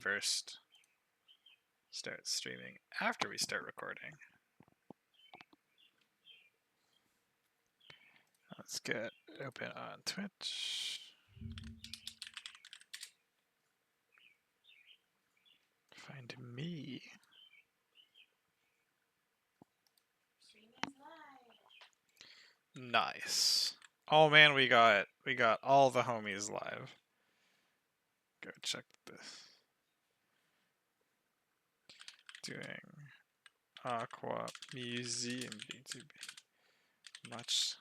first start streaming after we start recording. Let's get open on Twitch. Find me. Nice. Oh man, we got all the homies live. Go check this. Doing Aqua Museum B2B. Much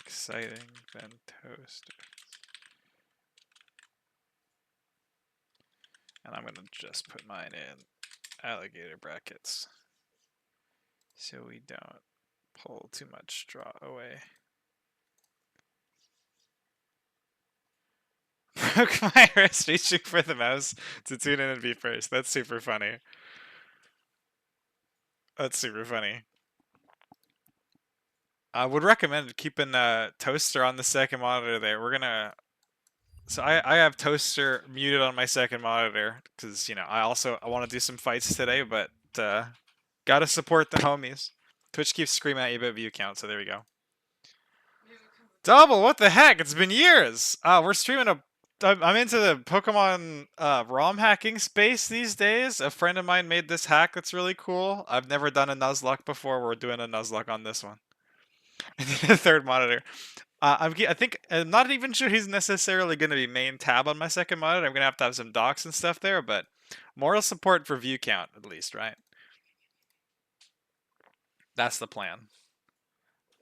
exciting than toasters. And I'm gonna just put mine in alligator brackets so we don't pull too much straw away. Broke my wrist reaching for the mouse to tune in and be first. That's super funny. That's super funny. I would recommend keeping Toaster on the second monitor there. We're gonna... So I have Toaster muted on my second monitor because, you know, I want to do some fights today, but gotta support the homies. Twitch keeps screaming at you about view count, so there we go. Double, what the heck? It's been years. We're streaming I'm into the Pokemon ROM hacking space these days. A friend of mine made this hack that's really cool. I've never done a Nuzlocke before. We're doing a Nuzlocke on this one. And then a third monitor. I think I'm not even sure he's necessarily going to be main tab on my second monitor. I'm going to have some docs and stuff there, but moral support for view count at least, right? That's the plan.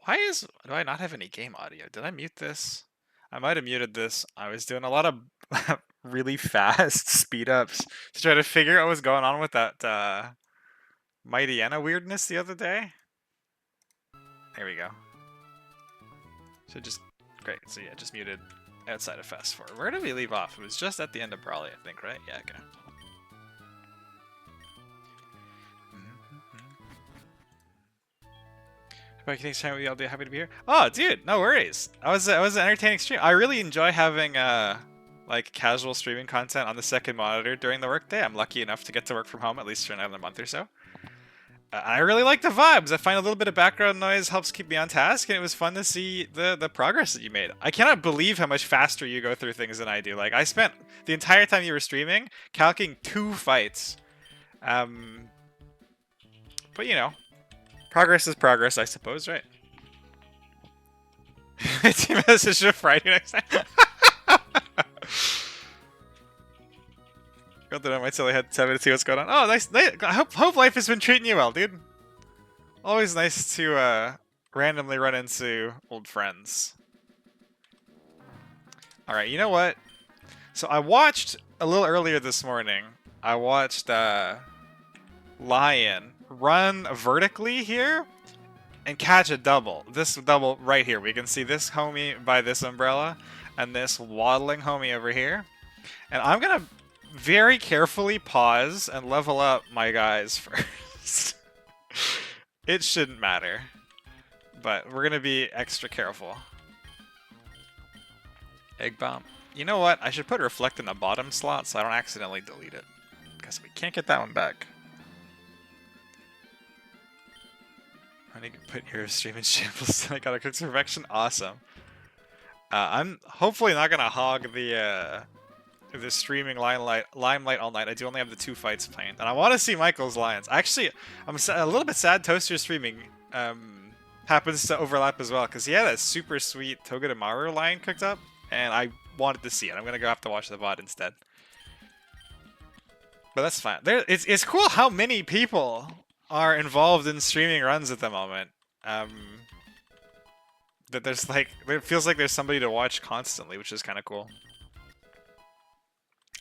Do I not have any game audio? Did I mute this? I might have muted this. I was doing a lot of really fast speed ups to try to figure out what was going on with that Mightyena weirdness the other day. There we go. So great. So yeah, just muted outside of fast forward. Where did we leave off? It was just at the end of Brawley, I think, right? Yeah, okay. Thanks for having me all day. Happy to be here. Oh, dude, no worries. I was an entertaining stream. I really enjoy having like casual streaming content on the second monitor during the workday. I'm lucky enough to get to work from home at least for another month or so. I really like the vibes. I find a little bit of background noise helps keep me on task, and it was fun to see the progress that you made. I cannot believe how much faster you go through things than I do. Like, I spent the entire time you were streaming calculating 2 fights. But you know, progress is progress, I suppose, right? Team message for Friday next time. Got that on my till I had 7 to see what's going on. Oh, nice. I hope life has been treating you well, dude. Always nice to randomly run into old friends. Alright, you know what? So I watched a little earlier this morning. I watched Lion run vertically here and catch a double. This double right here. We can see this homie by this umbrella and this waddling homie over here. And I'm gonna very carefully pause and level up my guys first. It shouldn't matter, but we're gonna be extra careful. Egg bomb. You know what? I should put reflect in the bottom slot so I don't accidentally delete it, because we can't get that one back. I need to put your stream in shambles. I gotta cook to perfection. Awesome. I'm hopefully not gonna hog the streaming limelight all night. I do only have the 2 fights planned, and I want to see Michael's Lions. Actually, I'm a little bit sad Toaster streaming happens to overlap as well, because he had a super sweet Togedemaru Lion cooked up, and I wanted to see it. I'm gonna have to watch the VOD instead. But that's fine. It's cool how many people are involved in streaming runs at the moment. That there's like, it feels like there's somebody to watch constantly, which is kind of cool.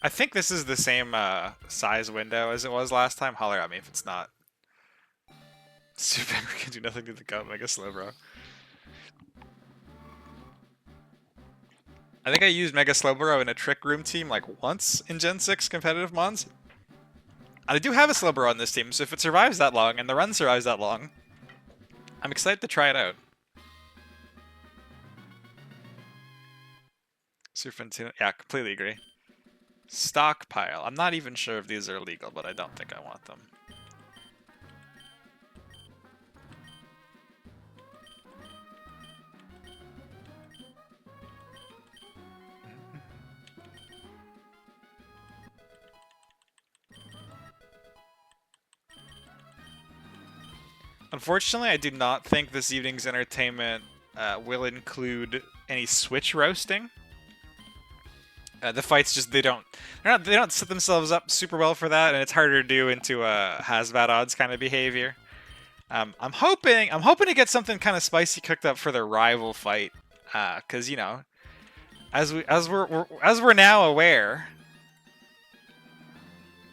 I think this is the same size window as it was last time. Holler at me if it's not. Super can do nothing to the gut. Mega Slowbro. I think I used Mega Slowbro in a Trick Room team like once in Gen 6 competitive mons. And I do have a Slowbro on this team, so if it survives that long and the run survives that long, I'm excited to try it out. Super Fun, yeah, completely agree. Stockpile. I'm not even sure if these are legal, but I don't think I want them. Unfortunately, I do not think this evening's entertainment will include any Switch roasting. The fights just they don't set themselves up super well for that, and it's harder to do into a Hazmat odds kind of behavior. I'm hoping to get something kind of spicy cooked up for the rival fight, because you know, as we're now aware,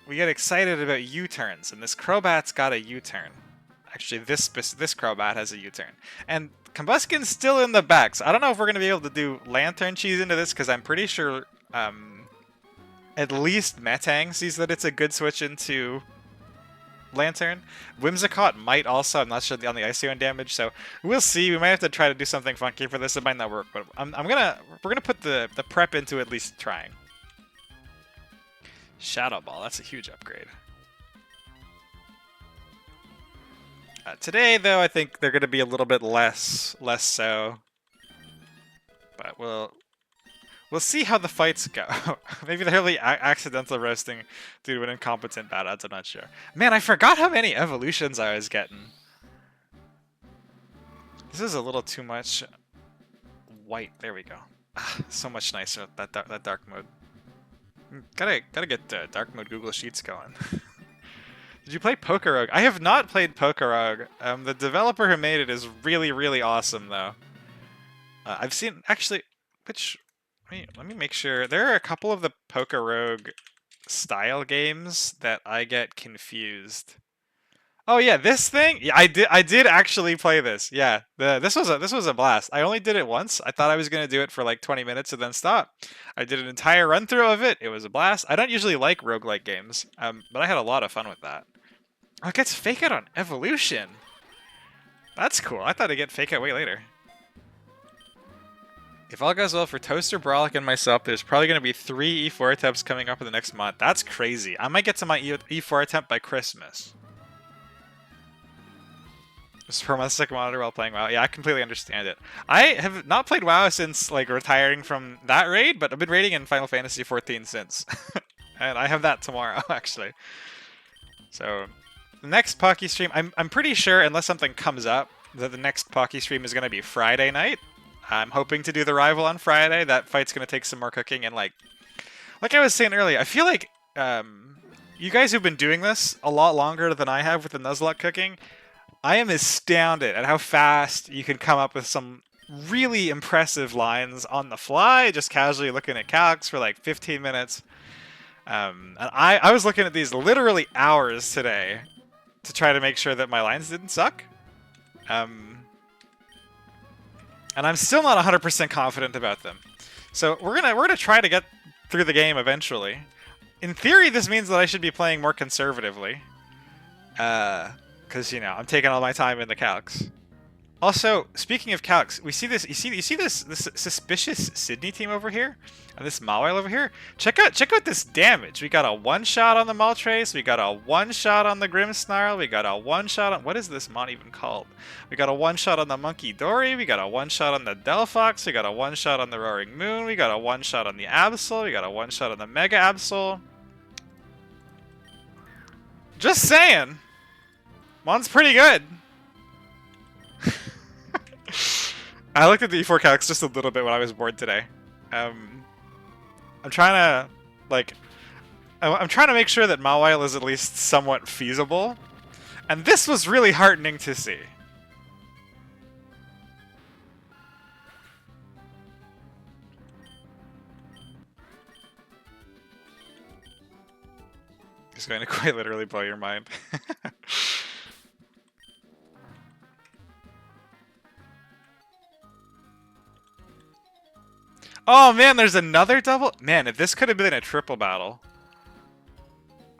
we get excited about U-turns, and this Crobat's got a U-turn. Actually, this Crobat has a U-turn, and Combusken's still in the back. So I don't know if we're gonna be able to do Lantern Cheese into this, because I'm pretty sure at least Metang sees that it's a good switch into Lantern. Whimsicott might also. I'm not sure on the Icy damage, so we'll see. We might have to try to do something funky for this. It might not work, but we're gonna put the prep into at least trying. Shadow Ball. That's a huge upgrade. Today, though, I think they're going to be a little bit less so. But we'll see how the fights go. Maybe they're really accidental roasting due to an incompetent bad odds. I'm not sure. Man, I forgot how many evolutions I was getting. This is a little too much white. There we go. So much nicer that dark mode. Gotta get dark mode Google Sheets going. Did you play Pokerogue? I have not played Pokerogue. The developer who made it is really, really awesome, though. I've seen, actually, let me make sure. There are a couple of the Pokerogue style games that I get confused. Oh yeah, this thing? Yeah, I did actually play this. Yeah, this was a blast. I only did it once. I thought I was gonna do it for like 20 minutes and then stop. I did an entire run through of it. It was a blast. I don't usually like roguelike games, but I had a lot of fun with that. Oh, it gets Fake Out on Evolution. That's cool. I thought it'd get Fake Out way later. If all goes well for Toaster, Brawlic, and myself, there's probably going to be 3 E4 attempts coming up in the next month. That's crazy. I might get to my E4 attempt by Christmas. Just for my second monitor while playing WoW. Yeah, I completely understand it. I have not played WoW since like retiring from that raid, but I've been raiding in Final Fantasy XIV since. And I have that tomorrow, actually. So, the next Pocky stream, I'm pretty sure, unless something comes up, that the next Pocky stream is going to be Friday night. I'm hoping to do the rival on Friday. That fight's going to take some more cooking, and like I was saying earlier, I feel like you guys who've been doing this a lot longer than I have with the Nuzlocke cooking, I am astounded at how fast you can come up with some really impressive lines on the fly, just casually looking at calcs for like 15 minutes. And I was looking at these literally hours today to try to make sure that my lines didn't suck. And I'm still not 100% confident about them. So we're gonna try to get through the game eventually. In theory, this means that I should be playing more conservatively. Because, you know, I'm taking all my time in the calcs. Also, speaking of calcs, we see this. You see this suspicious Sydney team over here, and this Mawile over here. Check out this damage. We got a one-shot on the Moltres. We got a one-shot on the Grimmsnarl. We got a one-shot on, what is this mon even called? We got a one-shot on the Monkey Dory. We got a one-shot on the Delphox. We got a one-shot on the Roaring Moon. We got a one-shot on the Absol. We got a one-shot on the Mega Absol. Just saying. Mon's pretty good. I looked at the E4 calcs just a little bit when I was bored today. I'm trying to, like, I'm trying to make sure that Mawile is at least somewhat feasible, and this was really heartening to see. It's going to quite literally blow your mind. Oh man, there's another double? Man, if this could have been a triple battle.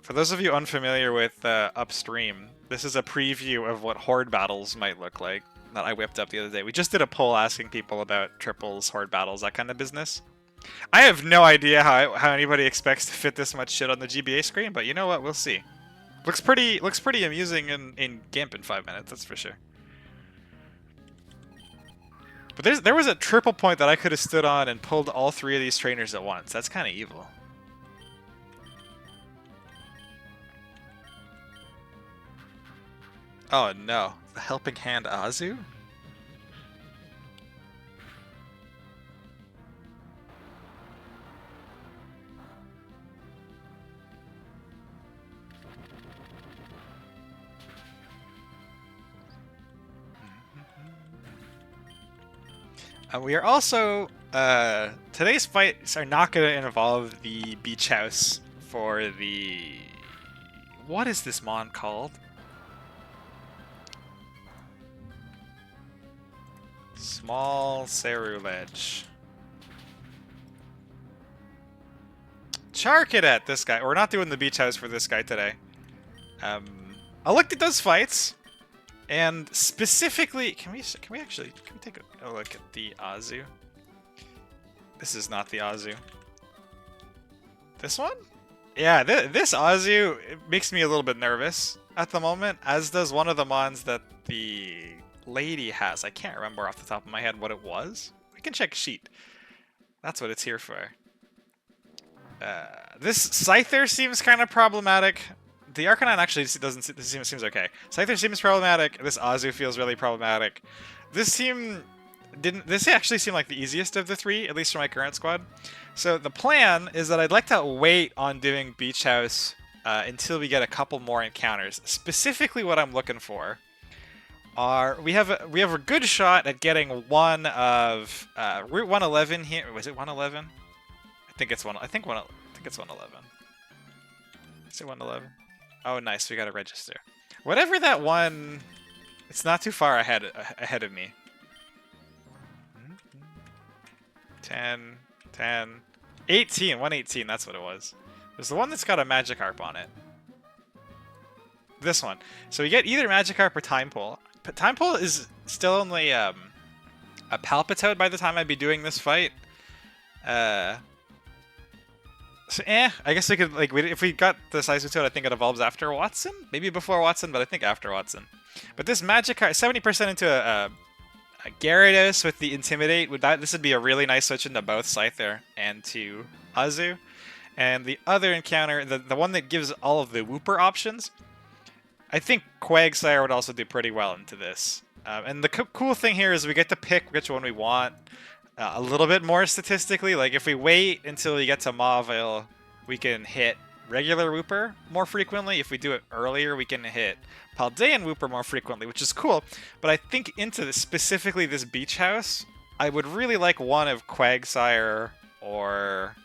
For those of you unfamiliar with Upstream, this is a preview of what Horde battles might look like that I whipped up the other day. We just did a poll asking people about triples, Horde battles, that kind of business. I have no idea how anybody expects to fit this much shit on the GBA screen, but you know what? We'll see. Looks pretty amusing in GIMP in 5 minutes, that's for sure. But there was a triple point that I could have stood on and pulled all three of these trainers at once. That's kind of evil. Oh no, the helping hand Azu? We are also today's fights are not going to involve the beach house for the what is this mon called? Small Seru Ledge. Charcadet, this guy. We're not doing the beach house for this guy today. I looked at those fights, and specifically, can we take a look at the Azu? This is not the Azu. This one? Yeah, this Azu makes me a little bit nervous at the moment, as does one of the mons that the lady has. I can't remember off the top of my head what it was. We can check sheet. That's what it's here for. This Scyther seems kind of problematic. The Arcanine actually doesn't seems okay. Scyther seems problematic. This Azu feels really problematic. This team didn't. This actually seemed like the easiest of the three, at least for my current squad. So the plan is that I'd like to wait on doing Beach House until we get a couple more encounters. Specifically, what I'm looking for are we have a good shot at getting one of Route 111 here. Was it 111? I think it's 111. Is it 111? Oh, nice. We got to register. Whatever that one, it's not too far ahead of me. 10, 10, 18, 118. That's what it was. There's the one that's got a Magikarp on it. This one. So we get either Magikarp or Time Pull. But Time Pull is still only a Palpitoad by the time I'd be doing this fight. So, I guess we could, like, if we got the Toad, I think it evolves after Watson? Maybe before Watson, but I think after Watson. But this Magikarp, 70% into a Gyarados with the Intimidate, this would be a really nice switch into both Scyther and to Azu. And the other encounter, the one that gives all of the Wooper options, I think Quagsire would also do pretty well into this. And the cool thing here is we get to pick which one we want. A little bit more statistically, like if we wait until we get to Mauville, we can hit regular Wooper more frequently. If we do it earlier, we can hit Paldean Wooper more frequently, which is cool. But I think into specifically this beach house, I would really like one of Quagsire or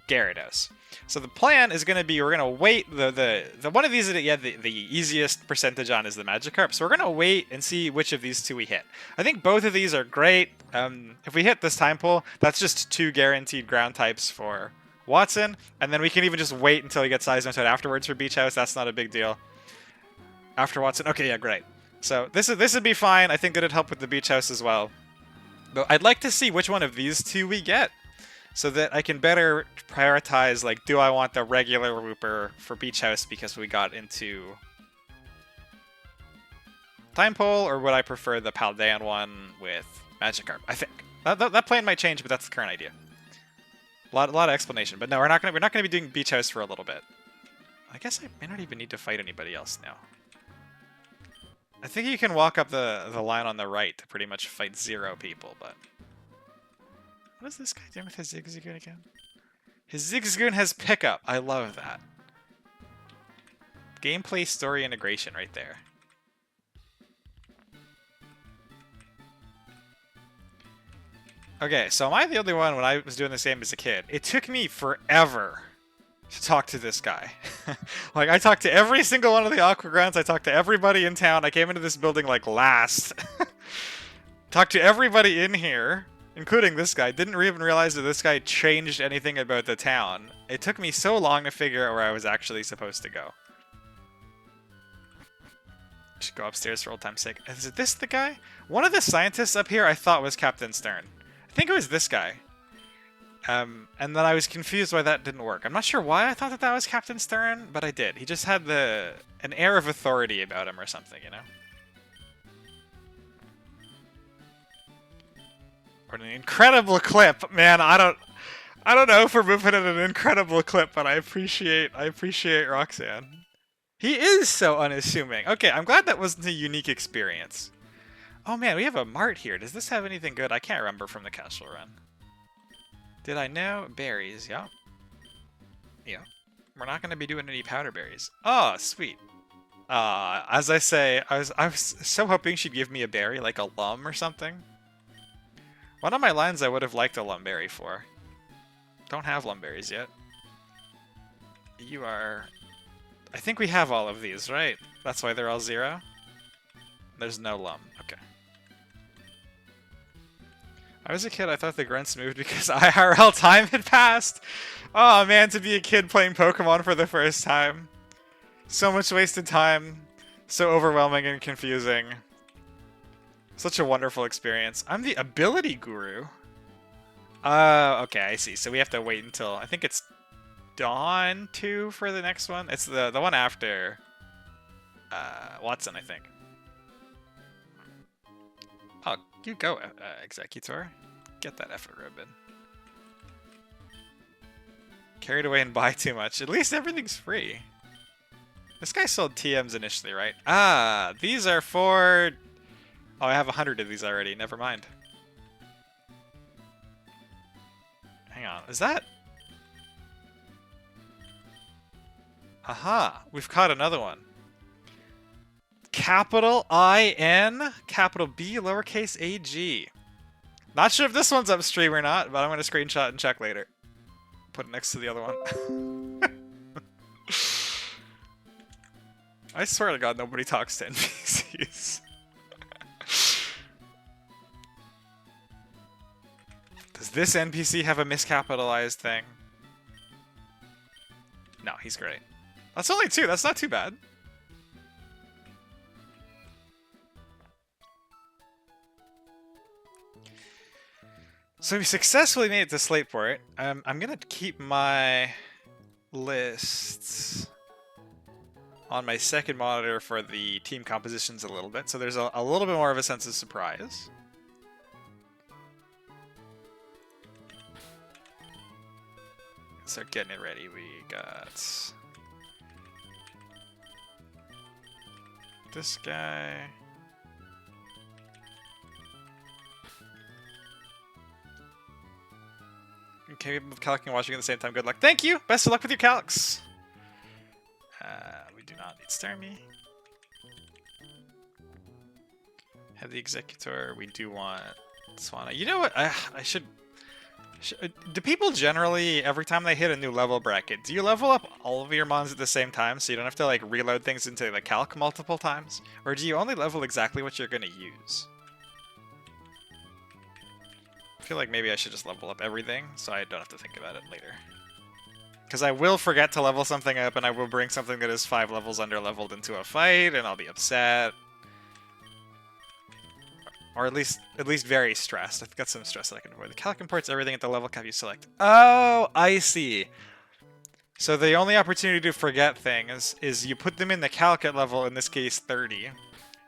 Gyarados. So the plan is going to be, we're going to wait, the one of these that the easiest percentage on is the Magikarp, so we're going to wait and see which of these two we hit. I think both of these are great. If we hit this Time Pull, that's just 2 guaranteed ground types for Watson, and then we can even just wait until he gets Seismitoad afterwards for Beach House. That's not a big deal. After Watson, okay, yeah, great. So this would be fine. I think that it'd help with the Beach House as well. But I'd like to see which one of these two we get, so that I can better prioritize, like, do I want the regular Wooper for Beach House because we got into Time Pull, or would I prefer the Paldean one with Magikarp? I think that plan might change, but that's the current idea. A lot of explanation, but no, we're not gonna be doing Beach House for a little bit. I guess I may not even need to fight anybody else now. I think you can walk up the line on the right to pretty much fight 0 people, but what is this guy doing with his Zigzagoon again? His Zigzagoon has pickup. I love that. Gameplay story integration right there. Okay, so am I the only one when I was doing this game as a kid? It took me forever to talk to this guy. Like, I talked to every single one of the Aqua Grounds. I talked to everybody in town. I came into this building, like, last. Talked to everybody in here, including this guy. Didn't even realize that this guy changed anything about the town. It took me so long to figure out where I was actually supposed to go. Should go upstairs for old time's sake. Is this the guy? One of the scientists up here I thought was Captain Stern. I think it was this guy. And then I was confused why that didn't work. I'm not sure why I thought that was Captain Stern, but I did. He just had an air of authority about him or something, you know? Or an incredible clip, man. I don't know if we're moving at an incredible clip, but I appreciate Roxanne. He is so unassuming. Okay, I'm glad that wasn't a unique experience. Oh man, we have a mart here. Does this have anything good? I can't remember from the casual run. Did I know? Berries, yeah. Yeah. We're not going to be doing any powder berries. Oh, sweet. As I say, I was so hoping she'd give me a berry, like a lum or something. One of my lines I would have liked a lumberry for. Don't have lumberries yet. You are... I think we have all of these, right? That's why they're all 0? There's no lum. Okay. I was a kid, I thought the grunts moved because IRL time had passed. Oh man, to be a kid playing Pokemon for the first time. So much wasted time. So overwhelming and confusing. Such a wonderful experience. I'm the ability guru. Okay, I see. So we have to wait until, I think it's Dawn 2 for the next one. It's the one after Watson, I think. Oh, you go, Executor. Get that effort ribbon. Carried away and buy too much. At least everything's free. This guy sold TMs initially, right? Ah, these are for... Oh, I have 100 of these already. Never mind. Hang on. Is that... Aha! We've caught another one. Capital I-N, capital B, lowercase a-G. Not sure if this one's upstream or not, but I'm going to screenshot and check later. Put it next to the other one. I swear to God, nobody talks to NPCs. Does this NPC have a miscapitalized thing? No, he's great. That's only 2. That's not too bad. So we successfully made it to Slateport. I'm going to keep my lists on my second monitor for the team compositions a little bit, so there's a little bit more of a sense of surprise. Start getting it ready. We got this guy. Okay, we have calc and watching at the same time. Good luck. Thank you! Best of luck with your calcs! We do not need Starmie. Have the Executor. We do want Swana. You know what? I should... Do people generally, every time they hit a new level bracket, do you level up all of your mons at the same time so you don't have to like reload things into the calc multiple times? Or do you only level exactly what you're going to use? I feel like maybe I should just level up everything so I don't have to think about it later. Because I will forget to level something up and I will bring something that is 5 levels under-leveled into a fight and I'll be upset. Or at least very stressed. I've got some stress that I can avoid. The calc imports everything at the level cap you select. Oh, I see. So the only opportunity to forget things is you put them in the calc at level, in this case 30.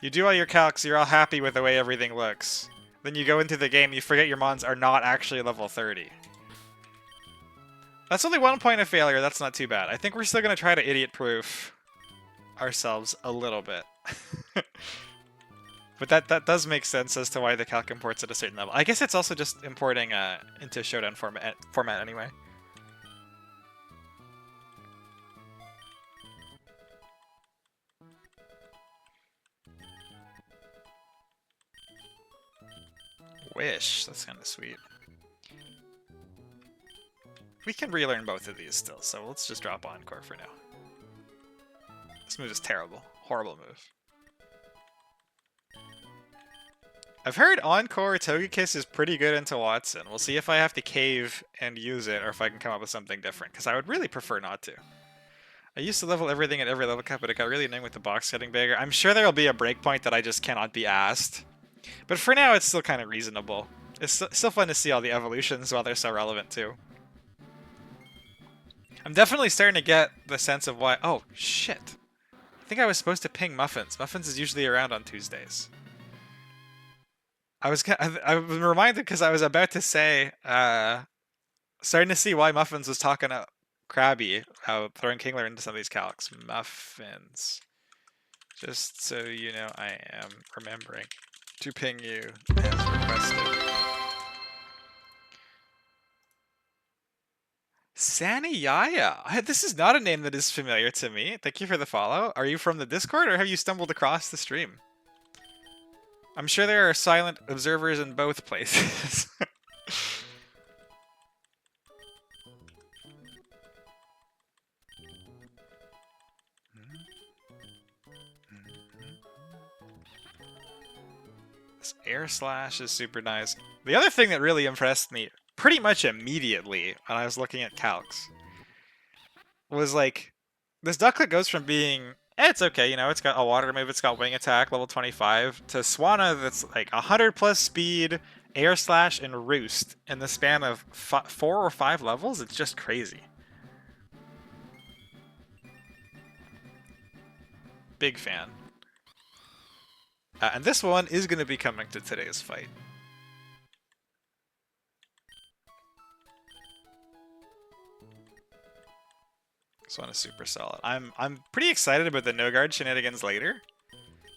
You do all your calcs, you're all happy with the way everything looks. Then you go into the game, you forget your mons are not actually level 30. That's only 1 point of failure, that's not too bad. I think we're still going to try to idiot-proof ourselves a little bit. But that does make sense as to why the calc imports at a certain level. I guess it's also just importing into Showdown format anyway. Wish, that's kind of sweet. We can relearn both of these still, so let's just drop Encore for now. This move is terrible. Horrible move. I've heard Encore Togekiss is pretty good into Watson. We'll see if I have to cave and use it, or if I can come up with something different, because I would really prefer not to. I used to level everything at every level cap, but it got really annoying with the box getting bigger. I'm sure there'll be a breakpoint that I just cannot be asked. But for now, it's still kind of reasonable. It's still fun to see all the evolutions while they're so relevant, too. I'm definitely starting to get the sense of why. Oh shit! I think I was supposed to ping Muffins. Muffins is usually around on Tuesdays. I was reminded because I was about to say, starting to see why Muffins was talking to Krabby about throwing Kingler into some of these calcs. Muffins. Just so you know, I am remembering to ping you as requested. Saniyaya. This is not a name that is familiar to me. Thank you for the follow. Are you from the Discord or have you stumbled across the stream? I'm sure there are silent observers in both places. This air slash is super nice. The other thing that really impressed me pretty much immediately when I was looking at calcs was like, this ducklet goes from being, it's okay, you know, it's got a water move, it's got wing attack, level 25, to Swanna that's like 100 plus speed, air slash, and roost in the span of 4 or 5 levels. It's just crazy. Big fan. And this one is going to be coming to today's fight. This one is super solid. I'm pretty excited about the no guard shenanigans later.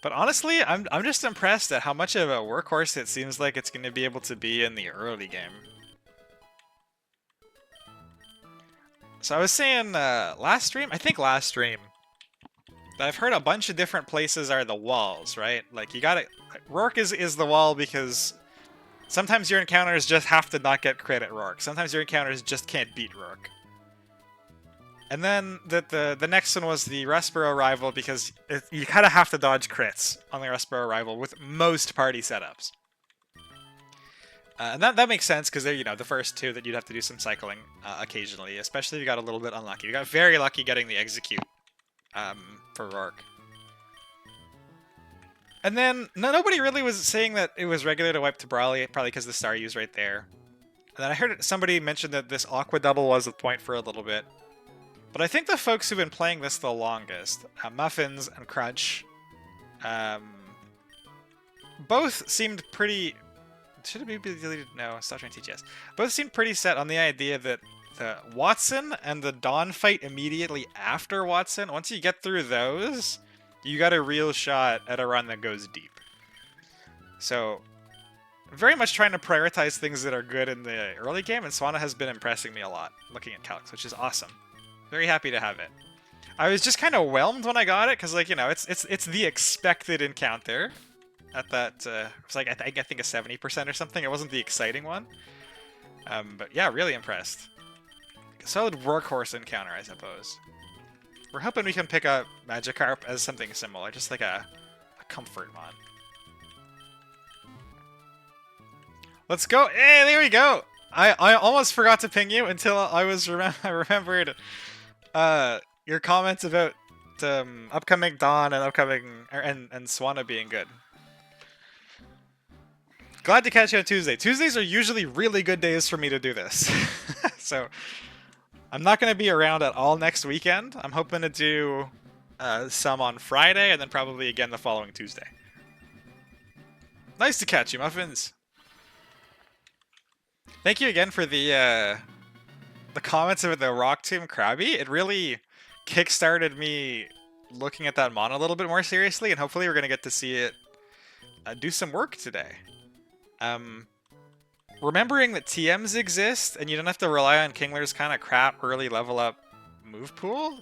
But honestly, I'm just impressed at how much of a workhorse it seems like it's going to be able to be in the early game. So I was saying last stream, I think last stream, that I've heard a bunch of different places are the walls, right? Like you gotta, Rourke is the wall because sometimes your encounters just have to not get crit at Rourke. Sometimes your encounters just can't beat Rourke. And then the next one was the Respiro rival because you kind of have to dodge crits on the Respiro rival with most party setups. And that makes sense because they're, you know, the first two that you'd have to do some cycling occasionally, especially if you got a little bit unlucky. You got very lucky getting the execute for Rourke. And then nobody really was saying that it was regular to wipe to Brawley, probably because the star use right there. And then I heard somebody mention that this Aqua double was the point for a little bit. But I think the folks who've been playing this the longest, Muffins and Crunch, both seemed pretty... Should it be deleted? No, stop trying to TTS. Both seemed pretty set on the idea that the Watson and the Dawn fight immediately after Watson, once you get through those, you got a real shot at a run that goes deep. So, very much trying to prioritize things that are good in the early game, and Swanna has been impressing me a lot, looking at calcs, which is awesome. Very happy to have it. I was just kind of whelmed when I got it, because, like, you know, it's the expected encounter. At that, it's like, I think a 70% or something. It wasn't the exciting one. But yeah, really impressed. Solid workhorse encounter, I suppose. We're hoping we can pick up Magikarp as something similar, just like a comfort mod. Let's go! Hey, there we go! I almost forgot to ping you until I remembered your comments about upcoming Dawn and upcoming and Swanna being good. Glad to catch you on Tuesday. Tuesdays are usually really good days for me to do this. So, I'm not going to be around at all next weekend. I'm hoping to do some on Friday and then probably again the following Tuesday. Nice to catch you, Muffins. Thank you again for the comments about the Rock Tomb Krabby. It really kickstarted me looking at that mon a little bit more seriously, and hopefully we're going to get to see it do some work today. Remembering that TMs exist and you don't have to rely on Kingler's kind of crap early level up move pool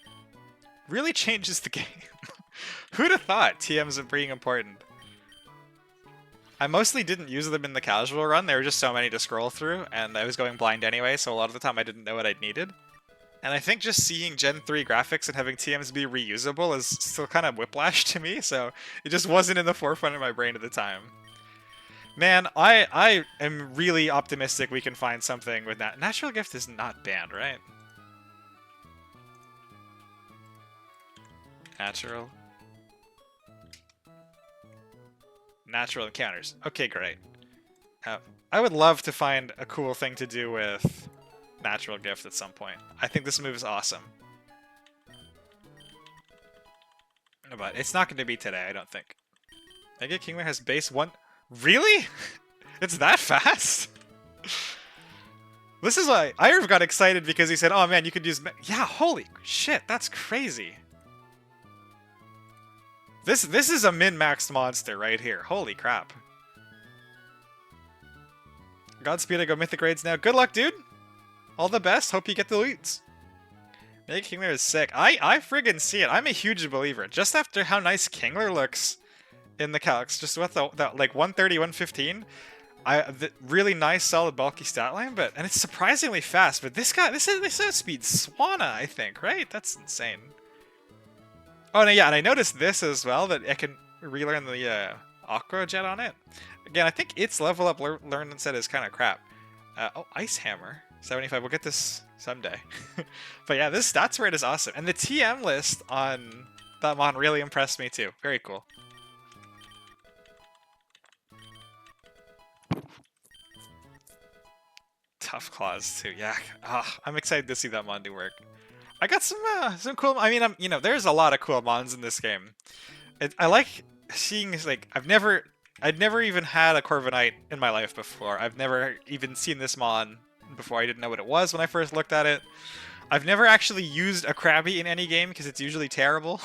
really changes the game. Who'd have thought TMs are being important? I mostly didn't use them in the casual run. There were just so many to scroll through, and I was going blind anyway, so a lot of the time I didn't know what I'd needed. And I think just seeing Gen 3 graphics and having TMs be reusable is still kind of whiplash to me, so it just wasn't in the forefront of my brain at the time. Man, I am really optimistic we can find something with that. Natural Gift is not banned, right? Natural. Natural encounters. Okay, great. I would love to find a cool thing to do with natural gift at some point. I think this move is awesome. But it's not going to be today, I don't think. Mega Kingler has base 1... Really? It's that fast? This is why Irv got excited because he said, oh man, you could use... Yeah, holy shit, that's crazy. This is a min-maxed monster right here. Holy crap. Godspeed, I go Mythic Raids now. Good luck, dude! All the best, hope you get the loots. Mega Kingler is sick. I friggin' see it. I'm a huge believer. Just after how nice Kingler looks in the calcs, just with the like 130, 115, the really nice, solid, bulky stat line, and it's surprisingly fast. But this guy, this outspeeds Swanna, I think, right? That's insane. Oh no, yeah, and I noticed this as well, that I can relearn the Aqua jet on it. Again, I think its level up learn and set is kind of crap. Oh, Ice Hammer 75. We'll get this someday. But yeah, this stats rate is awesome, and the TM list on that mon really impressed me too. Very cool. Tough Claws too. Yeah, I'm excited to see that mon do work. I got some cool. I mean, you know, there's a lot of cool mons in this game. I like seeing like I'd never even had a Corviknight in my life before. I've never even seen this mon before. I didn't know what it was when I first looked at it. I've never actually used a Krabby in any game because it's usually terrible.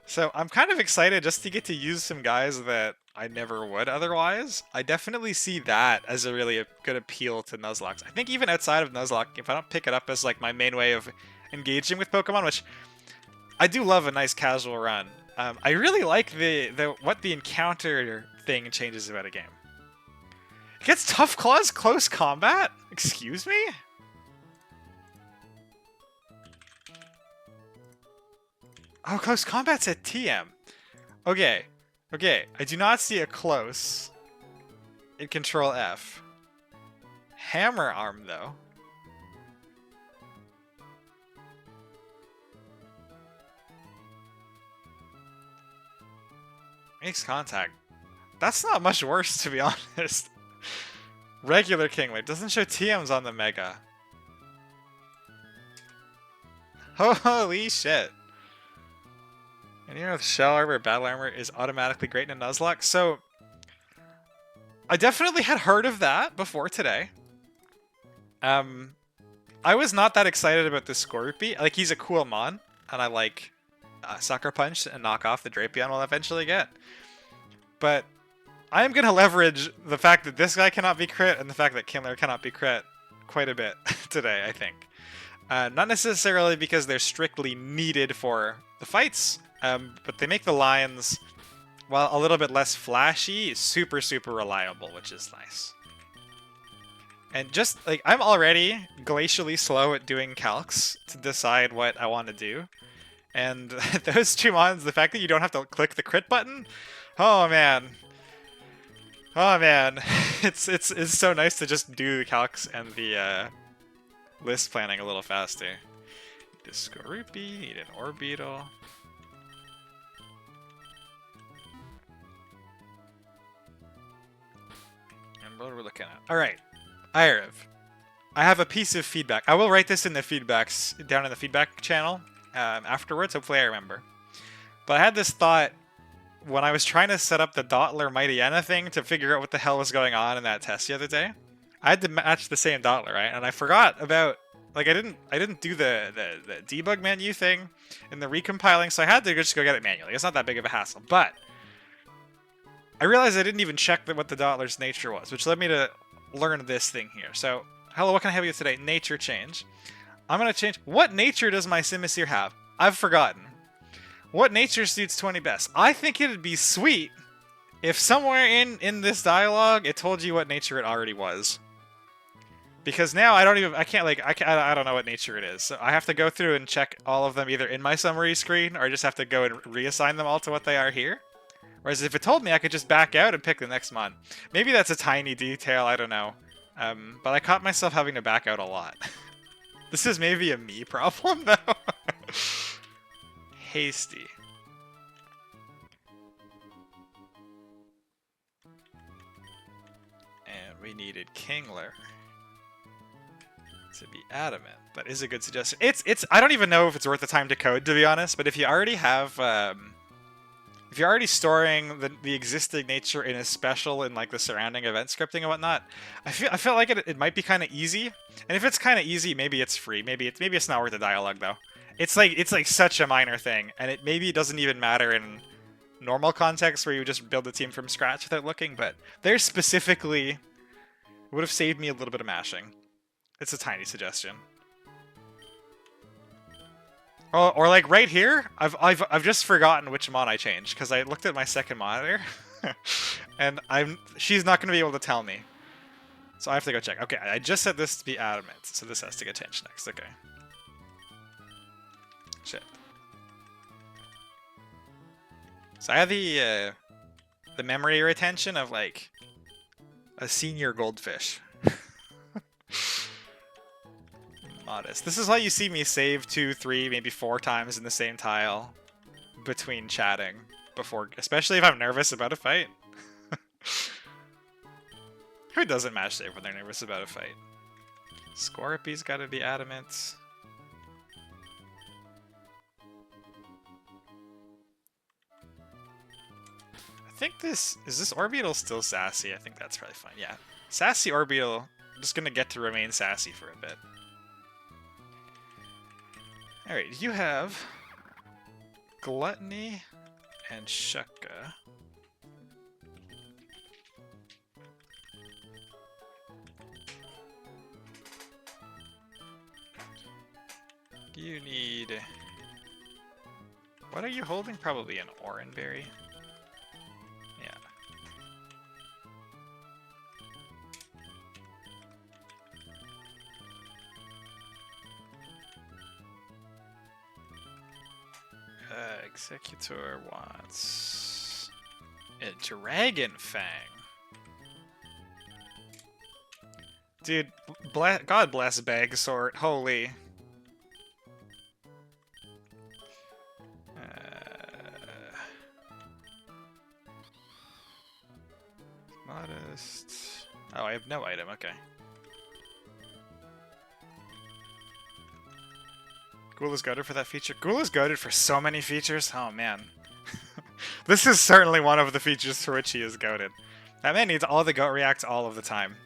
So I'm kind of excited just to get to use some guys that I never would otherwise. I definitely see that as a really good appeal to Nuzlocke. I think even outside of Nuzlocke, if I don't pick it up as like my main way of engaging with Pokemon, which I do love a nice casual run, I really like what the encounter thing changes about a game. It gets Tough Claws close combat? Excuse me? Oh, close combat's at TM. Okay. Okay, I do not see a close in Control F. Hammer Arm, though. Makes contact. That's not much worse, to be honest. Regular Kingler doesn't show TMs on the Mega. Holy shit. And you know, Shell Armor, Battle Armor is automatically great in a Nuzlocke. So, I definitely had heard of that before today. I was not that excited about the Scorpy. Like, he's a cool mon, and I like Sucker Punch and knock off the Drapion we'll eventually get. But I am going to leverage the fact that this guy cannot be crit and the fact that Kingler cannot be crit quite a bit today, I think. Not necessarily because they're strictly needed for the fights, but they make the lines, while a little bit less flashy, super, super reliable, which is nice. And just, like, I'm already glacially slow at doing calcs to decide what I want to do. And those two mons, the fact that you don't have to click the crit button, oh man. Oh man. It's so nice to just do the calcs and the list planning a little faster. Need a Skorupi, need an Orbeetle. And what are we looking at? Alright. Irv, I have a piece of feedback. I will write this in the feedbacks, down in the feedback channel afterwards. Hopefully I remember. But I had this thought when I was trying to set up the Dottler Mightyena thing to figure out what the hell was going on in that test the other day. I had to match the same Dottler, right? And I forgot about, like, I didn't do the debug menu thing in the recompiling, so I had to just go get it manually. It's not that big of a hassle, but I realized I didn't even check what the Dottler's nature was, which led me to learn this thing here. So, hello, what can I help you with today? Nature change. I'm going to change. What nature does my Simisear have? I've forgotten. What nature suits 20 best? I think it'd be sweet if somewhere in this dialogue it told you what nature it already was. Because now I don't know what nature it is. So I have to go through and check all of them either in my summary screen or I just have to go and reassign them all to what they are here. Whereas if it told me, I could just back out and pick the next mon. Maybe that's a tiny detail, I don't know. But I caught myself having to back out a lot. This is maybe a me problem, though. Hasty. And we needed Kingler. To be adamant. That is a good suggestion. It's. I don't even know if it's worth the time to code, to be honest. But if you already have, if you're already storing the existing nature in a special in like the surrounding event scripting and whatnot, I feel like it might be kind of easy. And if it's kind of easy, maybe it's free. Maybe it's not worth the dialogue though. It's like such a minor thing, and it doesn't even matter in normal context where you just build a team from scratch without looking. But there specifically would have saved me a little bit of mashing. It's a tiny suggestion. Or like right here, I've just forgotten which mod I changed because I looked at my second monitor, and she's not gonna be able to tell me, so I have to go check. Okay, I just set this to be adamant, so this has to get changed next. Okay. Shit. So I have the memory retention of like a senior goldfish. Modest. This is why you see me save 2, 3, maybe 4 times in the same tile between chatting before, especially if I'm nervous about a fight. Who doesn't match save when they're nervous about a fight? Scorpy's gotta be adamant. I think is this orbital still sassy? I think that's probably fine. Yeah. Sassy orbital. I'm just gonna get to remain sassy for a bit. Alright, you have Gluttony and Shukka. You need... What are you holding? Probably an Oranberry. Yeah. Executor wants a Dragon Fang. Dude, God bless Bag Sort. Holy. Modest. Oh, I have no item. Okay. Ghoul is goated for that feature. Ghoul is goated for so many features. Oh man. This is certainly one of the features for which he is goated. That man needs all the goat reacts all of the time.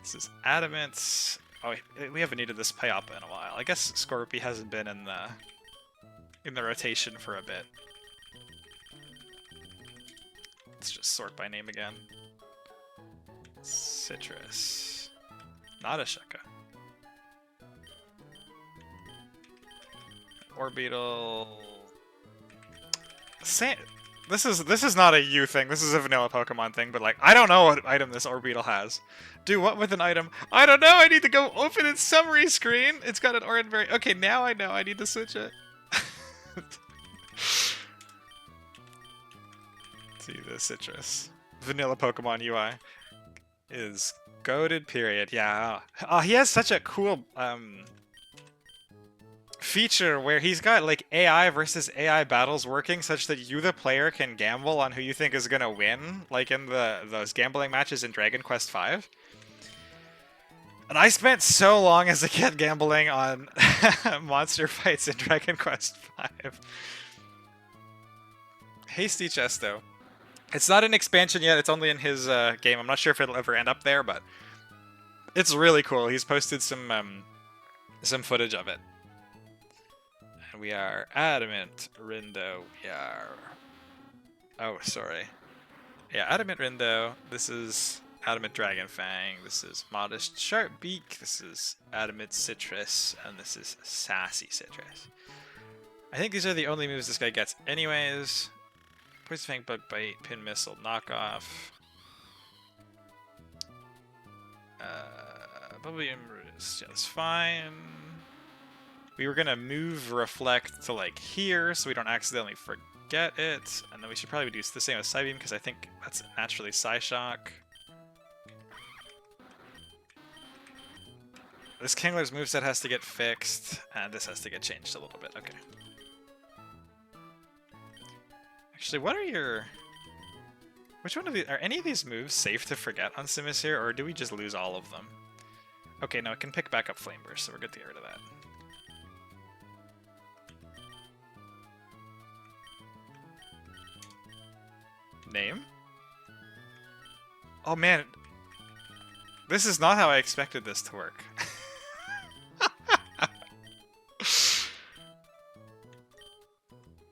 This is adamant. Oh, we haven't needed this pay up in a while. I guess Scorpy hasn't been in the rotation for a bit. Let's just sort by name again. Citrus. Not a Shukka. Orbital. This is not a you thing. This is a vanilla Pokemon thing. But like, I don't know what item this Orbital has. Do what with an item? I don't know. I need to go open its summary screen. It's got an Oranberry. Okay, now I know. I need to switch it. See the citrus. Vanilla Pokemon UI is goated. Period. Yeah. Oh, he has such a cool feature where he's got like AI versus AI battles working such that you, the player, can gamble on who you think is gonna win, like in those gambling matches in Dragon Quest V. And I spent so long as a kid gambling on monster fights in Dragon Quest V. Hasty Chesto. It's not an expansion yet, it's only in his game. I'm not sure if it'll ever end up there, but it's really cool. He's posted some footage of it. And we are adamant Rindo. We are... Oh, sorry. Yeah, adamant Rindo. This is adamant Dragon Fang. This is modest Sharp Beak. This is adamant Citrus. And this is sassy Citrus. I think these are the only moves this guy gets anyways. Poison Fang, Bug Bite, Pin Missile, Knockoff. Bubbly Embrace, yeah, that's fine. We were gonna move Reflect to like here so we don't accidentally forget it. And then we should probably do the same with Psybeam because I think that's naturally Psyshock. This Kingler's moveset has to get fixed, and this has to get changed a little bit. Okay. Actually, what are your... Which one of these... Are any of these moves safe to forget on Simisear, or do we just lose all of them? Okay, no, it can pick back up Flame Burst, so we're good to get rid of that. Name? Oh man, this is not how I expected this to work.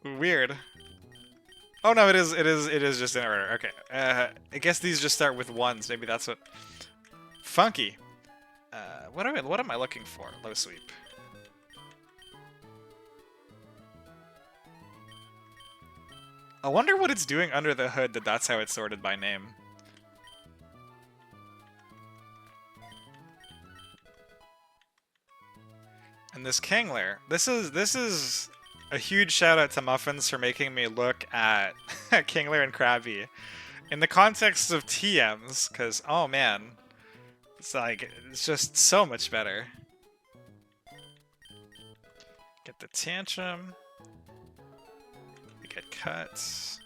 Weird. Oh no, it is just in order. Okay, I guess these just start with ones. Maybe that's what. Funky. What am I looking for? Low sweep. I wonder what it's doing under the hood. That's how it's sorted by name. And this Kingler, this is a huge shout out to Muffins for making me look at Kingler and Krabby in the context of TMs, because oh man, it's just so much better. Get the Tantrum. We get cuts.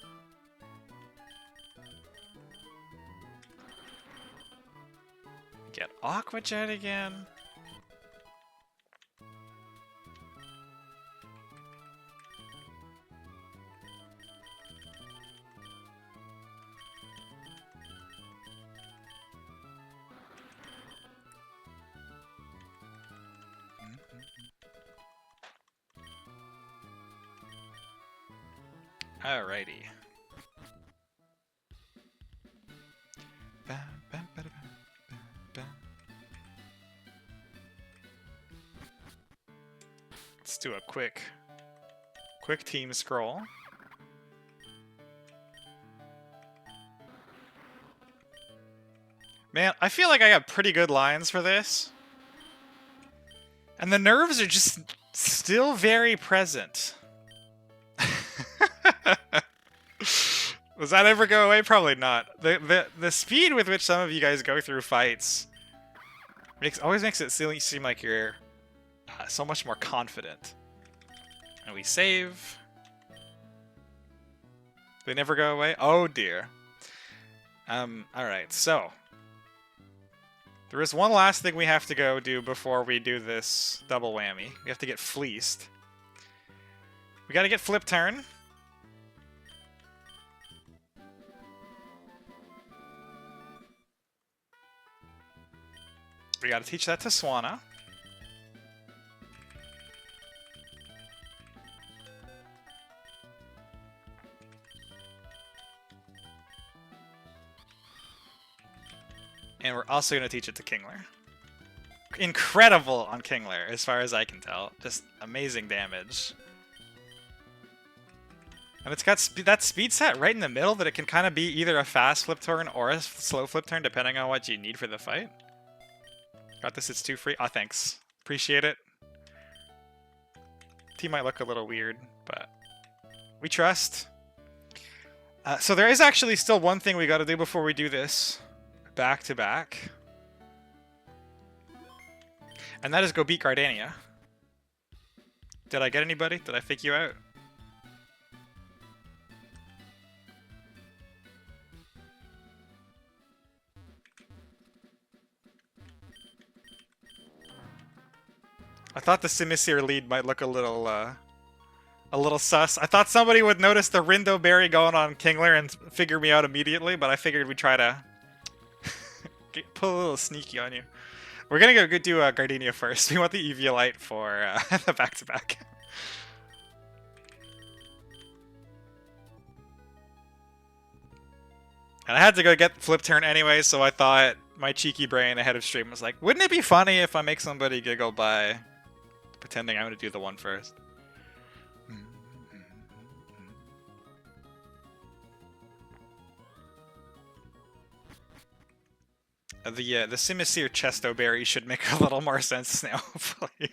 Get Aqua Jet again. Alrighty. Let's do a quick team scroll. Man, I feel like I got pretty good lines for this. And the nerves are just still very present. Does that ever go away? Probably not. The speed with which some of you guys go through fights always makes it seem like you're so much more confident. And we save. They never go away? Oh dear. Alright, so there is one last thing we have to go do before we do this double whammy. We have to get fleeced. We gotta get flip turn. We gotta teach that to Swanna. And we're also gonna teach it to Kingler. Incredible on Kingler, as far as I can tell. Just amazing damage. And it's got that speed set right in the middle that it can kind of be either a fast flip turn or a slow flip turn, depending on what you need for the fight. Got this, it's 2 free. Oh, thanks. Appreciate it. Team might look a little weird, but we trust. So there is actually still one thing we gotta do before we do this back to back. And that is go beat Gardenia. Did I get anybody? Did I fake you out? I thought the Simisear lead might look a little sus. I thought somebody would notice the Rindo Berry going on Kingler and figure me out immediately, but I figured we'd try to pull a little sneaky on you. We're gonna go do Gardenia first. We want the Eviolite for the back-to-back. And I had to go get flip turn anyway, so I thought my cheeky brain ahead of stream was like, wouldn't it be funny if I make somebody giggle by pretending I'm going to do the one first? The Simisear Chesto Berry should make a little more sense now, hopefully.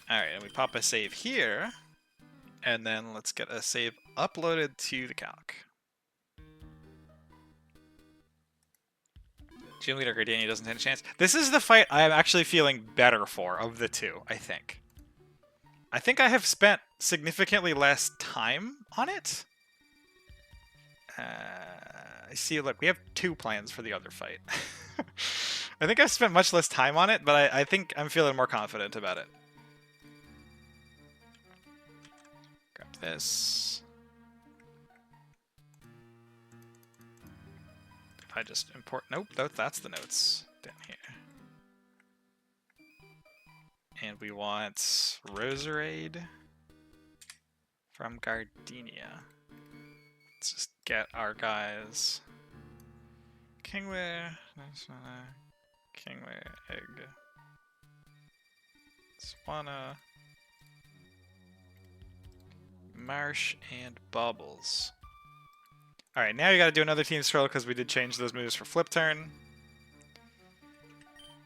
Alright, and we pop a save here, and then let's get a save uploaded to the calc. Gym Leader Gardenia doesn't stand a chance. This is the fight I'm actually feeling better for of the two, I think. I think I have spent significantly less time on it. I see, look, we have 2 plans for the other fight. I think I've spent much less time on it, but I think I'm feeling more confident about it. Grab this. If I just import... Nope, that's the notes down here. And we want Roserade from Gardenia. Let's just get our guys. Kingler, Kingler, Egg, Swana, Marsh, and Bubbles. Alright, now you gotta do another team scroll because we did change those moves for flip turn.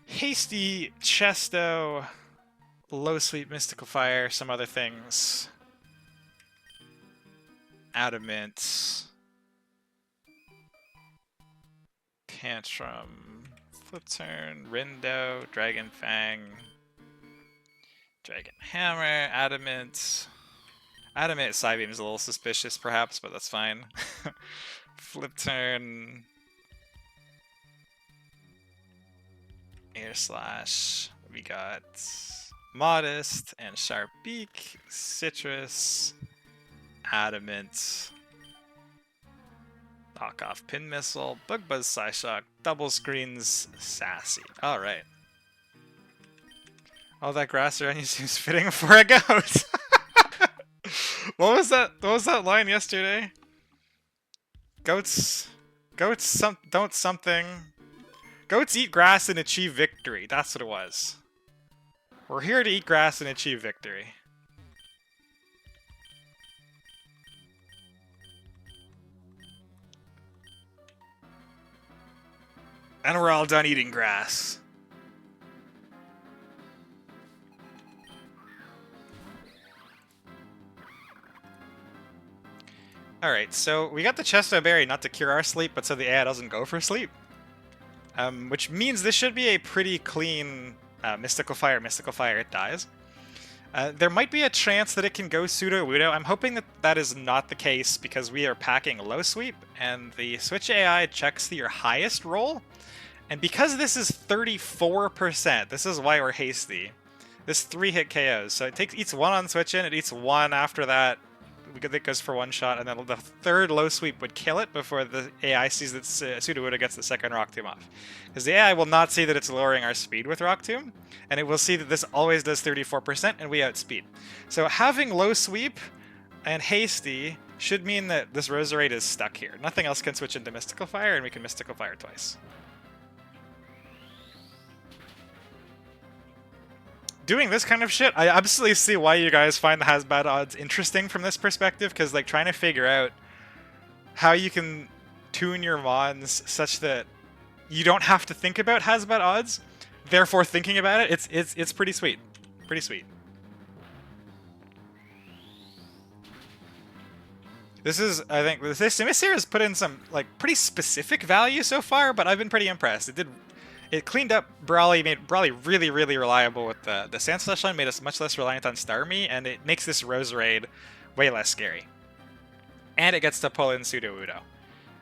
Hasty, Chesto, Low Sweep, Mystical Fire, some other things. Adamant. Tantrum. Flip turn. Rindo. Dragon Fang. Dragon Hammer. Adamant. Adamant Psybeam is a little suspicious perhaps, but that's fine. Flip turn. Air Slash. We got Modest and Sharp Beak. Citrus. Adamant. Knock off Pin Missile. Bug Buzz Psyshock. Double Screens. Sassy. Alright. Oh, that grass around you seems fitting for a goat. What was that line yesterday? Goats don't something. Goats eat grass and achieve victory. That's what it was. We're here to eat grass and achieve victory. And we're all done eating grass. Alright, so we got the Chesto Berry not to cure our sleep, but so the AI doesn't go for sleep. Which means this should be a pretty clean Mystical Fire, it dies. There might be a chance that it can go Pseudo Wudo. I'm hoping that that is not the case because we are packing Low Sweep, and the Switch AI checks your highest roll. And because this is 34%, this is why we're hasty. This 3-hit KOs. So it eats 1 on switch in, it eats 1 after that. It goes for 1 shot, and then the 3rd Low Sweep would kill it before the AI sees that Sudowoodo gets the 2nd Rock Tomb off. Because the AI will not see that it's lowering our speed with Rock Tomb, and it will see that this always does 34%, and we outspeed. So having Low Sweep and Hasty should mean that this Roserade is stuck here. Nothing else can switch into Mystical Fire, and we can Mystical Fire twice. Doing this kind of shit, I absolutely see why you guys find the has bad odds interesting from this perspective, because like trying to figure out how you can tune your mons such that you don't have to think about has bad odds, therefore thinking about it, it's pretty sweet. Pretty sweet. This is, I think, this Emissary has put in some like pretty specific value so far, but I've been pretty impressed. It cleaned up Brawly, made Brawly really, really reliable with the Sand Slash line, made us much less reliant on Starmie, and it makes this Roserade way less scary. And it gets to pull in Sudowoodo.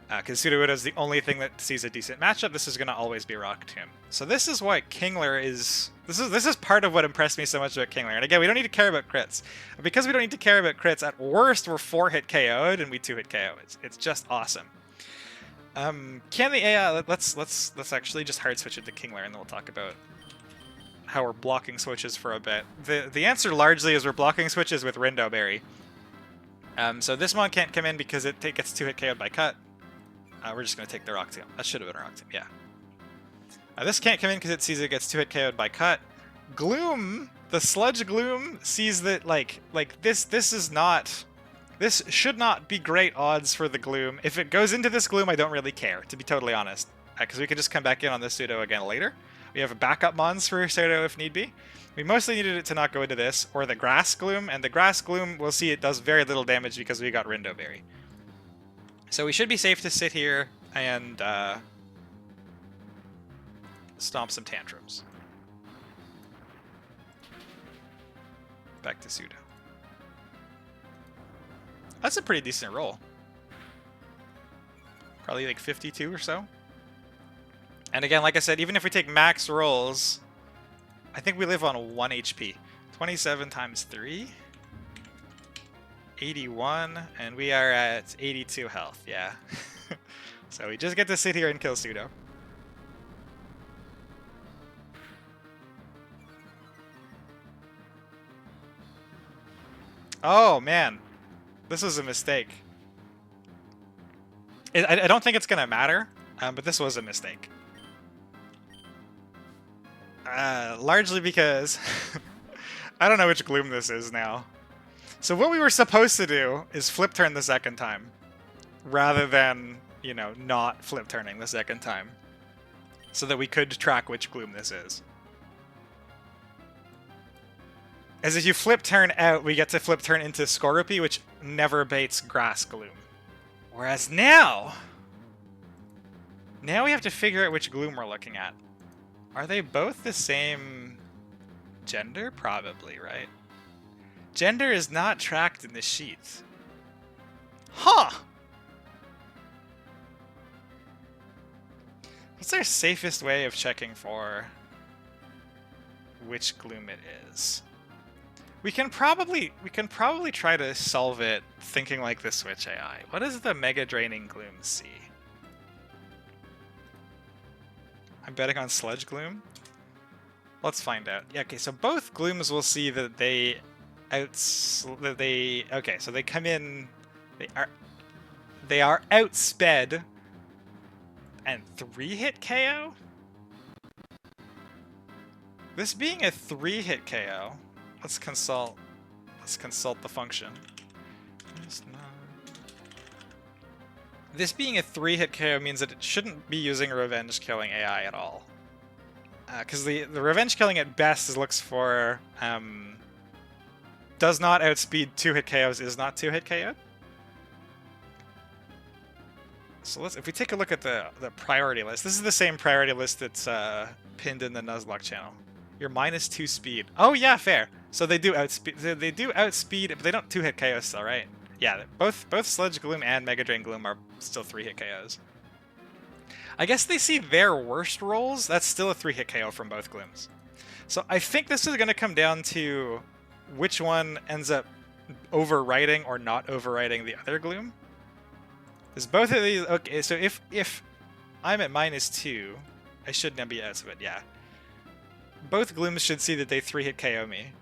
Because Sudowoodo is the only thing that sees a decent matchup. This is going to always be Rock Tomb. So this is why Kingler is... This is part of what impressed me so much about Kingler. And again, we don't need to care about crits. But because we don't need to care about crits, at worst we're 4-hit KO'd and we 2-hit KO. It's just awesome. Can the AI... Let's actually just hard switch it to Kingler, and then we'll talk about how we're blocking switches for a bit. The answer largely is we're blocking switches with Rindo Berry. So this mon can't come in because it gets 2-hit KO'd by cut. We're just going to take the Rock Tomb. That should have been a Rock Tomb, yeah. This can't come in because it sees it gets 2-hit KO'd by cut. Gloom, the Sludge Gloom, sees that, this is not... This should not be great odds for the Gloom. If it goes into this Gloom, I don't really care, to be totally honest. Because we could just come back in on this Pseudo again later. We have backup mons for Pseudo if need be. We mostly needed it to not go into this, or the Grass Gloom, and the Grass Gloom, we'll see it does very little damage because we got Rindo Berry. So we should be safe to sit here and stomp some tantrums. Back to pseudo. That's a pretty decent roll. Probably like 52 or so. And again, like I said, even if we take max rolls, I think we live on 1 HP. 27 times 3. 81, and we are at 82 health, yeah. So we just get to sit here and kill pseudo. Oh, man. This was a mistake. I don't think it's going to matter, but this was a mistake. Largely because I don't know which gloom this is now. So what we were supposed to do is flip turn the second time, rather than, you know, not flip turning the second time, so that we could track which gloom this is. As if you flip turn out, we get to flip turn into Skorupi, which never baits grass gloom. Whereas now we have to figure out which gloom we're looking at. Are they both the same gender? Probably, right? Gender is not tracked in the sheet. Huh! What's our safest way of checking for which gloom it is? We can probably try to solve it thinking like the Switch AI. What does the Mega Draining Gloom see? I'm betting on Sludge Gloom. Let's find out. Yeah, okay, so both glooms will see that they okay, so they come in, they are outsped and 3-hit KO? This being a 3-hit KO, let's consult the function. This being a 3-hit KO means that it shouldn't be using revenge killing AI at all. Because the revenge killing at best looks for does not outspeed 2-hit KOs, is not 2-hit KO. So if we take a look at the priority list, this is the same priority list that's pinned in the Nuzlocke channel. You're -2 speed. Oh yeah, fair. So they do outspeed. They do outspeed, but they don't 2-hit KO still, right? Yeah, both Sludge Gloom and Mega Drain Gloom are still 3-hit KOs. I guess they see their worst rolls. That's still a 3-hit KO from both glooms. So I think this is going to come down to which one ends up overriding or not overriding the other gloom. Because both of these... Okay, so if I'm at -2, I shouldn't be outsped, yeah. Both glooms should see that they 3-hit KO me.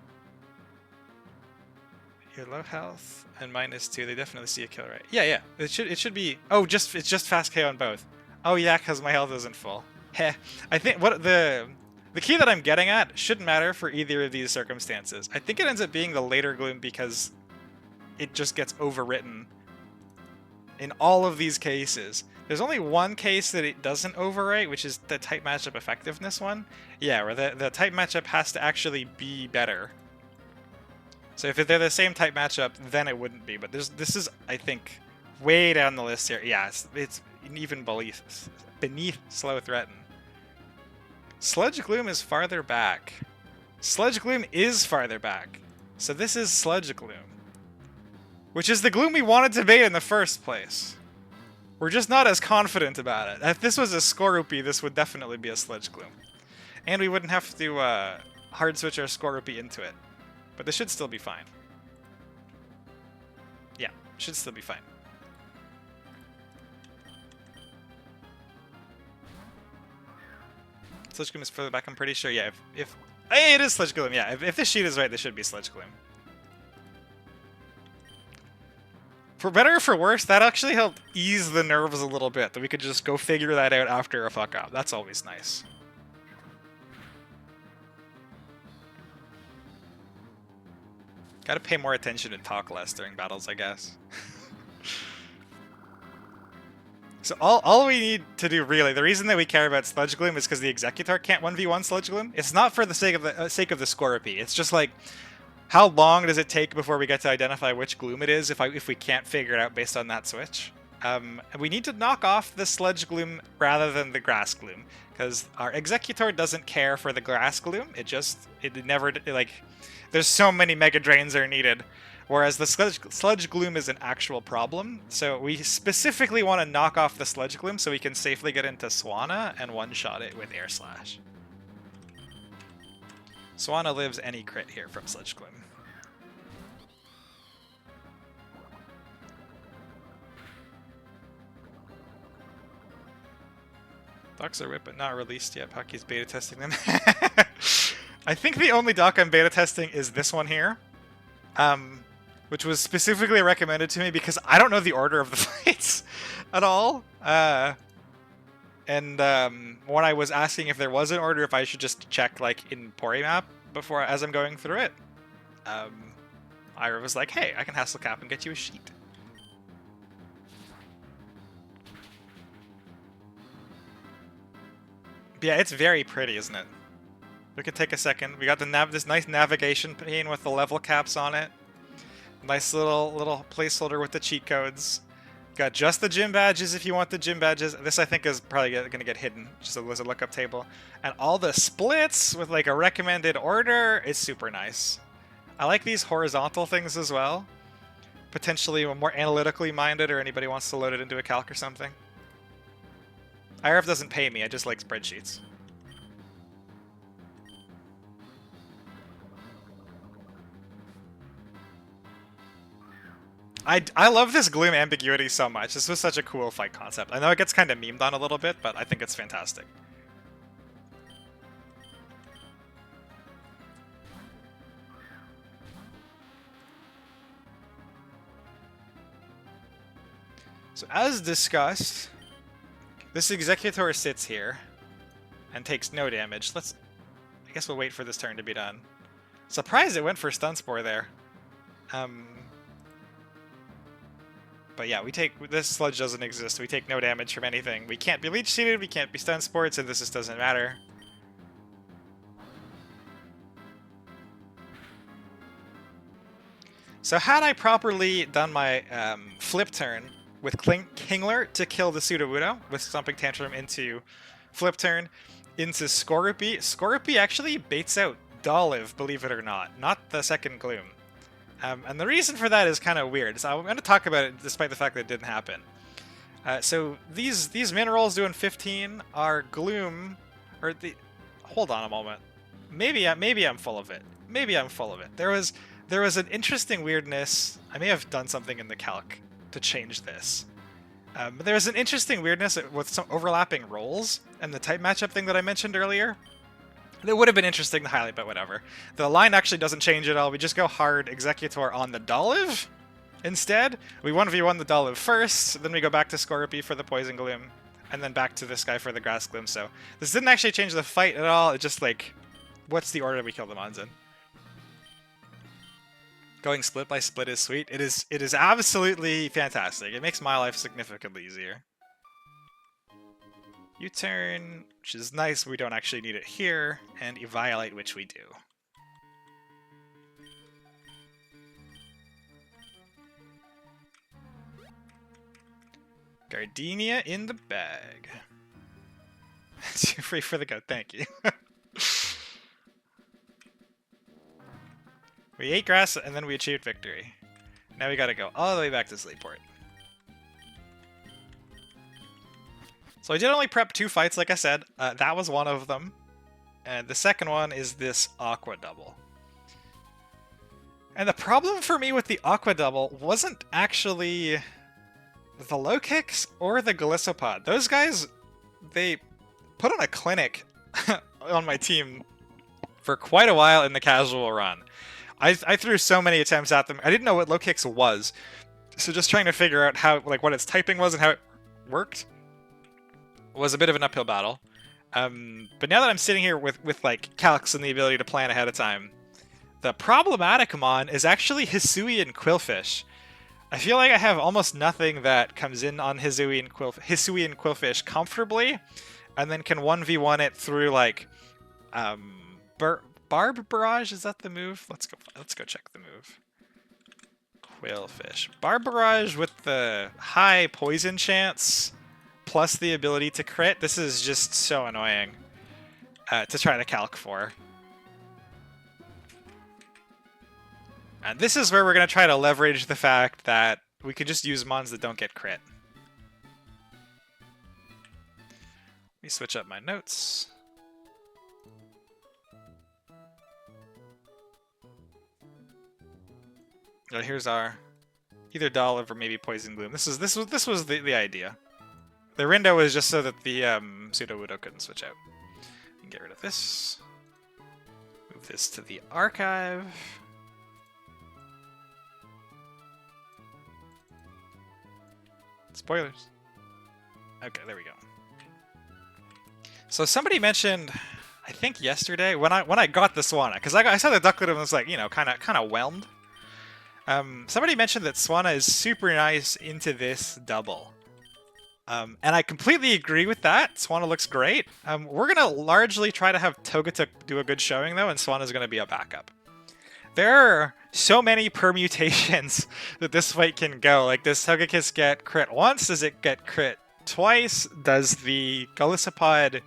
You're low health and -2, they definitely see a kill, right? Yeah. It should be... Oh, it's just fast KO on both. Oh yeah, because my health isn't full. Heh. I think what the key that I'm getting at shouldn't matter for either of these circumstances. I think it ends up being the later gloom because it just gets overwritten in all of these cases. There's only one case that it doesn't overwrite, which is the type matchup effectiveness one. Yeah, where the type matchup has to actually be better. So if they're the same type matchup, then it wouldn't be. But this is, I think, way down the list here. Yeah, it's even beneath Slow Threaten. Sludge Gloom is farther back. Sludge Gloom is farther back. So this is Sludge Gloom. Which is the gloom we wanted to bait in the first place. We're just not as confident about it. If this was a Skorupi, this would definitely be a Sludge Gloom. And we wouldn't have to hard switch our Skorupi into it. But this should still be fine. Yeah, should still be fine. Sludge Gloom is further back, I'm pretty sure. Yeah, hey, it is Sludge Gloom. Yeah, if this sheet is right, this should be Sludge Gloom. For better or for worse, that actually helped ease the nerves a little bit, that we could just go figure that out after a fuck up. That's always nice. Gotta pay more attention and talk less during battles, I guess. So all we need to do, really, the reason that we care about Sludge Gloom is because the Executor can't 1v1 Sludge Gloom. It's not for the sake of the Skorupi. It's just like, how long does it take before we get to identify which gloom it is if we can't figure it out based on that switch? We need to knock off the Sludge Gloom rather than the Grass Gloom, because our Executor doesn't care for the Grass Gloom. It never, like, there's so many Mega Drains are needed, whereas the Sludge Gloom is an actual problem. So we specifically want to knock off the Sludge Gloom so we can safely get into Swanna and one-shot it with Air Slash. Swanna lives any crit here from Sludge Gloom. Docks are whipped but not released yet. Pucky's beta testing them. I think the only dock I'm beta testing is this one here, which was specifically recommended to me because I don't know the order of the fights at all. And when I was asking if there was an order, if I should just check like in Porimap before as I'm going through it, Ira was like, "Hey, I can hassle cap and get you a sheet." Yeah, it's very pretty, isn't it? We could take a second. We got this nice navigation pane with the level caps on it. Nice little placeholder with the cheat codes. Got just the gym badges if you want the gym badges. This I think is probably going to get hidden, just as a lookup table. And all the splits with like a recommended order is super nice. I like these horizontal things as well. Potentially more analytically minded, or anybody wants to load it into a calc or something. IRF doesn't pay me, I just like spreadsheets. I love this Gloom ambiguity so much. This was such a cool fight concept. I know it gets kind of memed on a little bit, but I think it's fantastic. So as discussed, this Executor sits here and takes no damage. I guess we'll wait for this turn to be done. Surprised it went for Stun Spore there. But yeah, this sludge doesn't exist. We take no damage from anything. We can't be leech seeded, we can't be stun spored, so this just doesn't matter. So had I properly done my flip turn with Kingler to kill the Sudowoodo with Stomping Tantrum into flip turn into Skorupi. Skorupi actually baits out Dolive, believe it or not the second Gloom. And the reason for that is kind of weird. So I'm going to talk about it despite the fact that it didn't happen. So these minerals doing 15 are Gloom, or the. Hold on a moment. Maybe I'm full of it. Maybe I'm full of it. There was an interesting weirdness. I may have done something in the calc to change this. But there was an interesting weirdness with some overlapping roles and the type matchup thing that I mentioned earlier. That would have been interesting to highlight, but whatever. The line actually doesn't change at all. We just go hard Executor on the Dolive instead. We 1v1 the Dolive first, then we go back to Skorupi for the Poison Gloom, and then back to this guy for the Grass Gloom. So this didn't actually change the fight at all. It's just like, what's the order we kill the mons in? Going split by split is sweet. It is absolutely fantastic. It makes my life significantly easier. U-turn, which is nice, we don't actually need it here, and Eviolite, which we do. Gardenia in the bag. Too free for the goat, thank you. We ate grass, and then we achieved victory. Now we gotta go all the way back to Sleeport. So I did only prep 2 fights, like I said. That was one of them. And the second one is this Aqua double. And the problem for me with the Aqua double wasn't actually the low kicks or the Galissopod. Those guys, they put on a clinic on my team for quite a while in the casual run. I threw so many attempts at them. I didn't know what low kicks was. So just trying to figure out how, like, what its typing was and how it worked was a bit of an uphill battle. But now that I'm sitting here with like calcs and the ability to plan ahead of time, the problematic mon is actually Hisui and Quillfish. I feel like I have almost nothing that comes in on Hisui and Quillfish comfortably, and then can 1v1 it through like Barb Barrage. Is that the move? Let's go check the move. Quailfish. Barbarage with the high poison chance, plus the ability to crit. This is just so annoying to try to calc for. And this is where we're going to try to leverage the fact that we could just use mons that don't get crit. Let me switch up my notes. Oh, here's our either Dolliv or maybe Poison Gloom. This was the idea. The Rindo was just so that the Pseudo-Wudo couldn't switch out. Get rid of this. Move this to the archive. Spoilers. Okay, there we go. So somebody mentioned, I think yesterday, when I got the Swanna, because I saw the Ducklet and was like, you know, kind of whelmed. Somebody mentioned that Swanna is super nice into this double. And I completely agree with that. Swanna looks great. We're going to largely try to have Togetic do a good showing, though, and Swanna's going to be a backup. There are so many permutations that this fight can go. Like, does Togekiss get crit once? Does it get crit twice? Does the Golisopod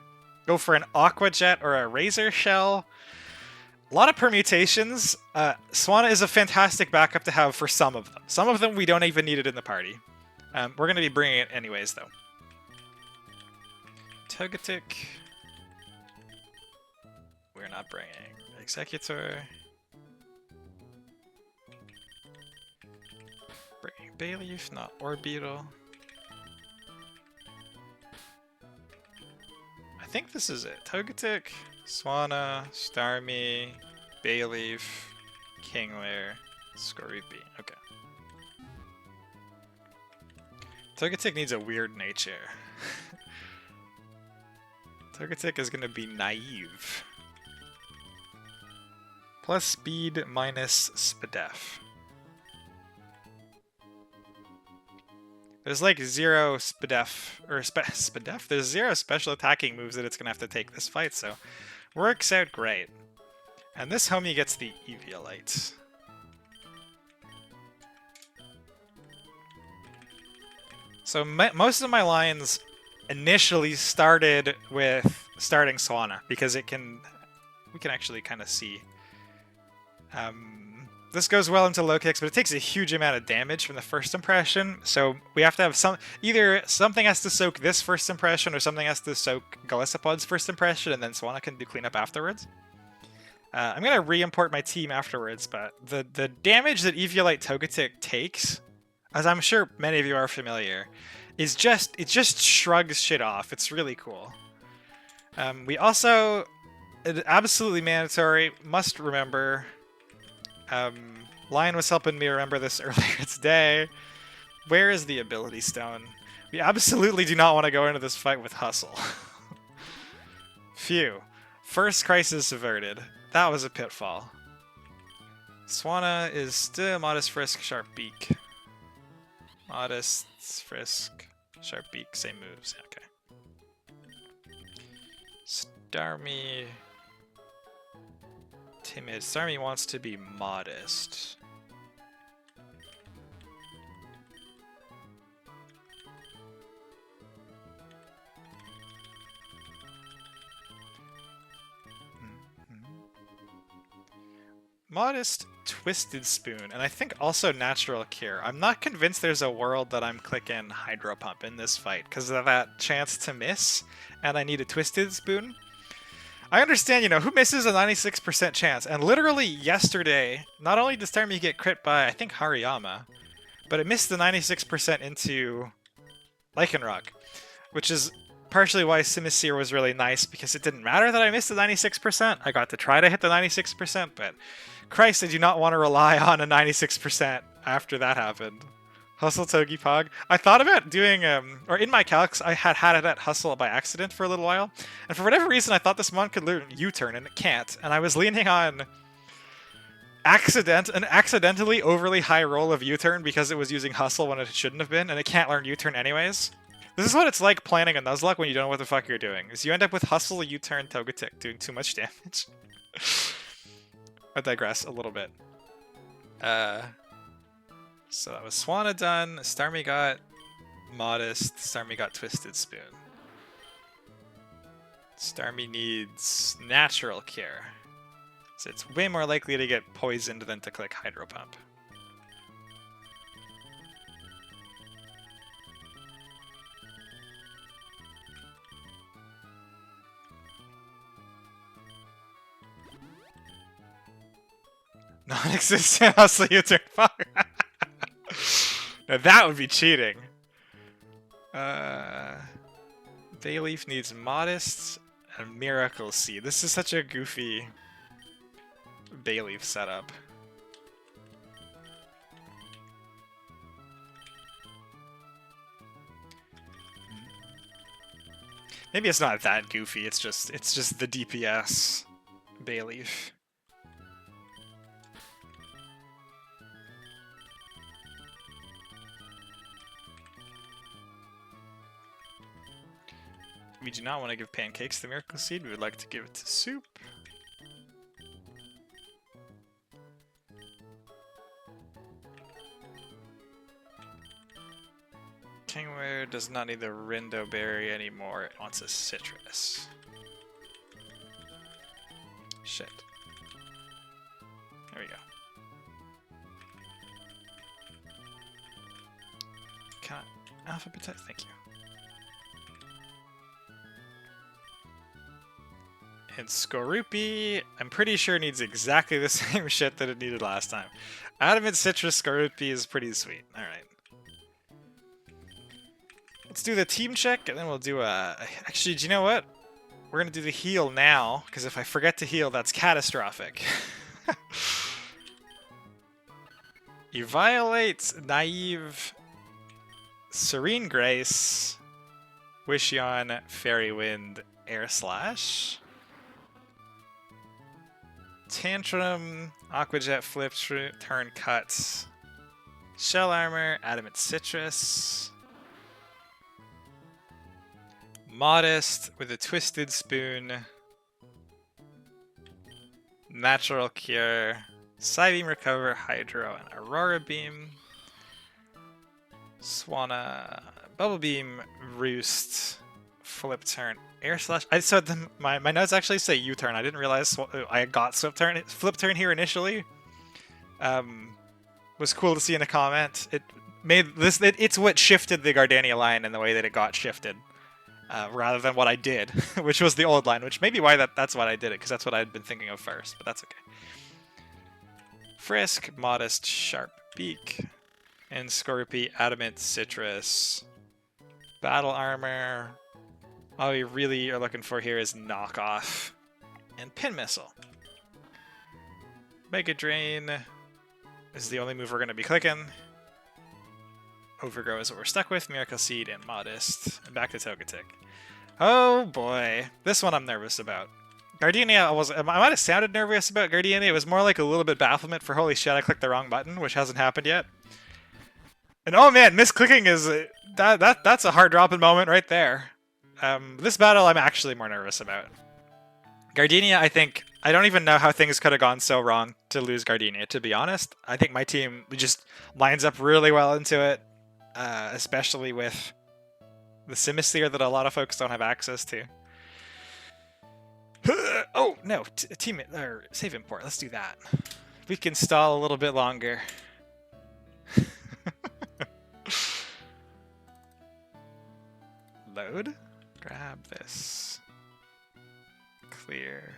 go for an Aqua Jet or a Razor Shell? A lot of permutations. Swanna is a fantastic backup to have for some of them. Some of them we don't even need it in the party. We're going to be bringing it anyways, though. Togetic. We're not bringing. Executor. Bringing Bayleaf, not Orbeetle. I think this is it. Togetic, Swanna, Starmie, Bayleaf, Kingler, Skorupi. Okay. Togetic needs a weird nature. Togetic is going to be naive. Plus speed minus Spadef. There's like zero Spadef, or Spadef? There's zero special attacking moves that it's going to have to take this fight, so works out great. And this homie gets the Eviolite. So most of my lines initially started with starting Swanna, because we can actually kind of see. This goes well into low kicks, but it takes a huge amount of damage from the first impression, so we have to have either something has to soak this first impression, or something has to soak Golisopod's first impression, and then Swanna can do cleanup afterwards. I'm going to re-import my team afterwards, but the damage that Eviolite Togetic takes, as I'm sure many of you are familiar, it just shrugs shit off. It's really cool. We also, absolutely mandatory, must remember, Lion was helping me remember this earlier today. Where is the ability stone? We absolutely do not want to go into this fight with Hustle. Phew. First crisis averted. That was a pitfall. Swanna is still Modest, Frisk, Sharp Beak. Modest, Frisk, Sharp Beak, same moves. Okay. Starmie. Timid. Starmie wants to be modest. Modest, Twisted Spoon, and I think also Natural Cure. I'm not convinced there's a world that I'm clicking Hydro Pump in this fight because of that chance to miss, and I need a Twisted Spoon. I understand, you know, who misses a 96% chance? And literally yesterday, not only did Starmie get crit by, I think, Hariyama, but it missed the 96% into Lycanroc, which is partially why Simisear was really nice, because it didn't matter that I missed the 96%. I got to try to hit the 96%, but Christ, I do not want to rely on a 96% after that happened. Hustle Togepog. I thought about doing, or in my calcs, I had it at Hustle by accident for a little while, and for whatever reason I thought this mon could learn U-turn, and it can't, and I was leaning on an accidentally overly high roll of U-turn because it was using Hustle when it shouldn't have been, and it can't learn U-turn anyways. This is what it's like planning a Nuzlocke when you don't know what the fuck you're doing, is you end up with Hustle, U-turn, Togetic doing too much damage. I digress a little bit. So that was Swanna done. Starmie got Modest. Starmie got Twisted Spoon. Starmie needs Natural Cure. So it's way more likely to get poisoned than to click Hydro Pump. Non-existent hustle U-turn. Fuck. Now that would be cheating. Bayleaf needs Modest and Miracle Seed. This is such a goofy Bayleaf setup. Maybe it's not that goofy. It's just the DPS Bayleaf. We do not want to give Pancakes the Miracle Seed. We would like to give it to Soup. Kingware does not need the Rindo Berry anymore. It wants a Citrus. Shit. There we go. Can I alphabetize? Thank you. And Skorupi, I'm pretty sure needs exactly the same shit that it needed last time. Adamant Citrus Skorupi is pretty sweet. Alright. Let's do the team check, and then we'll do a... Actually, do you know what? We're going to do the heal now, because if I forget to heal, that's catastrophic. You violate Naive, Serene Grace, Wishion, Fairy Wind, Air Slash, Tantrum, Aqua Jet, Flip, Turn Cuts, Shell Armor, Adamant Citrus, Modest with a Twisted Spoon, Natural Cure, Psybeam Recover, Hydro, and Aurora Beam, Swanna, Bubble Beam, Roost, Flip Turn, Air Slash. So my notes actually say U-turn. I didn't realize I got Flip Turn here initially. Was cool to see in a comment. It made this. It's what shifted the Gardenia line in the way that it got shifted, rather than what I did, which was the old line. Which may be why that's what I did it, because that's what I'd been thinking of first. But that's okay. Frisk, Modest, Sharp Beak, and Skorupi, Adamant, Citrus, Battle Armor. All we really are looking for here is Knockoff and Pin Missile. Mega Drain is the only move we're going to be clicking. Overgrow is what we're stuck with. Miracle Seed and Modest. And back to Togetic. Oh boy. This one I'm nervous about. Gardenia, I might have sounded nervous about Gardenia. It was more like a little bit bafflement for holy shit, I clicked the wrong button, which hasn't happened yet. And oh man, misclicking is... That's a hard dropping moment right there. This battle I'm actually more nervous about. Gardenia, I don't even know how things could have gone so wrong to lose Gardenia, to be honest. I think my team just lines up really well into it, especially with the Simisphere that a lot of folks don't have access to. Oh, no, team or save import, let's do that. We can stall a little bit longer. Load? Grab this. Clear.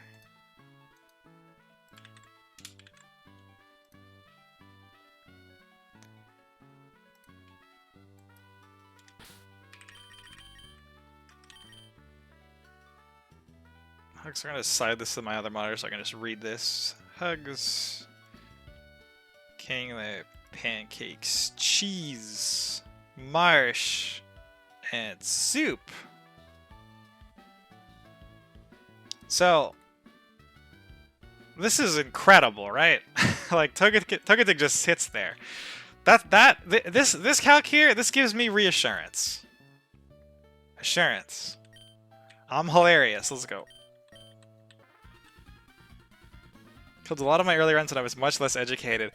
Hugs, we're gonna side this to my other monitor so I can just read this. Hugs. King the Pancakes. Cheese. Marsh. And Soup. So, this is incredible, right? Like, Togetic just sits there. This calc here, this gives me reassurance. Assurance. I'm hilarious. Let's go. killed a lot of my early runs when I was much less educated.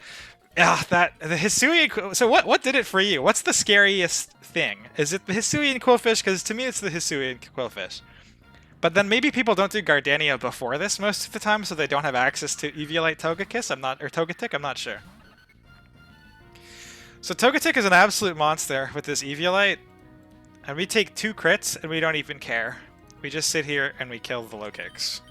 Ah, the Hisuian... So what did it for you? What's the scariest thing? Is it the Hisuian quillfish? Because to me it's the Hisuian quillfish. But then maybe people don't do Gardenia before this most of the time, so they don't have access to Eviolite Togekiss. Or Togetic, I'm not sure. So Togetic is an absolute monster with this Eviolite. And we take 2 crits, and we don't even care. We just sit here and we kill the low kicks.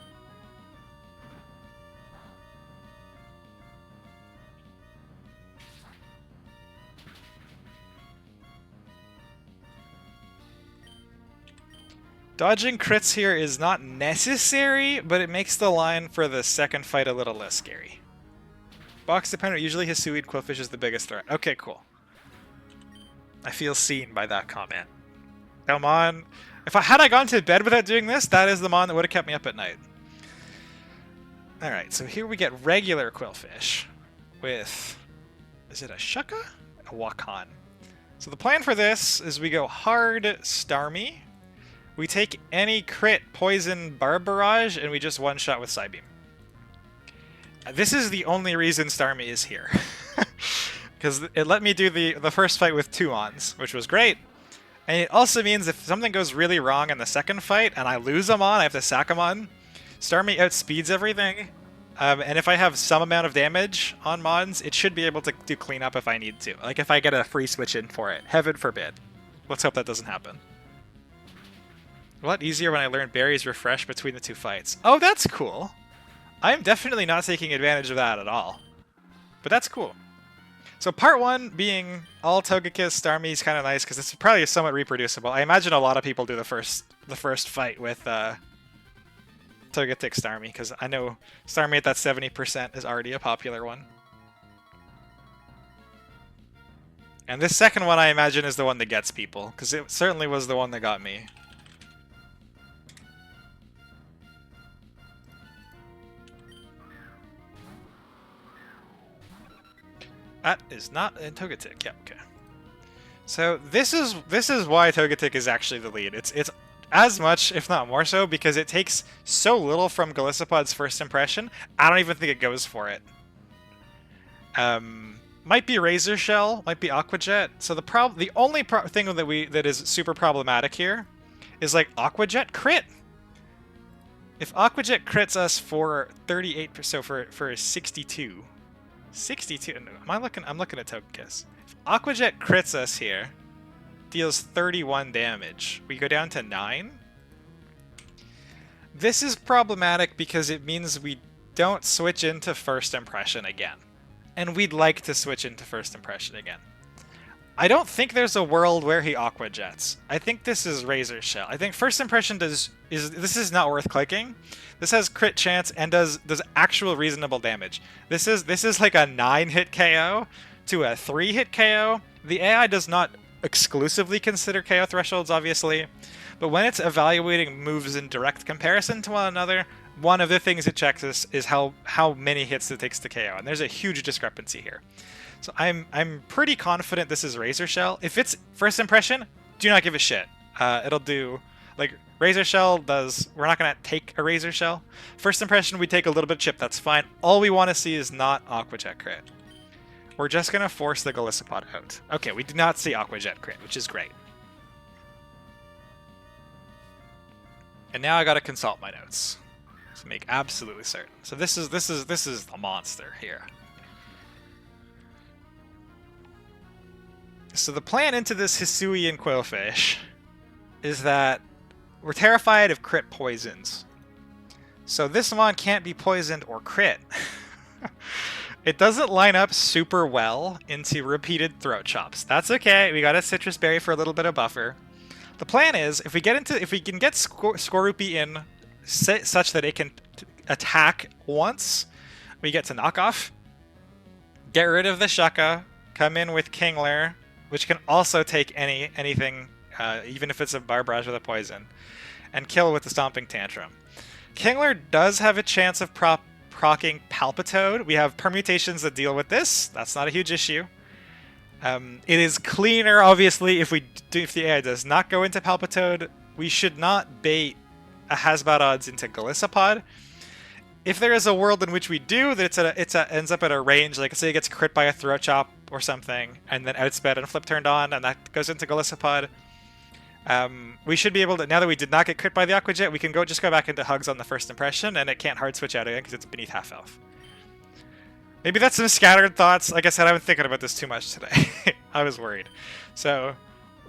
Dodging crits here is not necessary, but it makes the line for the second fight a little less scary. Box dependent, usually Hisuian Quillfish is the biggest threat. Okay, cool. I feel seen by that comment. Now, Mon, had I gone to bed without doing this, that is the Mon that would have kept me up at night. Alright, so here we get regular Quillfish with... Is it a Shucka? A Wakan. So the plan for this is we go hard Starmie. We take any crit, poison, barb barrage, and we just one-shot with Psybeam. This is the only reason Starmie is here. Because it let me do the first fight with 2 Mons, which was great. And it also means if something goes really wrong in the second fight, and I lose a Mon, I have to sack a Mon, Starmie outspeeds everything. And if I have some amount of damage on Mons, it should be able to do cleanup if I need to. Like if I get a free switch in for it. Heaven forbid. Let's hope that doesn't happen. A lot easier when I learn berries refresh between the 2 fights. Oh, that's cool. I'm definitely not taking advantage of that at all. But that's cool. So part 1 being all Togekiss Starmie is kind of nice because it's probably somewhat reproducible. I imagine a lot of people do the first fight with Togetic Starmie because I know Starmie at that 70% is already a popular one. And this second one I imagine is the one that gets people because it certainly was the one that got me. That is not in Togetic. Yeah, okay. So this is why Togetic is actually the lead. It's as much, if not more so, because it takes so little from Golisopod's first impression. I don't even think it goes for it. Might be Razor Shell, might be Aqua Jet. So the only thing that is super problematic here is like Aqua Jet crit. If Aqua Jet crits us for 38%, so for 62. 62. No, I'm looking at Togekiss. If Aqua Jet crits us here, deals 31 damage. We go down to 9. This is problematic because it means we don't switch into first impression again. And we'd like to switch into first impression again. I don't think there's a world where he Aqua Jets. I think this is Razor Shell. I think first impression this is not worth clicking. This has crit chance and does actual reasonable damage. This is like a 9-hit KO to a 3-hit KO. The AI does not exclusively consider KO thresholds, obviously, but when it's evaluating moves in direct comparison to one another, one of the things it checks is how many hits it takes to KO, and there's a huge discrepancy here. So I'm pretty confident this is Razor Shell. If it's first impression, do not give a shit. It'll do, like, Razor Shell does, we're not going to take a Razor Shell. First impression, we take a little bit of chip, that's fine. All we want to see is not Aqua Jet crit. We're just going to force the Golisopod out. Okay, we do not see Aqua Jet crit, which is great. And now I got to consult my notes to make absolutely certain. So this is the monster here. So the plan into this Hisuian Quillfish is that we're terrified of crit poisons. So this Mon can't be poisoned or crit. It doesn't line up super well into repeated throat chops. That's okay. We got a Citrus Berry for a little bit of buffer. The plan is if we can get Skorupi in such that it can attack once, we get to knock off, get rid of the Shucka, come in with Kingler, which can also take anything, even if it's a Barbarage with a poison, and kill with the Stomping Tantrum. Kingler does have a chance of proccing Palpitoad. We have permutations that deal with this. That's not a huge issue. It is cleaner, obviously, if the AI does not go into Palpitoad. We should not bait a Hasbad odds into Golisopod. If there is a world in which we do, that ends up at a range, like say it gets crit by a throat chop or something, and then outsped and flip turned on, and that goes into Golisopod. We should be able to, now that we did not get crit by the Aqua Jet, we can just go back into Hugs on the first impression, and it can't hard switch out again because it's beneath half health. Maybe that's some scattered thoughts. Like I said, I've been thinking about this too much today. I was worried. So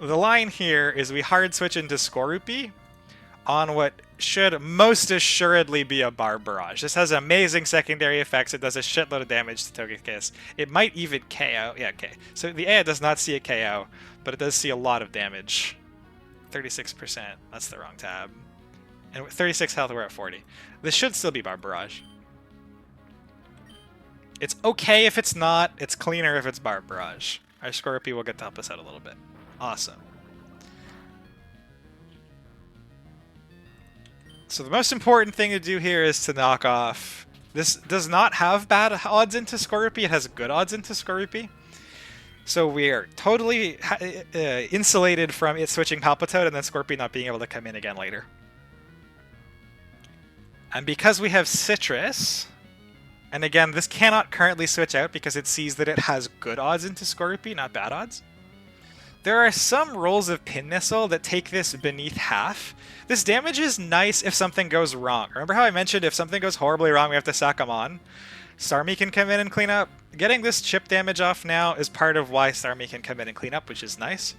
the line here is we hard switch into Skorupi on what should most assuredly be a Barb Barrage. This has amazing secondary effects. It does a shitload of damage to Togekiss. It might even KO. Yeah, okay. So the AI does not see a KO, but it does see a lot of damage. 36%. That's the wrong tab. And with 36 health, we're at 40. This should still be Barb Barrage. It's okay if it's not. It's cleaner if it's Barb Barrage. Our Skorupi will get to help us out a little bit. Awesome. So the most important thing to do here is to knock off... This does not have bad odds into Skorupi. It has good odds into Skorupi. So we are totally insulated from it switching Palpitoad and then Skorupi not being able to come in again later. And because we have Citrus... And again, this cannot currently switch out because it sees that it has good odds into Skorupi, not bad odds. There are some rolls of Pin Missile that take this beneath half. This damage is nice if something goes wrong. Remember how I mentioned if something goes horribly wrong, we have to sack them on? Starmie can come in and clean up. Getting this chip damage off now is part of why Starmie can come in and clean up, which is nice.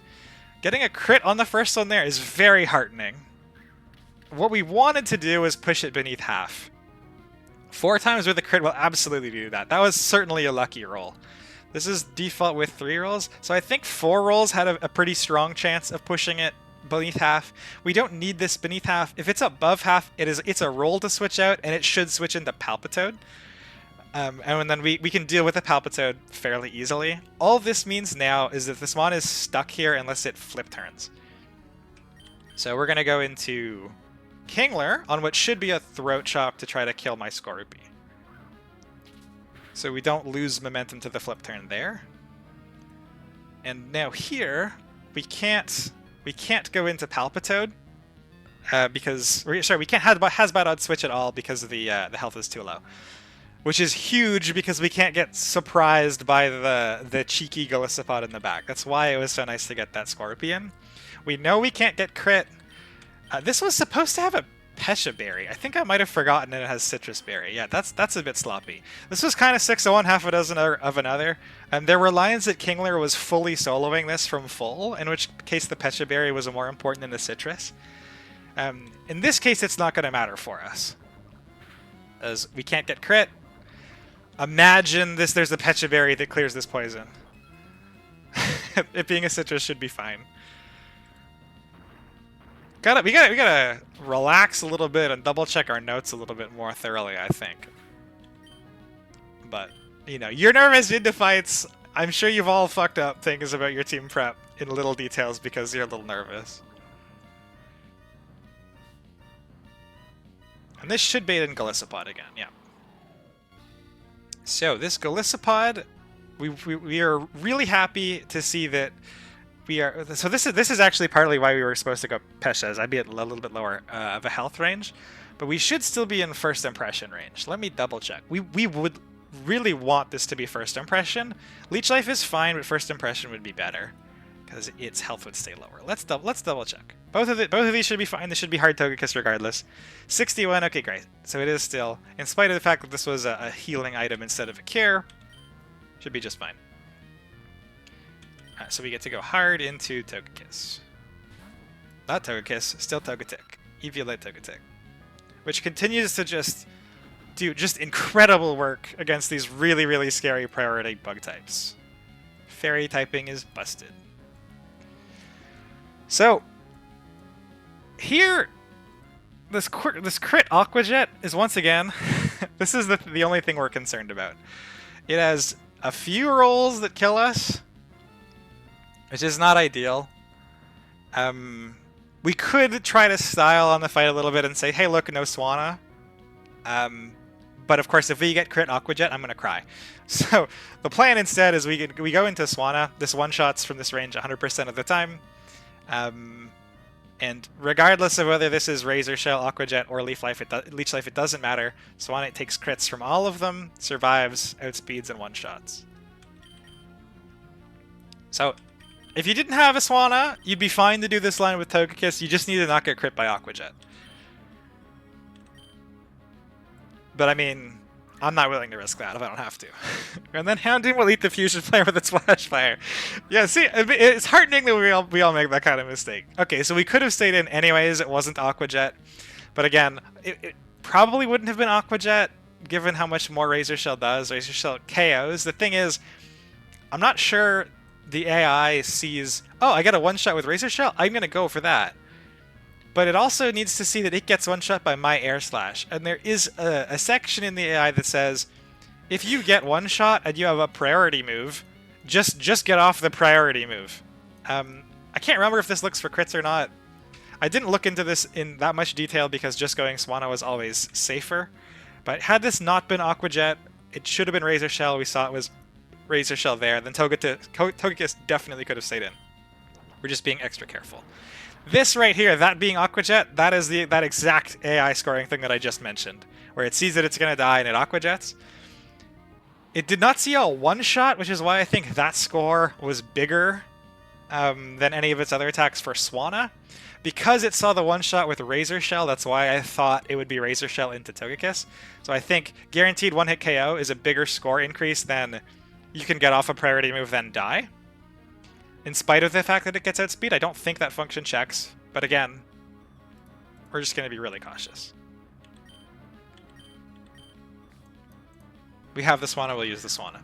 Getting a crit on the first one there is very heartening. What we wanted to do was push it beneath half. 4 times with a crit will absolutely do that. That was certainly a lucky roll. This is default with 3 rolls, so I think 4 rolls had a pretty strong chance of pushing it beneath half. We don't need this beneath half. If it's above half, it's a roll to switch out, and it should switch into Palpitoad. And then we can deal with the Palpitoad fairly easily. All this means now is that this mon is stuck here unless it flip turns. So we're going to go into Kingler on what should be a Throat Chop to try to kill my Skorupi. So we don't lose momentum to the flip turn there. And now here, we can't go into Palpitoad because we can't has bad odds switch at all because of the health is too low. Which is huge because we can't get surprised by the cheeky Golisopod in the back. That's why it was so nice to get that Skorupi in. We know we can't get crit. This was supposed to have a Pesha Berry. I think I might have forgotten it has Citrus Berry. Yeah, that's a bit sloppy. This was kind of 6 of one, half a dozen of another. And there were lines that Kingler was fully soloing this from full, in which case the Pesha Berry was more important than the Citrus. In this case, it's not going to matter for us, as we can't get crit. Imagine there's a Pesha Berry that clears this poison. It being a Citrus should be fine. We gotta relax a little bit and double check our notes a little bit more thoroughly, I think. But, you know, you're nervous into fights. I'm sure you've all fucked up things about your team prep in little details because you're a little nervous. And this should bait in Golisopod again, yeah. So this Golisopod, we are really happy to see that we are. So this is actually partly why we were supposed to go Peshas. I'd be at a little bit lower of a health range, but we should still be in first impression range. Let me double check. We would really want this to be first impression. Leech Life is fine, but first impression would be better because its health would stay lower. Let's double check. Both of these should be fine. This should be hard Togekiss regardless. 61. Okay, great. So it is still, in spite of the fact that this was a healing item instead of a cure, should be just fine. So we get to go hard into Togekiss. Not Togekiss, still Togetic. Eviolite Togetic. Which continues to just do incredible work against these really, really scary priority bug types. Fairy typing is busted. So, here, this crit Aqua Jet is once again, this is the only thing we're concerned about. It has a few rolls that kill us, which is not ideal. We could try to style on the fight a little bit and say, hey, look, no Swanna. But of course, if we get crit Aqua Jet, I'm going to cry. So the plan instead is we go into Swanna. This one-shots from this range 100% of the time. And regardless of whether this is Razor Shell, Aqua Jet, or Leech Life, it doesn't matter. Swanite takes crits from all of them, survives, outspeeds, and one-shots. So, if you didn't have a Swanna, you'd be fine to do this line with Togekiss. You just need to not get crit by Aqua Jet. But I mean, I'm not willing to risk that if I don't have to. And then Houndoom will eat the Fusion Flare with its Flash Fire. Yeah, see, it's heartening that we all make that kind of mistake. Okay, so we could have stayed in anyways. It wasn't Aqua Jet. But again, it probably wouldn't have been Aqua Jet, given how much more Razor Shell does. Razor Shell KOs. The thing is, I'm not sure the AI sees, oh, I get a one-shot with Razor Shell? I'm going to go for that. But it also needs to see that it gets one-shot by my Air Slash. And there is a section in the AI that says, if you get one-shot and you have a priority move, just get off the priority move. I can't remember if this looks for crits or not. I didn't look into this in that much detail because just going Swanna was always safer. But had this not been Aqua Jet, it should have been Razor Shell. We saw it was Razor Shell there. Then Togekiss definitely could have stayed in. We're just being extra careful. This right here, that being Aqua Jet, that is that exact AI scoring thing that I just mentioned, where it sees that it's going to die and it Aqua Jets. It did not see a one-shot, which is why I think that score was bigger than any of its other attacks for Swanna. Because it saw the one-shot with Razor Shell, that's why I thought it would be Razor Shell into Togekiss. So I think guaranteed one-hit KO is a bigger score increase than you can get off a priority move then die. In spite of the fact that it gets outspeed, I don't think that function checks. But again, we're just going to be really cautious. We have the Swanna, we'll use the Swanna.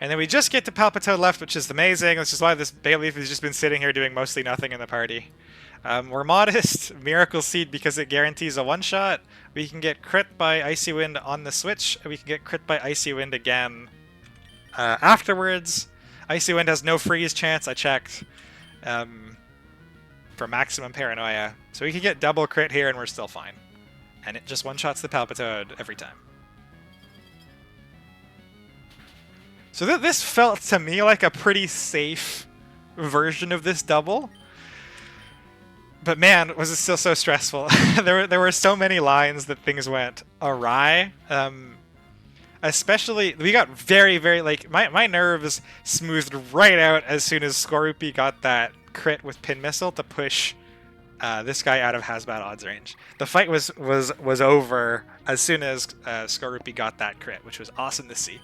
And then we just get to Palpitoad left, which is amazing. This is why this Bayleaf has just been sitting here doing mostly nothing in the party. We're modest. Miracle Seed because it guarantees a one-shot. We can get crit by Icy Wind on the switch. We can get crit by Icy Wind again afterwards. Icy Wind has no freeze chance, I checked, for maximum paranoia. So we can get double crit here and we're still fine. And it just one-shots the Palpitoad every time. So this felt to me like a pretty safe version of this double. But man, was it still so stressful. there were so many lines that things went awry. Especially, we got very, very, like, my nerves smoothed right out as soon as Skorupi got that crit with Pin Missile to push this guy out of Hazbat odds range. The fight was over as soon as Skorupi got that crit, which was awesome to see.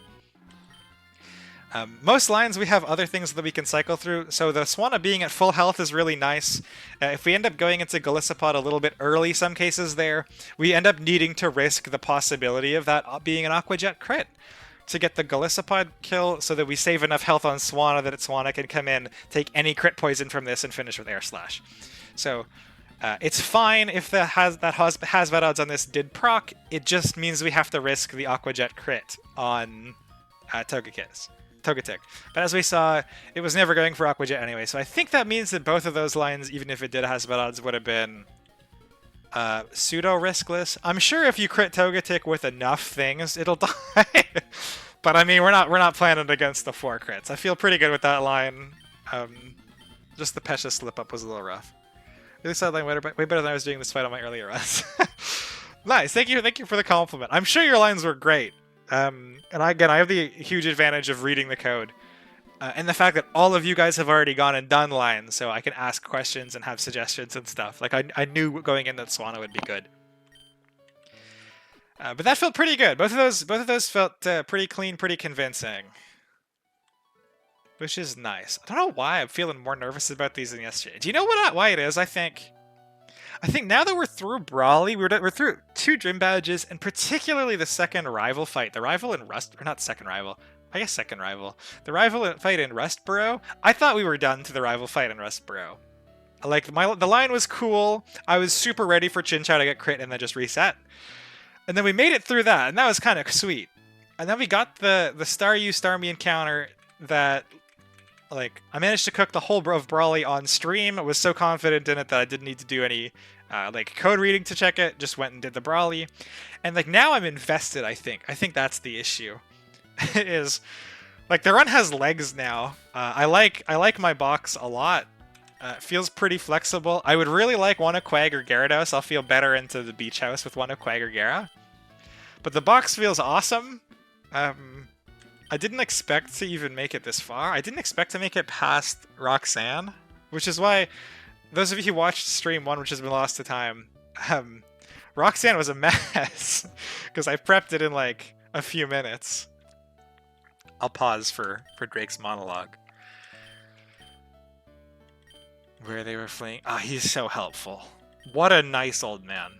Most lines we have other things that we can cycle through, so the Swanna being at full health is really nice. If we end up going into Golisopod a little bit early some cases there, we end up needing to risk the possibility of that being an Aqua Jet crit to get the Golisopod kill so that we save enough health on Swanna that Swanna can come in, take any crit poison from this, and finish with Air Slash. So it's fine if that Hazbat odds on this did proc, it just means we have to risk the Aqua Jet crit on Togekiss. Togetic. But as we saw, it was never going for Aqua Jet anyway, so I think that means that both of those lines, even if it did Hazbat odds, would have been pseudo-riskless. I'm sure if you crit Togetic with enough things, it'll die. But I mean, we're not planning against the 4 crits. I feel pretty good with that line. Just the Pesha slip-up was a little rough. Really sad line way better than I was doing this fight on my earlier runs. Nice, thank you for the compliment. I'm sure your lines were great. And again, I have the huge advantage of reading the code. And the fact that all of you guys have already gone and done lines, so I can ask questions and have suggestions and stuff. Like, I knew going in that Swanna would be good. But that felt pretty good. Both of those felt pretty clean, pretty convincing. Which is nice. I don't know why I'm feeling more nervous about these than yesterday. Do you know why it is, I think? I think now that we're through Brawly, we're through 2 Dream Badges, and particularly the second rival fight. The rival in Rust... Or not second rival. I guess second rival. The rival fight in Rustboro. I thought we were done to the rival fight in Rustboro. Like, the line was cool. I was super ready for Chinchou to get crit and then just reset. And then we made it through that, and that was kind of sweet. And then we got the Star You, Star Me encounter that... Like, I managed to cook the whole of Brawly on stream. I was so confident in it that I didn't need to do any, like, code reading to check it. Just went and did the Brawly. And, like, now I'm invested, I think. I think that's the issue. Is, like, the run has legs now. I like my box a lot. Feels pretty flexible. I would really like one of Quag or Gyarados. I'll feel better into the beach house with one of Quag or Gyara. But the box feels awesome. I didn't expect to even make it this far. I didn't expect to make it past Roxanne, which is why those of you who watched stream 1, which has been lost to time, Roxanne was a mess because I prepped it in like a few minutes. I'll pause for Drake's monologue. Where they were fleeing. Ah, he's so helpful. What a nice old man.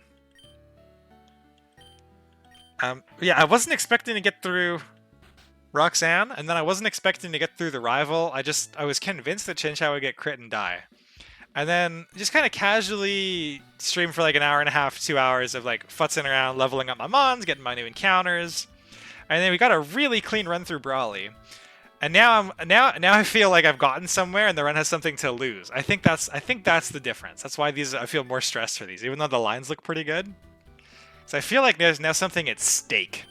Yeah, I wasn't expecting to get through Roxanne, and then I wasn't expecting to get through the rival. I was convinced that Chinchou would get crit and die. And then just kind of casually stream for like an hour and a half, 2 hours of like futzing around, leveling up my mons, getting my new encounters. And then we got a really clean run through Brawly. And now I feel like I've gotten somewhere and the run has something to lose. I think that's the difference. That's why I feel more stressed for these, even though the lines look pretty good. So I feel like there's now something at stake.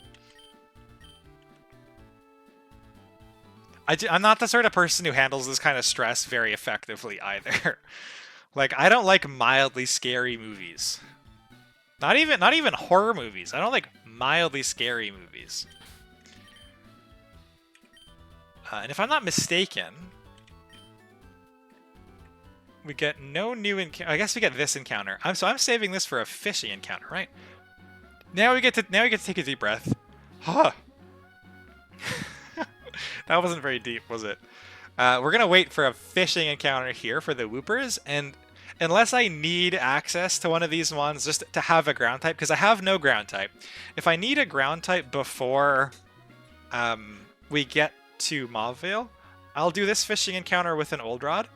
I'm not the sort of person who handles this kind of stress very effectively either. Like, I don't like mildly scary movies. Not even horror movies. I don't like mildly scary movies. And if I'm not mistaken, we get no new encounter. I guess we get this encounter. So I'm saving this for a fishing encounter, right? Now we get to take a deep breath. Huh. That wasn't very deep, was it? We're gonna wait for a fishing encounter here for the Whoopers, and unless I need access to one of these ones just to have a ground type, because I have no ground type. If I need a ground type before we get to Mauville, I'll do this fishing encounter with an Old Rod.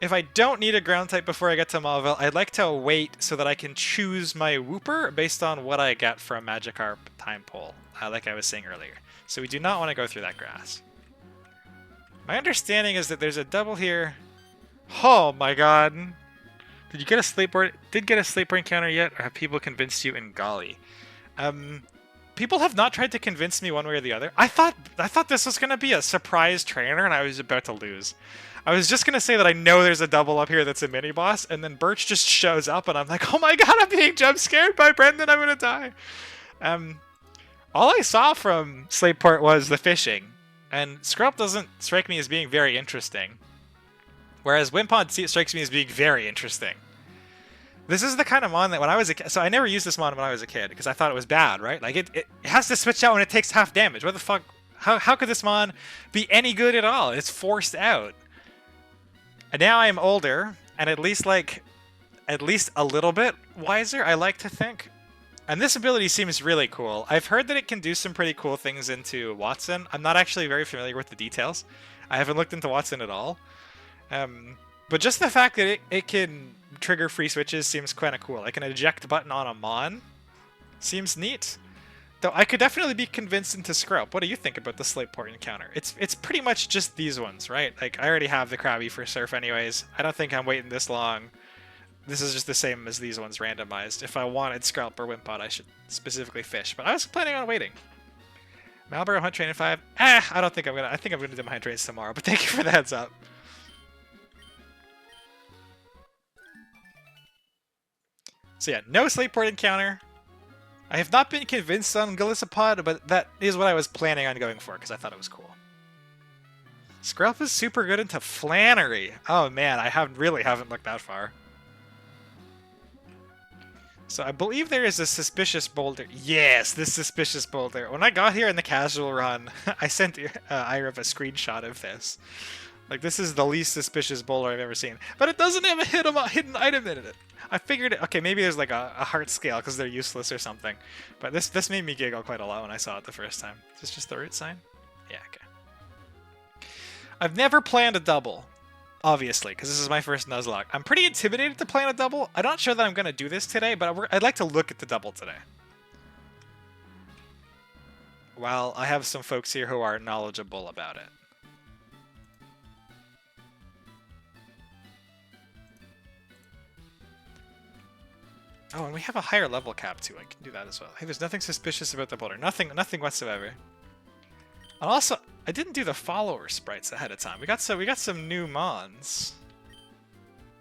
If I don't need a ground type before I get to Mauville, I'd like to wait so that I can choose my Whooper based on what I get from Magikarp Time Pole, like I was saying earlier. So we do not want to go through that grass. My understanding is that there's a double here. Oh my god. Did you get a Sleepboard? Did get a Sleepboard encounter yet? Or have people convinced you in Golly? People have not tried to convince me one way or the other. I thought this was going to be a surprise trainer and I was about to lose. I was just going to say that I know there's a double up here that's a mini-boss, and then Birch just shows up and I'm like, oh my god, I'm being jump-scared by Brendan, I'm going to die. All I saw from Slateport was the fishing, and Skrelp doesn't strike me as being very interesting. Whereas Wimpod strikes me as being very interesting. This is the kind of mon that when I was a kid, so I never used this mon when I was a kid because I thought it was bad, right? Like it has to switch out when it takes half damage. What the fuck? How could this mon be any good at all? It's forced out. And now I am older and at least a little bit wiser, I like to think. And this ability seems really cool. I've heard that it can do some pretty cool things into Watson. I'm not actually very familiar with the details. I haven't looked into Watson at all. But just the fact that it can trigger free switches seems kind of cool. Like an eject button on a Mon seems neat. Though I could definitely be convinced into Skrelp. What do you think about the Slateport encounter? It's pretty much just these ones, right? Like, I already have the Krabby for Surf anyways. I don't think I'm waiting this long. This is just the same as these ones randomized. If I wanted Skrelp or Wimpod, I should specifically fish. But I was planning on waiting. Malboro Hunt Train in 5. I don't think I'm gonna. I think I'm gonna do my Hunt Trains tomorrow. But thank you for the heads up. So yeah, no Slateport encounter. I have not been convinced on Golisopod, but that is what I was planning on going for because I thought it was cool. Skrelp is super good into Flannery. Oh man, I really haven't looked that far. So I believe there is a suspicious boulder. Yes, this suspicious boulder. When I got here in the casual run, I sent Ira a screenshot of this. Like, this is the least suspicious boulder I've ever seen. But it doesn't have a hidden item in it. I figured, okay, maybe there's like a heart scale because they're useless or something. But this made me giggle quite a lot when I saw it the first time. Is this just the root sign? Yeah, okay. I've never planned a double, obviously, because this is my first Nuzlocke. I'm pretty intimidated to plan a double. I'm not sure that I'm going to do this today, but I'd like to look at the double today. While I have some folks here who are knowledgeable about it. Oh, and we have a higher level cap too. I can do that as well. Hey, there's nothing suspicious about the boulder. Nothing whatsoever. And also, I didn't do the follower sprites ahead of time. We got some new mons.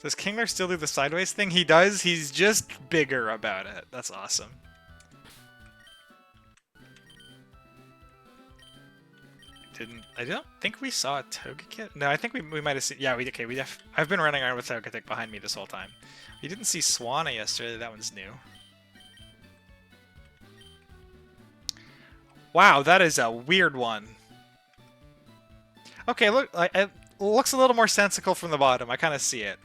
Does Kingler still do the sideways thing? He does. He's just bigger about it. That's awesome. I don't think we saw a Togekiss. No, I think we might have seen. Yeah, okay. I've been running around with Togekiss behind me this whole time. We didn't see Swanna yesterday. That one's new. Wow, that is a weird one. Okay, look, it looks a little more sensical from the bottom. I kind of see it.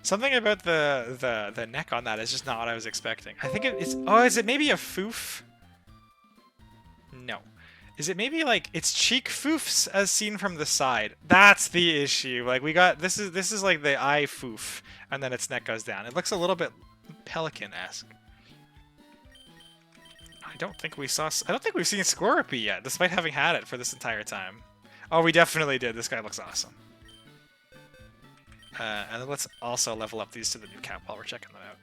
Something about the neck on that is just not what I was expecting. I think it's. Oh, is it maybe a foof? No. Is it maybe like its cheek foofs as seen from the side? That's the issue. Like we got this is like the eye foof, and then its neck goes down. It looks a little bit pelican-esque. I don't think we've seen Scorpy yet, despite having had it for this entire time. Oh, we definitely did. This guy looks awesome. And then let's also level up these to the new cap while we're checking them out.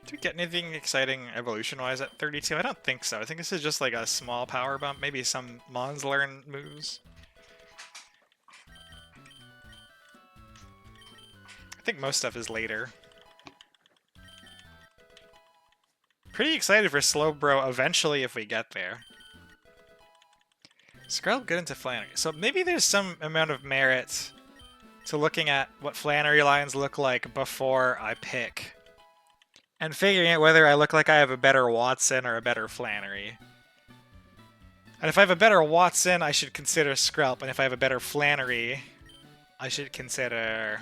Did we get anything exciting evolution-wise at 32? I don't think so. I think this is just like a small power bump. Maybe some Mons learn moves. I think most stuff is later. Pretty excited for Slowbro eventually if we get there. Scrub good into Flannery. So maybe there's some amount of merit to looking at what Flannery lines look like before I pick. And figuring out whether I look like I have a better Watson or a better Flannery. And if I have a better Watson, I should consider Skrelp. And if I have a better Flannery, I should consider...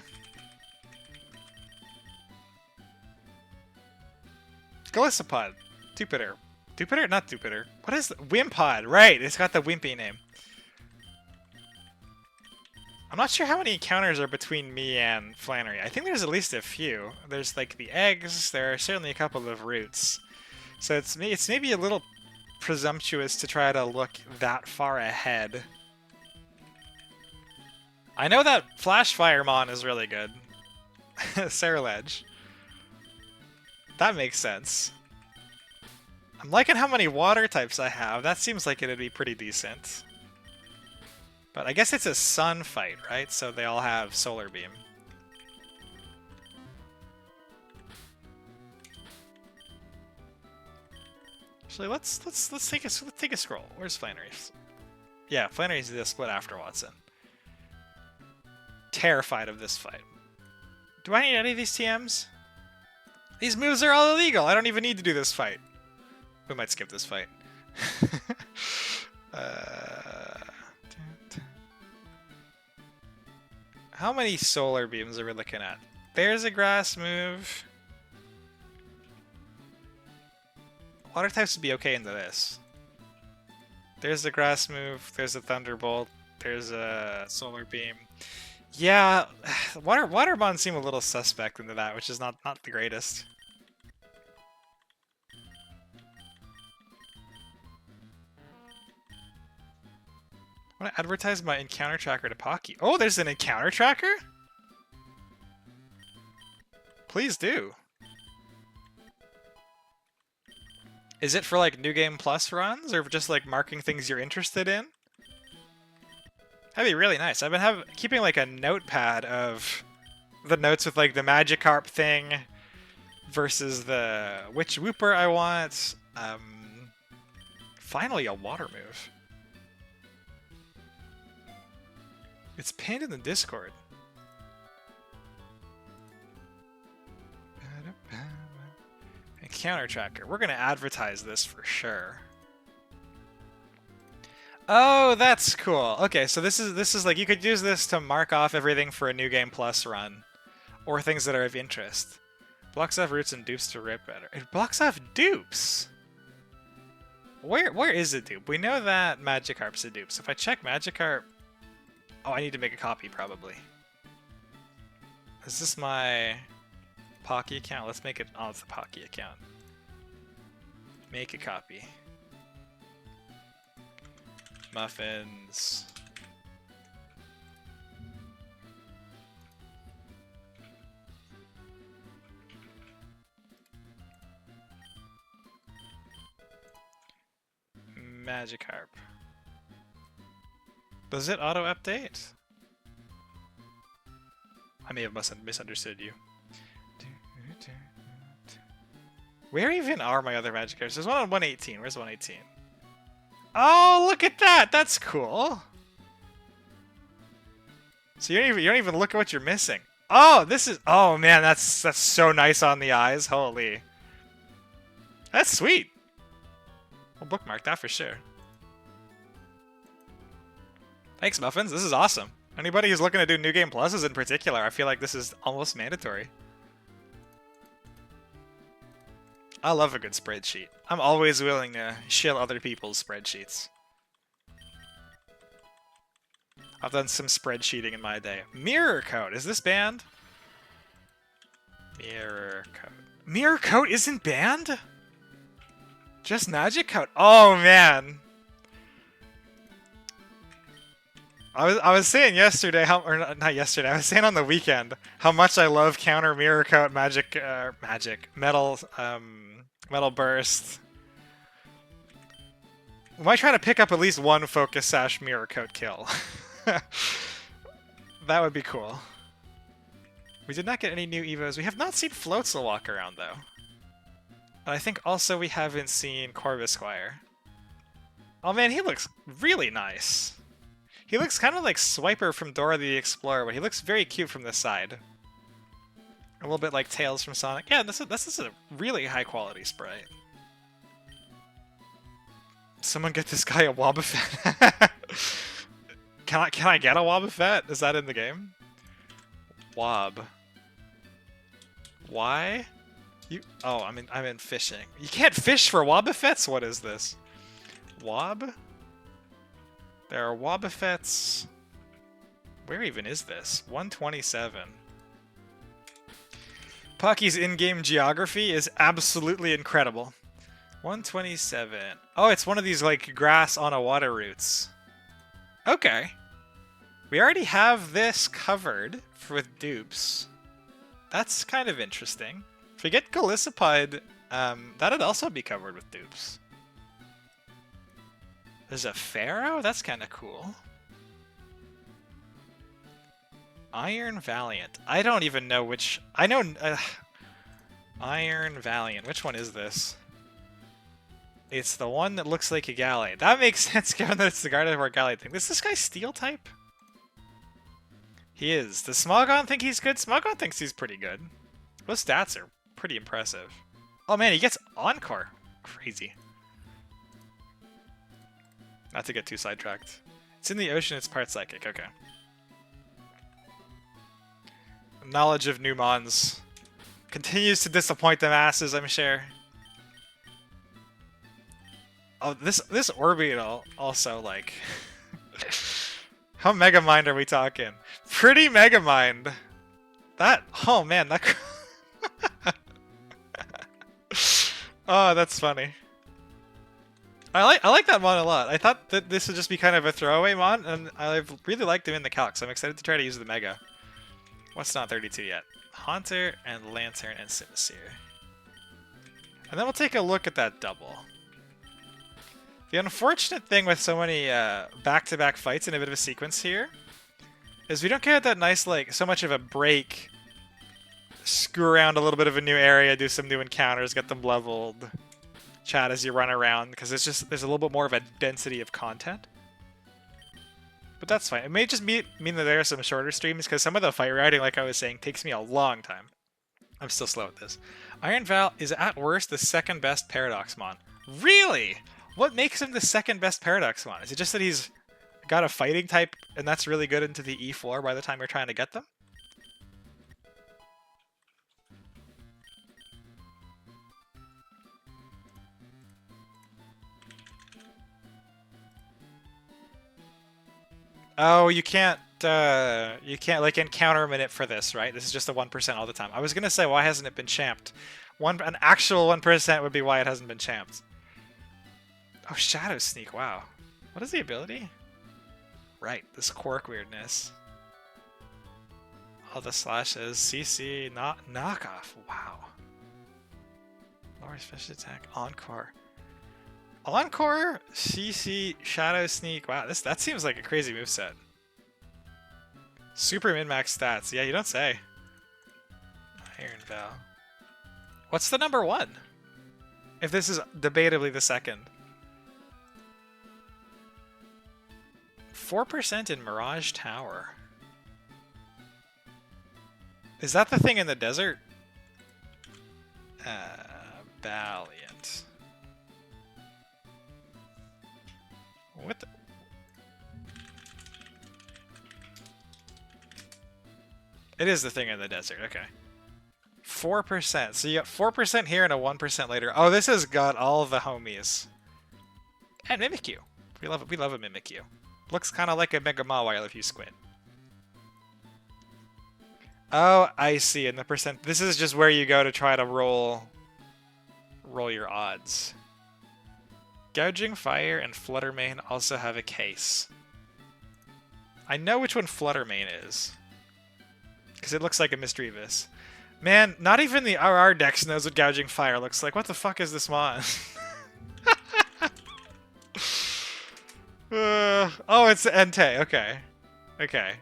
Golisopod. Dupitter. Dupitter? Not Dupitter. What is... Wimpod. Right, it's got the wimpy name. I'm not sure how many encounters are between me and Flannery. I think there's at least a few. There's like the eggs, there are certainly a couple of roots. So it's maybe a little presumptuous to try to look that far ahead. I know that Flash Firemon is really good. Ceruledge. That makes sense. I'm liking how many water types I have. That seems like it'd be pretty decent. But I guess it's a sun fight, right? So they all have Solar Beam. Actually, let's take a scroll. Where's Flannery? Yeah, Flannery's the split after Watson. Terrified of this fight. Do I need any of these TMs? These moves are all illegal. I don't even need to do this fight. We might skip this fight. How many solar beams are we looking at? There's a grass move. Water types would be okay into this. There's the grass move. There's a thunderbolt. There's a solar beam. Yeah, water bonds seem a little suspect into that, which is not the greatest. I want to advertise my encounter tracker to Pocky. Oh, there's an encounter tracker? Please do. Is it for like New Game Plus runs, or just like marking things you're interested in? That'd be really nice. I've been keeping like a notepad of the notes with like the Magikarp thing versus the which Wooper I want. Finally a water move. It's pinned in the Discord. Encounter tracker. We're gonna advertise this for sure. Oh, that's cool. Okay, so this is like you could use this to mark off everything for a New Game Plus run, or things that are of interest. Blocks off roots and dupes to rip better. It blocks off dupes. Where is a dupe? We know that Magikarp's a dupe. So if I check Magikarp, oh, I need to make a copy probably. Is this my Pocky account? Let's make it. Oh, it's the Pocky account. Make a copy. Muffins. Magikarp. Does it auto-update? I may have misunderstood you. Where even are my other Magikarps? There's one on 118. Where's 118? Oh, look at that! That's cool! So you don't even look at what you're missing. Oh, this is... Oh, man, that's so nice on the eyes. Holy. That's sweet. I'll bookmark that for sure. Thanks, Muffins. This is awesome. Anybody who's looking to do New Game Pluses in particular, I feel like this is almost mandatory. I love a good spreadsheet. I'm always willing to shill other people's spreadsheets. I've done some spreadsheeting in my day. Mirror Coat, is this banned? Mirror Coat. Mirror Coat isn't banned? Just Magic Coat. Oh man. I was saying yesterday or not yesterday. I was saying on the weekend how much I love counter Mirror Coat metal burst. We might try to pick up at least one Focus Sash Mirror Coat kill. That would be cool. We did not get any new Evos. We have not seen Floatzel walk around, though. And I think also we haven't seen Corvisquire. Oh man, he looks really nice. He looks kind of like Swiper from Dora the Explorer, but he looks very cute from this side. A little bit like Tails from Sonic. Yeah, this is a really high-quality sprite. Someone get this guy a Wobbuffet. Can I get a Wobbuffet? Is that in the game? Wob. Why? Oh, I'm in fishing. You can't fish for Wobbuffets? What is this? Wob? There are Wobbuffets. Where even is this? 127. Pocky's in-game geography is absolutely incredible. 127. Oh, it's one of these like grass on a water routes. Okay. We already have this covered with dupes. That's kind of interesting. If we get Golisopod, that'd also be covered with dupes. There's a Pharaoh? That's kind of cool. Iron Valiant. I don't even know which... I know... Iron Valiant. Which one is this? It's the one that looks like a Gallade. That makes sense given that it's the Gardevoir Gallade thing. Is this guy Steel type? He is. Does Smogon think he's good? Smogon thinks he's pretty good. Those stats are pretty impressive. Oh man, he gets Encore. Crazy. Not to get too sidetracked. It's in the ocean, it's part psychic. Okay. Knowledge of new mons continues to disappoint the masses, I'm sure. Oh, this Orbital also, like... How Mega Mind are we talking? Pretty Mega Mind! That... Oh man, that... Oh, that's funny. I like that mon a lot. I thought that this would just be kind of a throwaway mon, and I've really liked him in the calc, so I'm excited to try to use the Mega. What's not 32 yet? Haunter and Lantern and Simisear. And then we'll take a look at that double. The unfortunate thing with so many back-to-back fights in a bit of a sequence here is we don't get that nice, like, so much of a break. Screw around a little bit of a new area, do some new encounters, get them leveled. Chat as you run around, because there's a little bit more of a density of content. But that's fine. It may just mean that there are some shorter streams, because some of the fight routing, like I was saying, takes me a long time. I'm still slow at this. Iron Val is at worst the second best Paradox Mon. Really? What makes him the second best Paradox Mon? Is it just that he's got a fighting type, and that's really good into the E4 by the time you're trying to get them? Oh, you can't like encounter a minute for this, right? This is just a 1% all the time. I was gonna say, why hasn't it been champed? An actual 1% would be why it hasn't been champed. Oh, Shadow Sneak, wow. What is the ability? Right, this quirk weirdness. All the slashes, CC, knockoff, wow. Lower special attack, Encore. Encore, CC, Shadow Sneak. Wow, that seems like a crazy moveset. Super min-max stats. Yeah, you don't say. Iron Val. What's the number one? If this is debatably the second. 4% in Mirage Tower. Is that the thing in the desert? Valiant. What the? It is the thing in the desert, okay. 4%. So you got 4% here and a 1% later. Oh, this has got all the homies. And Mimikyu. We love it. We love a Mimikyu. Looks kind of like a Mega Mawile if you squint. Oh, I see. And the percent. This is just where you go to try to roll your odds. Gouging Fire and Fluttermane also have a case. I know which one Fluttermane is. Because it looks like a Misdreavus. Man, not even the RR Dex knows what Gouging Fire looks like. What the fuck is this mon? Oh, it's Entei. Okay. Okay.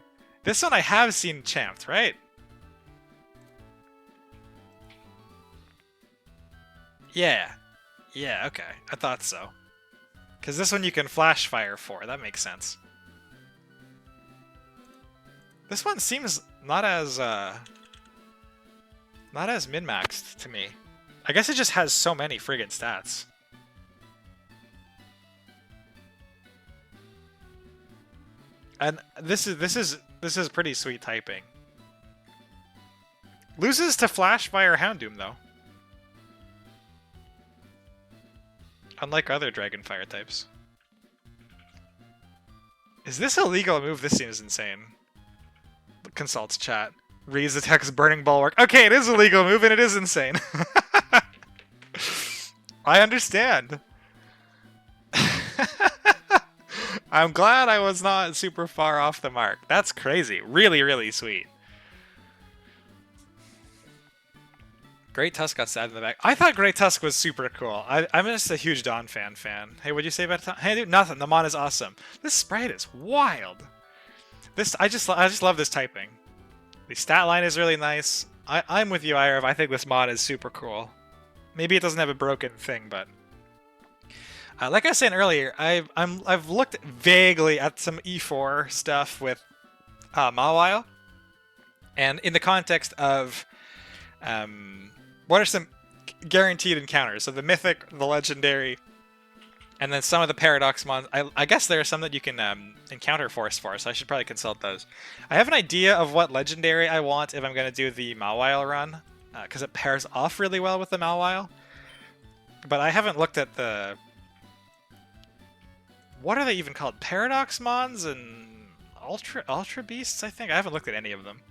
This one I have seen champed, right? Yeah. Yeah, okay. I thought so. Because this one you can flash fire for. That makes sense. This one seems not as min-maxed to me. I guess it just has so many friggin' stats. And this is pretty sweet typing. Loses to Flash Fire Houndoom though. Unlike other Dragon Fire types. Is this a legal move? This seems insane. Consults chat. Reads the text Burning Bulwark. Okay, it is a legal move and it is insane. I understand. I'm glad I was not super far off the mark. That's crazy. Really, really sweet. Great Tusk got stabbed in the back. I thought Great Tusk was super cool. I'm just a huge Dawn fan. Hey, what'd you say about it? Hey, dude, nothing. The mon is awesome. This sprite is wild. I just love this typing. The stat line is really nice. I'm with you, Irav. I think this mod is super cool. Maybe it doesn't have a broken thing, but like I was saying earlier, I've looked vaguely at some E4 stuff with Mawile, and in the context of what are some guaranteed encounters? So the mythic, the legendary, and then some of the paradox mons. I guess there are some that you can encounter force for, so I should probably consult those. I have an idea of what legendary I want if I'm going to do the Mawile run, because it pairs off really well with the Mawile. But I haven't looked at the... What are they even called? Paradox mons and Ultra Beasts, I think? I haven't looked at any of them.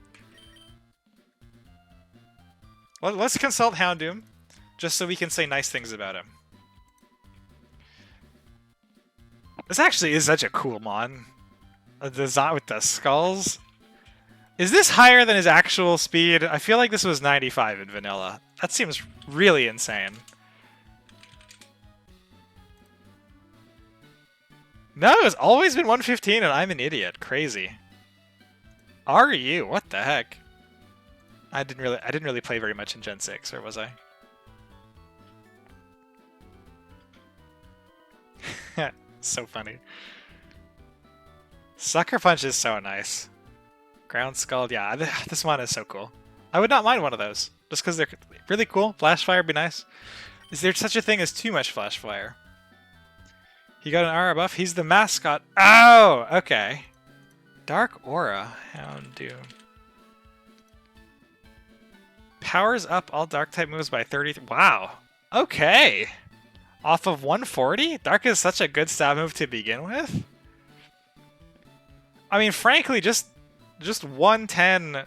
Well, let's consult Houndoom, just so we can say nice things about him. This actually is such a cool mon. A design with the skulls. Is this higher than his actual speed? I feel like this was 95 in vanilla. That seems really insane. No, it's always been 115 and I'm an idiot. Crazy. Are you? What the heck? I didn't really play very much in Gen 6, or was I? So funny. Sucker Punch is so nice. Ground Scald, yeah, this one is so cool. I would not mind one of those, just because they're really cool. Flash Fire would be nice. Is there such a thing as too much Flash Fire? He got an aura buff. He's the mascot. Oh, okay. Dark Aura. Houndoom. Powers up all Dark-type moves by 30... Wow. Okay. Off of 140? Dark is such a good stab move to begin with? I mean, frankly, just 110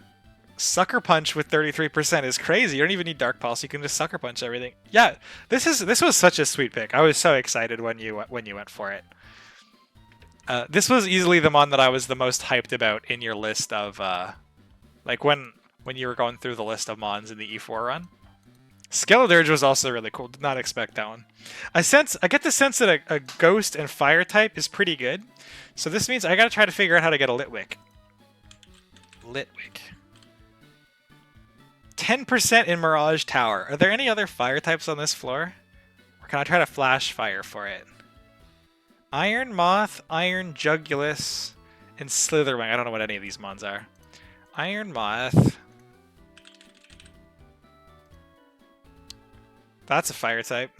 Sucker Punch with 33% is crazy. You don't even need Dark Pulse. You can just Sucker Punch everything. Yeah, this was such a sweet pick. I was so excited when you went for it. This was easily the mon that I was the most hyped about in your list of... like, when you were going through the list of mons in the E4 run. Skeledirge was also really cool. Did not expect that one. I get the sense that a ghost and fire type is pretty good. So this means I gotta try to figure out how to get a Litwick. Litwick. 10% in Mirage Tower. Are there any other fire types on this floor? Or can I try to flash fire for it? Iron Moth, Iron Jugulus, and Slitherwing. I don't know what any of these mons are. Iron Moth. That's a fire type.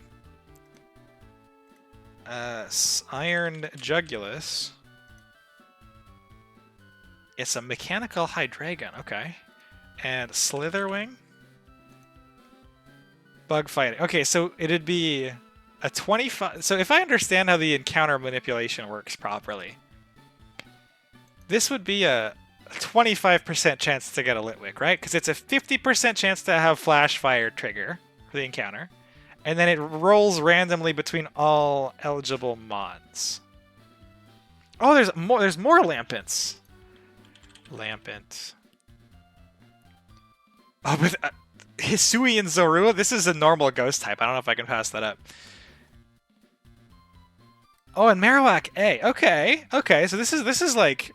Iron Jugulus. It's a mechanical Hydreigon, okay. And Slitherwing. Bug fighting. Okay, so it'd be a 25... So if I understand how the encounter manipulation works properly, this would be a 25% chance to get a Litwick, right? Because it's a 50% chance to have Flash Fire trigger for the encounter. And then it rolls randomly between all eligible mons. Oh, there's more Lampents. Lampent. Oh, but Hisui and Zorua? This is a normal ghost type. I don't know if I can pass that up. Oh, and Marowak A. Okay. Okay, so this is like...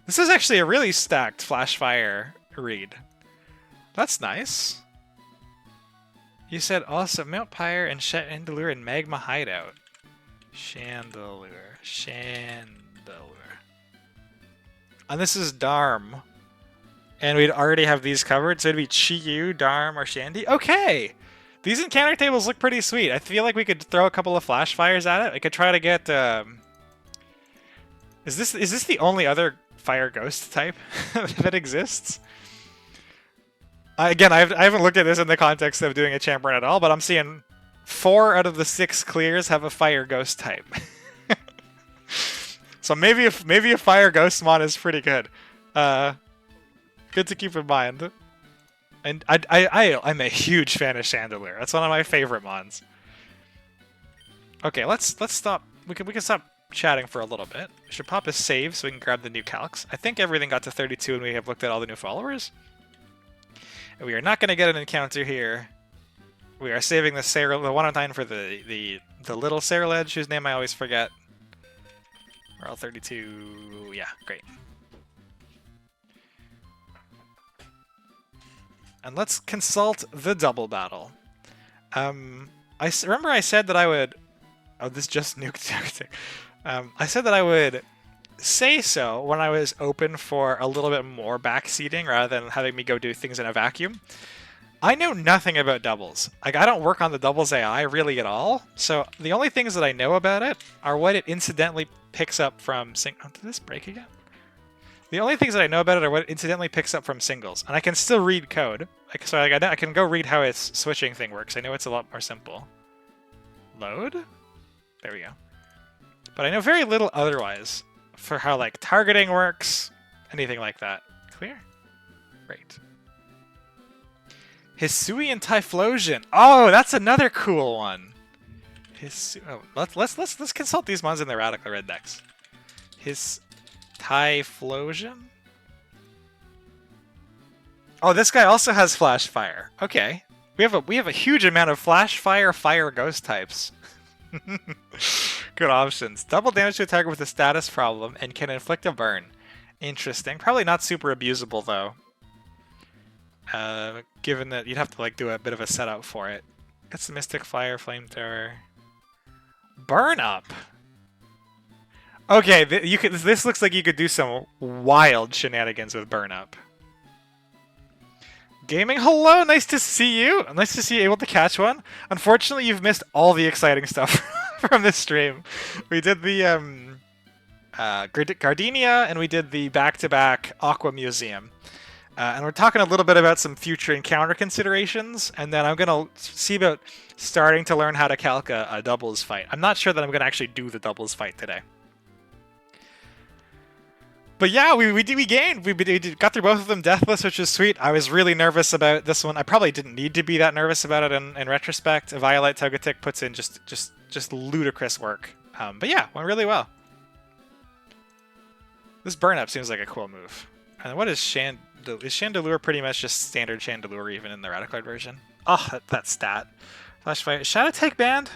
This is actually a really stacked Flash Fire read. That's nice. You said also Mount Pyre and Chandelure and Magma Hideout. Chandelure. And this is Darm. And we'd already have these covered, so it'd be Chi-Yu, Darm, or Shandy. Okay! These encounter tables look pretty sweet. I feel like we could throw a couple of flash fires at it. I could try to get... Is this the only other fire ghost type that exists? Again, I haven't looked at this in the context of doing a champ run at all, but I'm seeing 4 out of the 6 clears have a fire ghost type. So maybe a fire ghost mon is pretty good. Good to keep in mind. And I'm a huge fan of Chandelure. That's one of my favorite mons. Okay, let's stop. We can stop chatting for a little bit. We should pop a save so we can grab the new calcs. I think everything got to 32 and we have looked at all the new followers. And we are not going to get an encounter here. We are saving the 109 for the little Sarah-Ledge, whose name I always forget. We're all 32. Yeah, great. And let's consult the double battle. Remember I said that I would... Oh, this just nuked. I said that I would say so when I was open for a little bit more backseating rather than having me go do things in a vacuum. I know nothing about doubles. Like, I don't work on the doubles AI really at all. So the only things that I know about it are what it incidentally picks up from... Oh, did this break again? The only things that I know about it are what it incidentally picks up from singles. And I can still read code. So I can go read how its switching thing works. I know it's a lot more simple. Load? There we go. But I know very little otherwise for how, like, targeting works, anything like that. Clear? Great. Hisui and Typhlosion. Oh, that's another cool one. Let's consult these ones in the Radical Red decks. Typhlosion. Oh, this guy also has Flash Fire. Okay, we have a huge amount of Flash Fire ghost types. Good options. Double damage to a target with a status problem and can inflict a burn. Interesting. Probably not super abusable though. Given that you'd have to like do a bit of a setup for it. Got some Mystic Fire, Flamethrower. Burn up. Okay, this looks like you could do some wild shenanigans with Burn Up. Gaming, hello, nice to see you. Nice to see you able to catch one. Unfortunately, you've missed all the exciting stuff from this stream. We did the Gardenia, and we did the back-to-back Aqua Museum. And we're talking a little bit about some future encounter considerations, and then I'm going to see about starting to learn how to calc a doubles fight. I'm not sure that I'm going to actually do the doubles fight today. But yeah, we gained. We got through both of them deathless, which is sweet. I was really nervous about this one. I probably didn't need to be that nervous about it in retrospect. Violet Togetic puts in just ludicrous work. But yeah, went really well. This burn up seems like a cool move. And what is Chandelure? Is Chandelure pretty much just standard Chandelure even in the Radical version? Oh, that stat. Flashfire. Shadow Tag banned?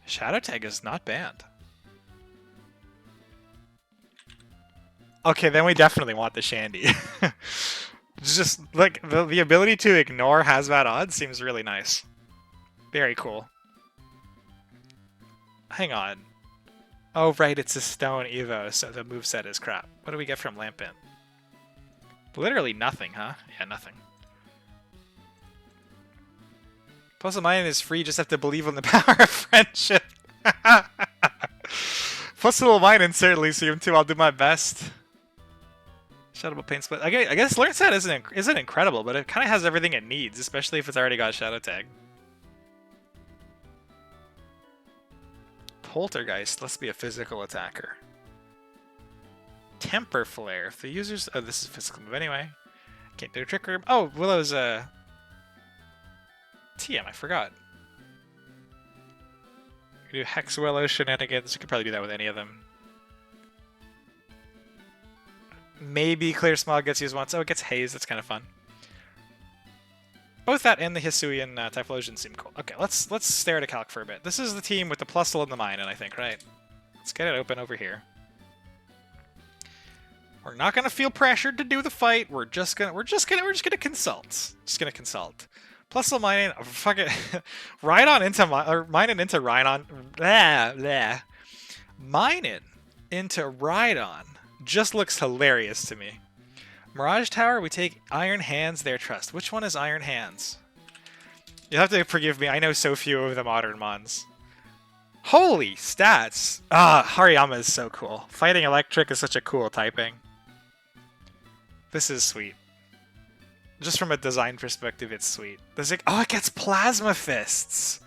Shadow Tag is not banned. Okay, then we definitely want the Shandy. Just, like, the ability to ignore Hazmat odds seems really nice. Very cool. Hang on. Oh, right, it's a stone Evo, so the moveset is crap. What do we get from Lampent? Literally nothing, huh? Yeah, nothing. Puzzle Mining is free, just have to believe in the power of friendship. Puzzle Mining certainly seem to. I'll do my best. Shadow Pain Split. I guess Learn Set isn't incredible, but it kind of has everything it needs, especially if it's already got Shadow Tag. Poltergeist. Let's be a physical attacker. Temper Flare. If the user's... Oh, this is a physical move anyway. Can't do a Trick Room. Oh, Willow's TM, I forgot. You do Hex Willow shenanigans. You could probably do that with any of them. Maybe Clear Smog gets used once. Oh, it gets Haze. That's kind of fun. Both that and the Hisuian Typhlosion seem cool. Okay, let's stare at a calc for a bit. This is the team with the Plusle and the Mine, I think, right? Let's get it open over here. We're not gonna feel pressured to do the fight. We're just gonna consult. Just gonna consult. Plusle Mining, fuck it. Rhydon into Mining into Rhydon. Blah, blah. Mining into Rhydon just looks hilarious to me. Mirage Tower, we take Iron Hands, their trust. Which one is Iron Hands? You'll have to forgive me, I know so few of the modern mons. Holy stats! Ah, Hariyama is so cool. Fighting Electric is such a cool typing. This is sweet. Just from a design perspective, it's sweet. Oh, it gets Plasma Fists!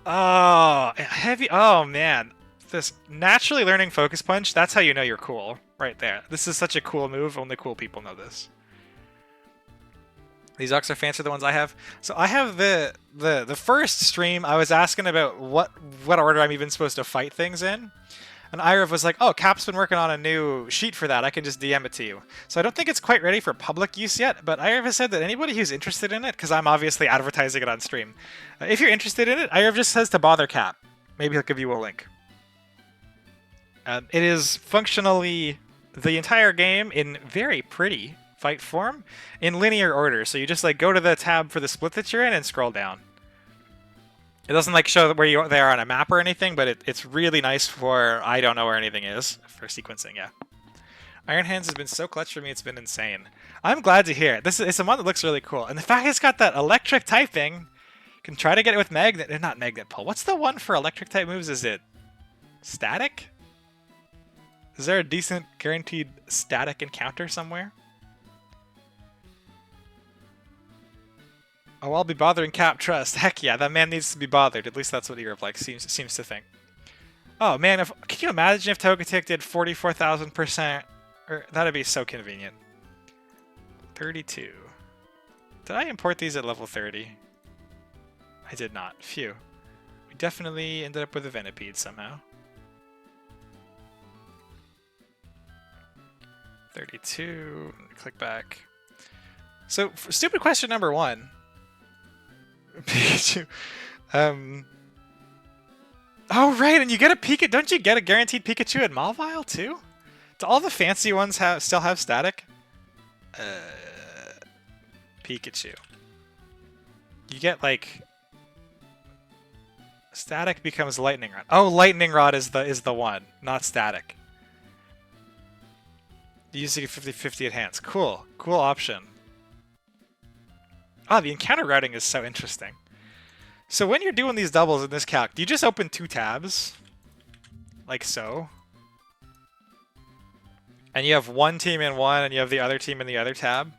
Oh, heavy. Oh, man. This naturally learning Focus Punch, that's how you know you're cool. Right there. This is such a cool move. Only cool people know this. These Ox are fancy, the ones I have. So I have the first stream, I was asking about what order I'm even supposed to fight things in. And Irav was like, oh, Cap's been working on a new sheet for that. I can just DM it to you. So I don't think it's quite ready for public use yet, but Irav has said that anybody who's interested in it, because I'm obviously advertising it on stream, if you're interested in it, Irav just says to bother Cap. Maybe he'll give you a link. It is functionally the entire game in very pretty fight form in linear order. So you just like go to the tab for the split that you're in and scroll down. It doesn't like show where they are on a map or anything, but it's really nice for I don't know where anything is for sequencing. Yeah, Iron Hands has been so clutch for me; it's been insane. I'm glad to hear it. It's a one that looks really cool, and the fact it's got that electric typing, you can try to get it with magnet. Not magnet pull. What's the one for electric type moves? Is it static? Is there a decent guaranteed static encounter somewhere? Oh, I'll be bothering Cap Trust. Heck yeah, that man needs to be bothered. At least that's what Europe like seems to think. Oh man, can you imagine if Togetic did 44,000%? That'd be so convenient. 32. Did I import these at level 30? I did not. Phew. We definitely ended up with a Venipede somehow. 32. Click back. So, stupid question number 1. Pikachu. Oh, right, and you get a Pikachu. Don't you get a guaranteed Pikachu at Malvile, too? Do all the fancy ones still have static? Pikachu. You get, like... Static becomes Lightning Rod. Oh, Lightning Rod is the one, not static. You used to get 50-50 at hands. Cool. Cool option. Ah, the encounter routing is so interesting. So when you're doing these doubles in this calc, do you just open 2 tabs? Like so. And you have one team in one, and you have the other team in the other tab.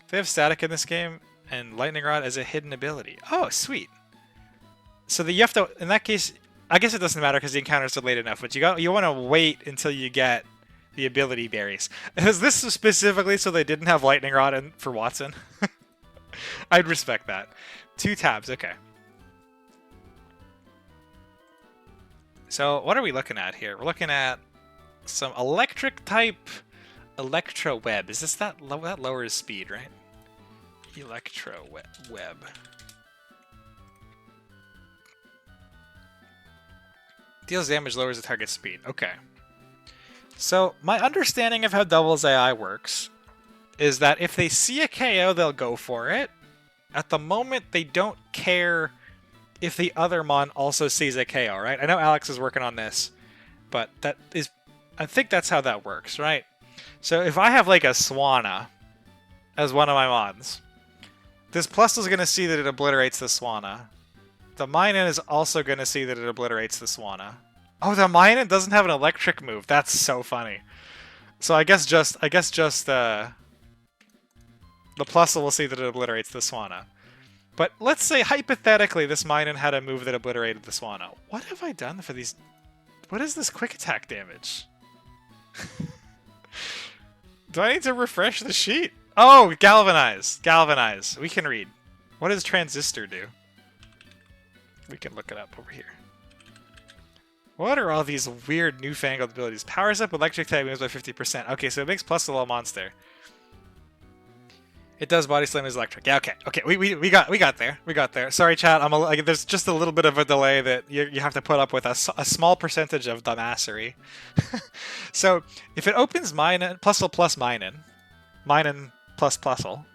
They have static in this game, and Lightning Rod as a hidden ability. Oh, sweet. So that you have to, in that case, I guess it doesn't matter because the encounters are late enough, but you want to wait until you get the ability berries. Is this specifically so they didn't have Lightning Rod for Watson? I'd respect that. 2 tabs, okay. So what are we looking at here? We're looking at some electric type Electro Web. Is this that lowers speed, right? Electro Web. Deals damage, lowers the target speed. Okay. So my understanding of how Devil's AI works is that if they see a KO, they'll go for it. At the moment, they don't care if the other Mon also sees a KO, right? I know Alex is working on this, but I think that's how that works, right? So if I have like a Swanna as one of my Mons, this plus is going to see that it obliterates the Swanna. The Minun is also going to see that it obliterates the Swanna. Oh, the Minun doesn't have an electric move. That's so funny. So I guess just the plus will see that it obliterates the Swanna. But let's say, hypothetically, this Minun had a move that obliterated the Swanna. What have I done for these? What is this quick attack damage? Do I need to refresh the sheet? Oh, Galvanize. Galvanize. We can read. What does Transistor do? We can look it up over here. What are all these weird newfangled abilities? Powers up electric type moves by 50%. Okay, so it makes plus a little monster. It does body slam as electric. Yeah, okay. Okay, we got there. We got there. Sorry, chat. There's just a little bit of a delay that you have to put up with a small percentage of dumbassery. So if it opens Minun plus Minun plus plusle,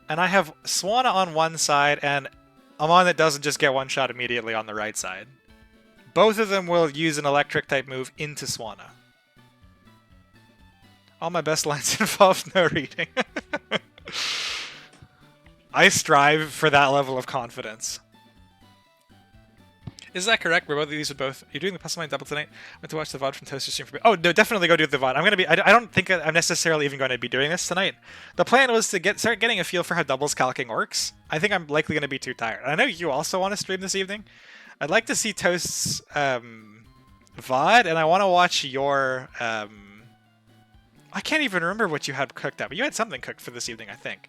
and I have Swanna on one side and a Mon that doesn't just get one shot immediately on the right side, both of them will use an electric type move into Swanna. All my best lines involve no reading. I strive for that level of confidence. Is that correct? We're both these with both. You're doing the plus line double tonight. I went to watch the VOD from Toaster stream for. Oh no, definitely go do the VOD. I'm gonna be. I don't think I'm necessarily even going to be doing this tonight. The plan was to start getting a feel for how doubles calcing works. I think I'm likely going to be too tired. I know you also want to stream this evening. I'd like to see Toast's VOD, and I want to watch your. I can't even remember what you had cooked up, but you had something cooked for this evening, I think.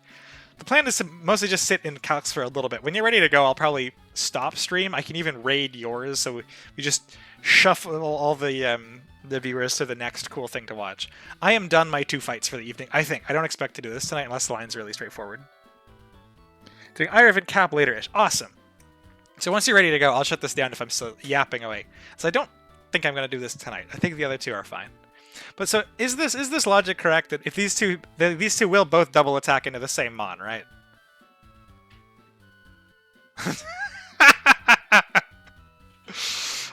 The plan is to mostly just sit in calcs for a little bit. When you're ready to go, I'll probably stop stream. I can even raid yours, so we just shuffle all the viewers to the next cool thing to watch. I am done my 2 fights for the evening, I think. I don't expect to do this tonight unless the line's really straightforward. Doing Irevent cap later-ish. Awesome. So once you're ready to go, I'll shut this down if I'm still yapping away. So I don't think I'm going to do this tonight. I think the other two are fine. But so is this logic correct that if these two will both double attack into the same Mon, right?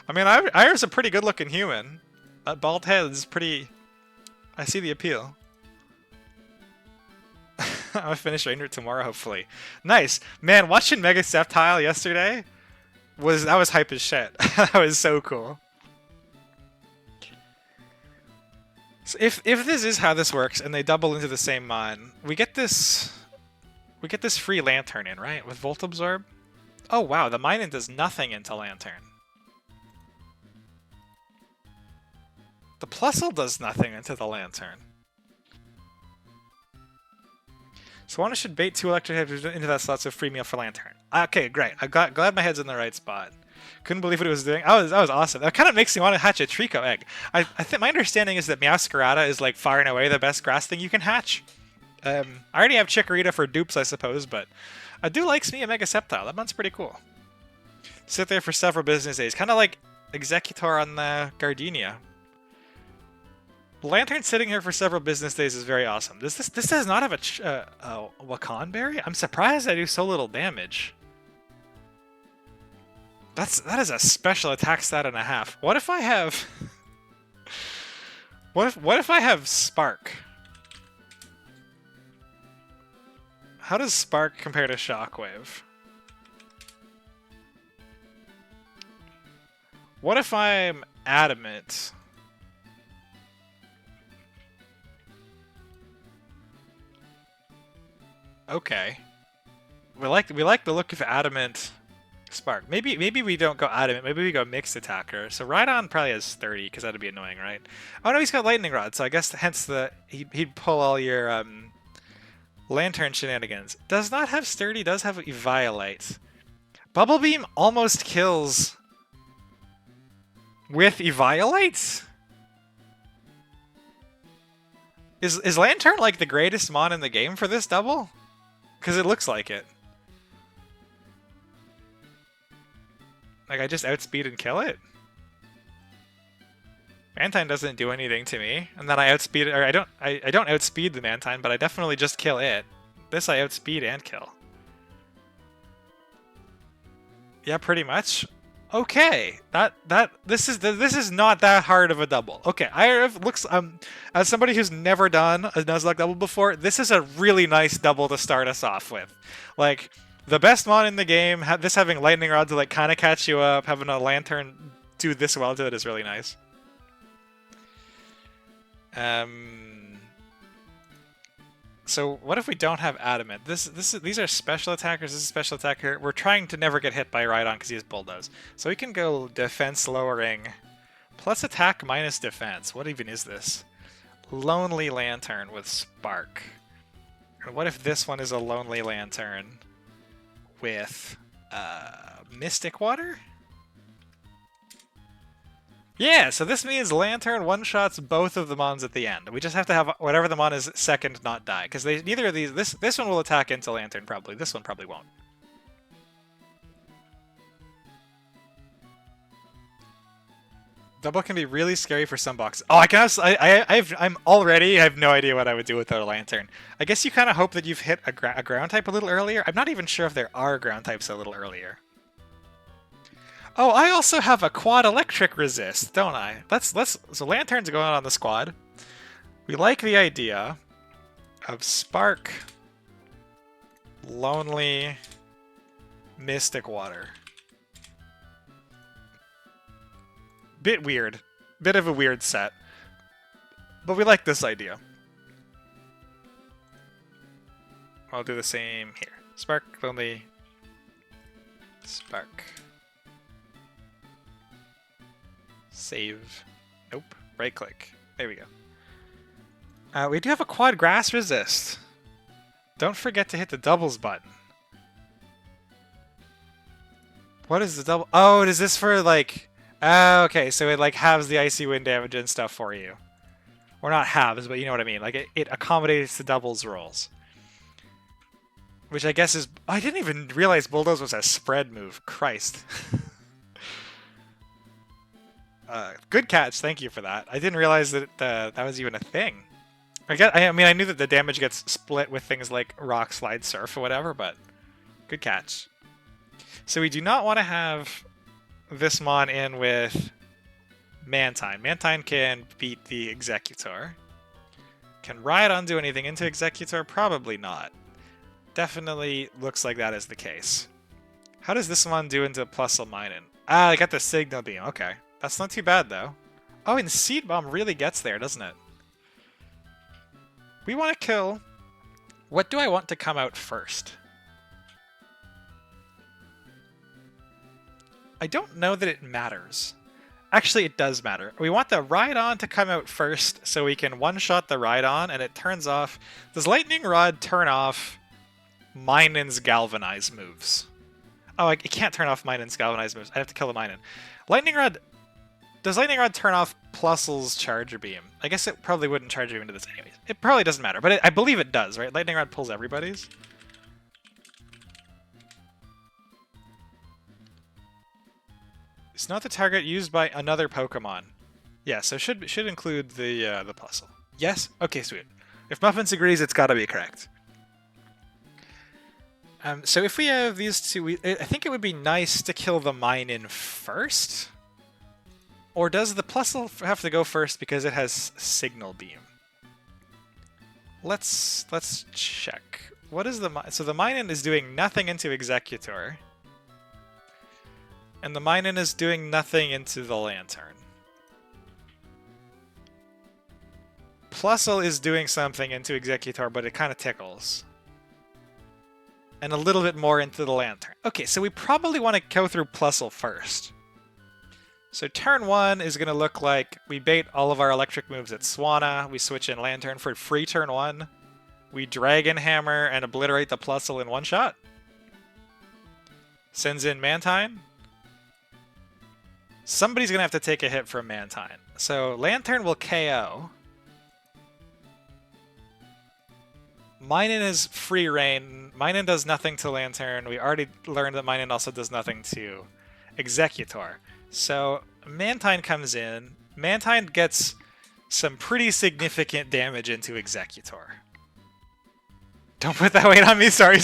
I mean, Ire's a pretty good-looking human. That bald head is pretty. I see the appeal. I'm gonna finish Ranger tomorrow, hopefully. Nice, man. Watching Mega Sceptile yesterday was hype as shit. That was so cool. So if this is how this works and they double into the same Mon, we get this free Lantern in, right? With Volt Absorb? Oh wow, the Minun does nothing into Lantern. The Plusle does nothing into the Lantern. Swanna should bait 2 electric heads into that slot, so free meal for Lantern. Okay, great. Glad my head's in the right spot. Couldn't believe what it was doing. That was awesome. That kind of makes me want to hatch a Trico egg. I think my understanding is that Meowscarada is like far and away the best grass thing you can hatch. I already have Chikorita for dupes, I suppose, but I do like me a Mega Sceptile. That one's pretty cool. Sit there for several business days, kind of like Executor on the Gardenia. Lantern sitting here for several business days is very awesome. This does not have a Wakan Berry? I'm surprised I do so little damage. That is a special attack stat and a half. What if I have what if I have Spark? How does Spark compare to Shockwave? What if I'm Adamant? Okay. We like the look of Adamant Spark. Maybe we don't go Adamant. Maybe we go Mixed Attacker. So Rhydon probably has 30 because that'd be annoying, right? Oh no, he's got Lightning Rod. So I guess hence he'd pull all your Lantern shenanigans. Does not have Sturdy. Does have Eviolite. Bubble Beam almost kills With Eviolites? Is Lantern like the greatest mon in the game for this double? Because it looks like it. Like I just outspeed and kill it? Mantine doesn't do anything to me, and then I outspeed it, or I don't outspeed the Mantine, but I definitely just kill it. This I outspeed and kill. Yeah, pretty much. Okay, this is not that hard of a double. Okay, as somebody who's never done a Nuzlocke double before, this is a really nice double to start us off with. Like the best mon in the game, this having lightning rod to like kind of catch you up, having a lantern do this well to it is really nice. So what if we don't have adamant? These are special attackers. This is a special attacker. We're trying to never get hit by Rhydon because he has bulldoze. So we can go defense lowering plus attack minus defense. What even is this? Lonely Lantern with Spark. What if this one is a Lonely Lantern with Mystic Water? Yeah, so this means Lantern one-shots both of the mons at the end. We just have to have whatever the mon is second not die, because neither of these... This one will attack into Lantern, probably. This one probably won't. Double can be really scary for some boxes. Oh, I can have... I'm already... I have no idea what I would do without a Lantern. I guess you kind of hope that you've hit a ground type a little earlier. I'm not even sure if there are ground types a little earlier. Oh, I also have a quad electric resist, don't I? So Lantern's going on the squad. We like the idea of Spark, Lonely, Mystic Water. Bit weird. Bit of a weird set. But we like this idea. I'll do the same here. Spark, Lonely, Spark. Save. Nope. Right click. There we go. We do have a quad grass resist. Don't forget to hit the doubles button. What is the double? Oh, is this for like... Oh, okay, so it like halves the icy wind damage and stuff for you. Or not halves, but you know what I mean. Like it accommodates the doubles rolls. Which I guess is... I didn't even realize Bulldoze was a spread move. Christ. Good catch, thank you for that. I didn't realize that that was even a thing. I mean, I knew that the damage gets split with things like Rock, Slide, Surf, or whatever, but good catch. So we do not want to have this mon in with Mantine. Mantine can beat the Executor. Can Rhydon do anything into Executor? Probably not. Definitely looks like that is the case. How does this mon do into Plusle Minen? Ah, I got the Signal Beam, okay. That's not too bad, though. Oh, and Seed Bomb really gets there, doesn't it? We want to kill... What do I want to come out first? I don't know that it matters. Actually, it does matter. We want the Rhydon to come out first so we can one-shot the Rhydon, and it turns off... Does Lightning Rod turn off Minen's Galvanize moves? Oh, it can't turn off Minen's Galvanize moves. I have to kill the Minen. Lightning Rod... Does Lightning Rod turn off Plusle's Charger Beam? I guess it probably wouldn't charge you into this anyways. It probably doesn't matter, but I believe it does, right? Lightning Rod pulls everybody's. It's not the target used by another Pokemon. Yeah, so should include the Plusle. Yes? Okay, sweet. If Muffins agrees, it's got to be correct. So if we have these two, I think it would be nice to kill the Minen first. Or does the Plusle have to go first because it has Signal Beam? Let's check. What is so the Minen is doing nothing into Executor. And the Minen is doing nothing into the Lantern. Plusle is doing something into Executor, but it kind of tickles. And a little bit more into the Lantern. Okay, so we probably want to go through Plusle first. So turn 1 is going to look like we bait all of our electric moves at Swanna, we switch in Lantern for free turn 1, we Dragon Hammer and obliterate the Plusle in one shot. Sends in Mantine. Somebody's gonna have to take a hit from Mantine. So Lantern will KO. Minun is free reign. Minun does nothing to Lantern. We already learned that Minun also does nothing to Executor. So Mantine comes in. Mantine gets some pretty significant damage into Executor. Don't put that weight on me. Sorry.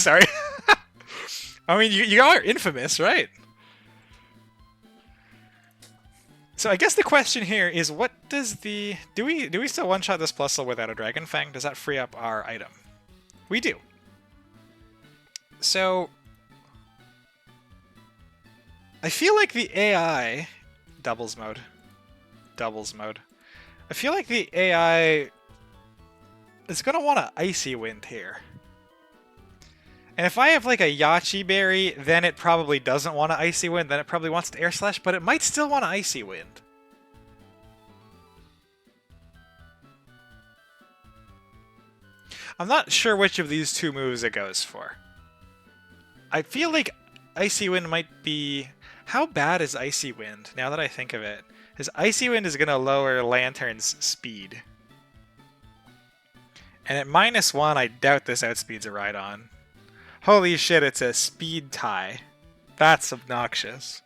I mean, you are infamous, right? So I guess the question here is, what does the... Do we still one-shot this Plusle without a Dragon Fang? Does that free up our item? We do. So I feel like the AI... Doubles mode. I feel like the AI is going to want an Icy Wind here. And if I have like a Yachi Berry, then it probably doesn't want an Icy Wind. Then it probably wants to Air Slash, but it might still want an Icy Wind. I'm not sure which of these two moves it goes for. I feel like Icy Wind might be... How bad is Icy Wind, now that I think of it? Because Icy Wind is going to lower Lantern's speed. And at -1, I doubt this outspeeds a Rhydon. Holy shit, it's a speed tie. That's obnoxious.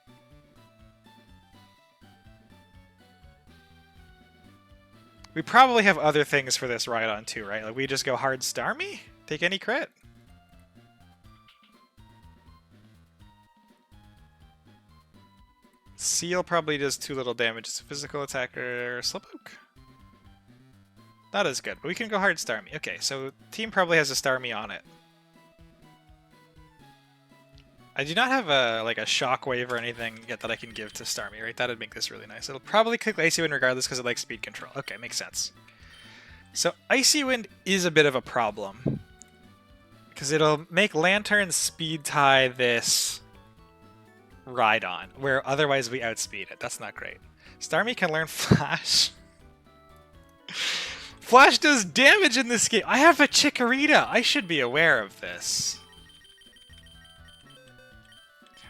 We probably have other things for this Rhydon too, right? Like we just go hard Starmie? Take any crit? Seal probably does too little damage. It's a physical attacker. Slowpoke? Not as good, but we can go hard Starmie. Okay, so team probably has a Starmie on it. I do not have a Shockwave or anything yet that I can give to Starmie, right? That'd make this really nice. It'll probably click Icy Wind regardless because it likes speed control. Okay, makes sense. So Icy Wind is a bit of a problem. Because it'll make Lantern speed tie this Rhydon, where otherwise we outspeed it. That's not great. Starmie can learn Flash. Flash does damage in this game. I have a Chikorita. I should be aware of this.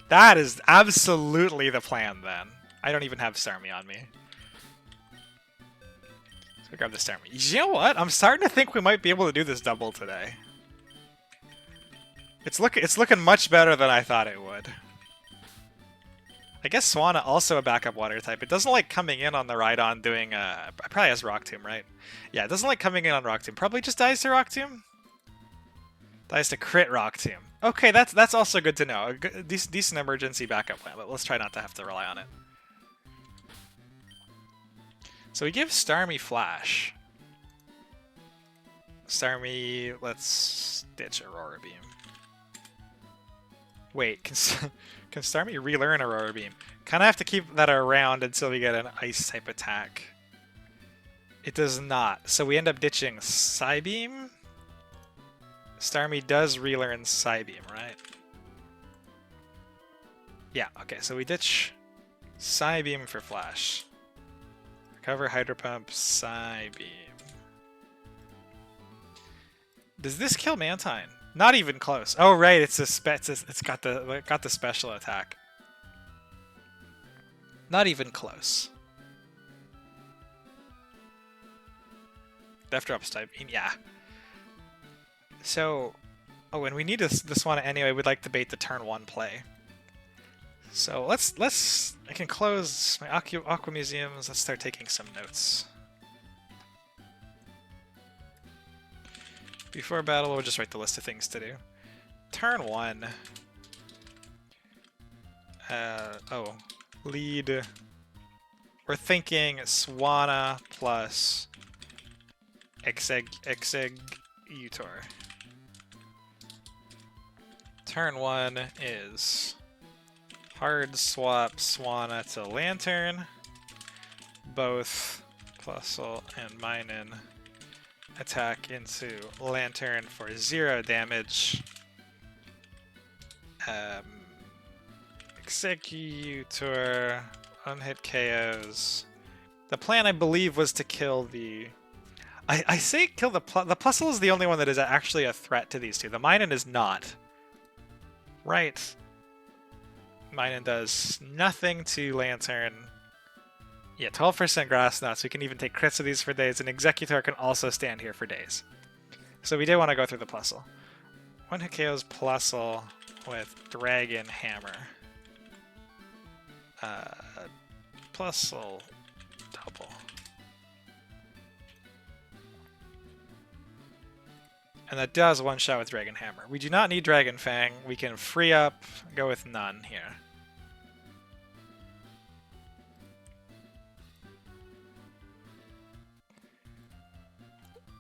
That is absolutely the plan, then. I don't even have Starmie on me. So grab the Starmie. You know what? I'm starting to think we might be able to do this double today. It's looking much better than I thought it would. I guess Swanna also a backup water type. It doesn't like coming in on the Rhydon doing it probably has Rock Tomb, right? Yeah, it doesn't like coming in on Rock Tomb. Probably just dies to Rock Tomb. Dies to crit Rock Tomb. Okay, that's also good to know. A decent emergency backup plan, but let's try not to have to rely on it. So we give Starmie Flash. Starmie, let's ditch Aurora Beam. Wait, can Starmie relearn Aurora Beam? Kind of have to keep that around until we get an Ice type attack. It does not. So we end up ditching Psybeam. Starmie does relearn Psybeam, right? Yeah, okay, so we ditch Psybeam for Flash. Recover Hydro Pump, Psybeam. Does this kill Mantine? Not even close. Oh right, it's got the special attack. Not even close. Death Drop's type, yeah. So, oh, and we need this one anyway. We'd like to bait the turn 1 play. So I can close my Aqua Museums. Let's start taking some notes. Before battle, we'll just write the list of things to do. Turn 1. Lead. We're thinking Swanna plus Executor. Turn 1 is hard swap Swanna to Lantern. Both Plusle and Minun attack into Lantern for 0 damage. Executor, unhit KOs. The plan, I believe, was to kill the... I say kill the Plusle is the only one that is actually a threat to these two. The Minun is not. Right. Minun does nothing to Lantern. Yeah, 12% grass nuts. We can even take crits of these for days, and Executor can also stand here for days. So we did want to go through the Plusle. One hit KOs Plusle with Dragon Hammer. Plusle double. And that does one shot with Dragon Hammer. We do not need Dragon Fang. We can free up, go with none here.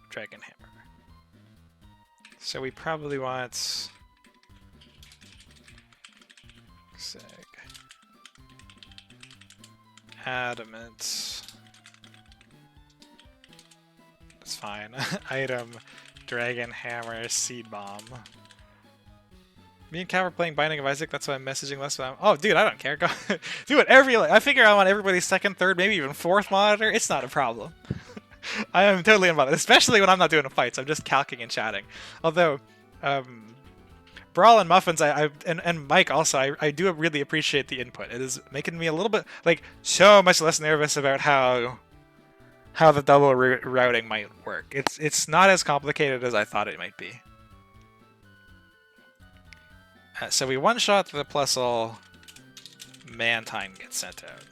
Dragon Hammer. So we probably want Seg. Adamant. That's fine. Item, Dragon Hammer, Seed Bomb. Me and Kat were playing Binding of Isaac, that's why I'm messaging less about. Oh, dude, I don't care. Go do whatever you like. I figure I want everybody's second, third, maybe even fourth monitor. It's not a problem. I am totally involved, especially when I'm not doing fights. I'm just calcing and chatting. Although, Brawl and Muffins, and Mike also, I do really appreciate the input. It is making me a little bit, like, so much less nervous about how the double routing might work. It's not as complicated as I thought it might be. So we one-shot the Plusle, Mantine gets sent out.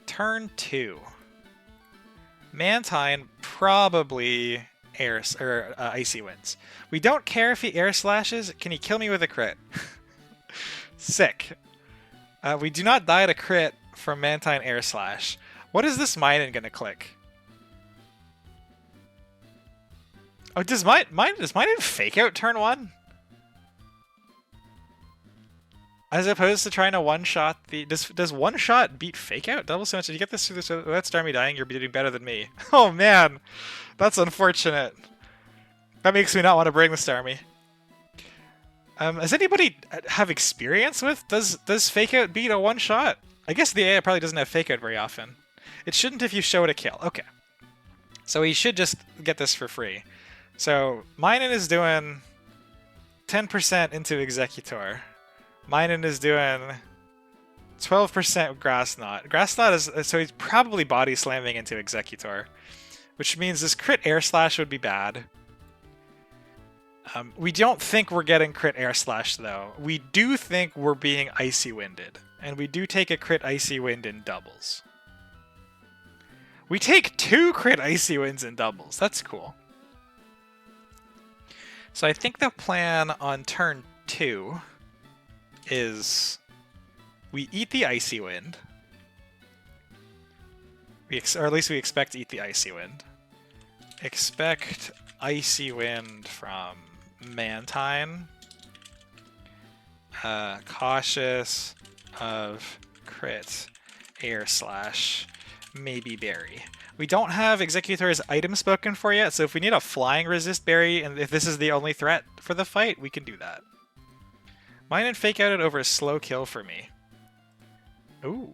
Turn 2. Mantine probably Icy Winds. We don't care if he air slashes. Can he kill me with a crit? Sick. We do not die to crit from Mantine air slash. What is this Minun gonna click? Oh, does Minun fake out turn 1? As opposed to trying to one-shot the... Does one-shot beat fake-out? Double so much. Did you get this through this? That's Starmie dying. You're doing better than me. Oh, man. That's unfortunate. That makes me not want to bring the Starmie. Does anybody have experience with? Does fake-out beat a one-shot? I guess the AI probably doesn't have fake-out very often. It shouldn't if you show it a kill. Okay. So we should just get this for free. So Minun is doing 10% into Executor. Minun is doing 12% Grass Knot. Grass Knot is, so he's probably body slamming into Executor, which means this crit air slash would be bad. We don't think we're getting crit air slash though. We do think we're being icy winded, and we do take a crit icy wind in doubles. We take 2 crit icy winds in doubles. That's cool. So I think the plan on turn 2 is we eat the Icy Wind. Or at least we expect to eat the Icy Wind. Expect Icy Wind from Mantine. Cautious of crit air slash maybe berry. We don't have Executor's item spoken for yet, so if we need a flying resist berry, and if this is the only threat for the fight, we can do that. Minun fake out it over a slow kill for me. Ooh.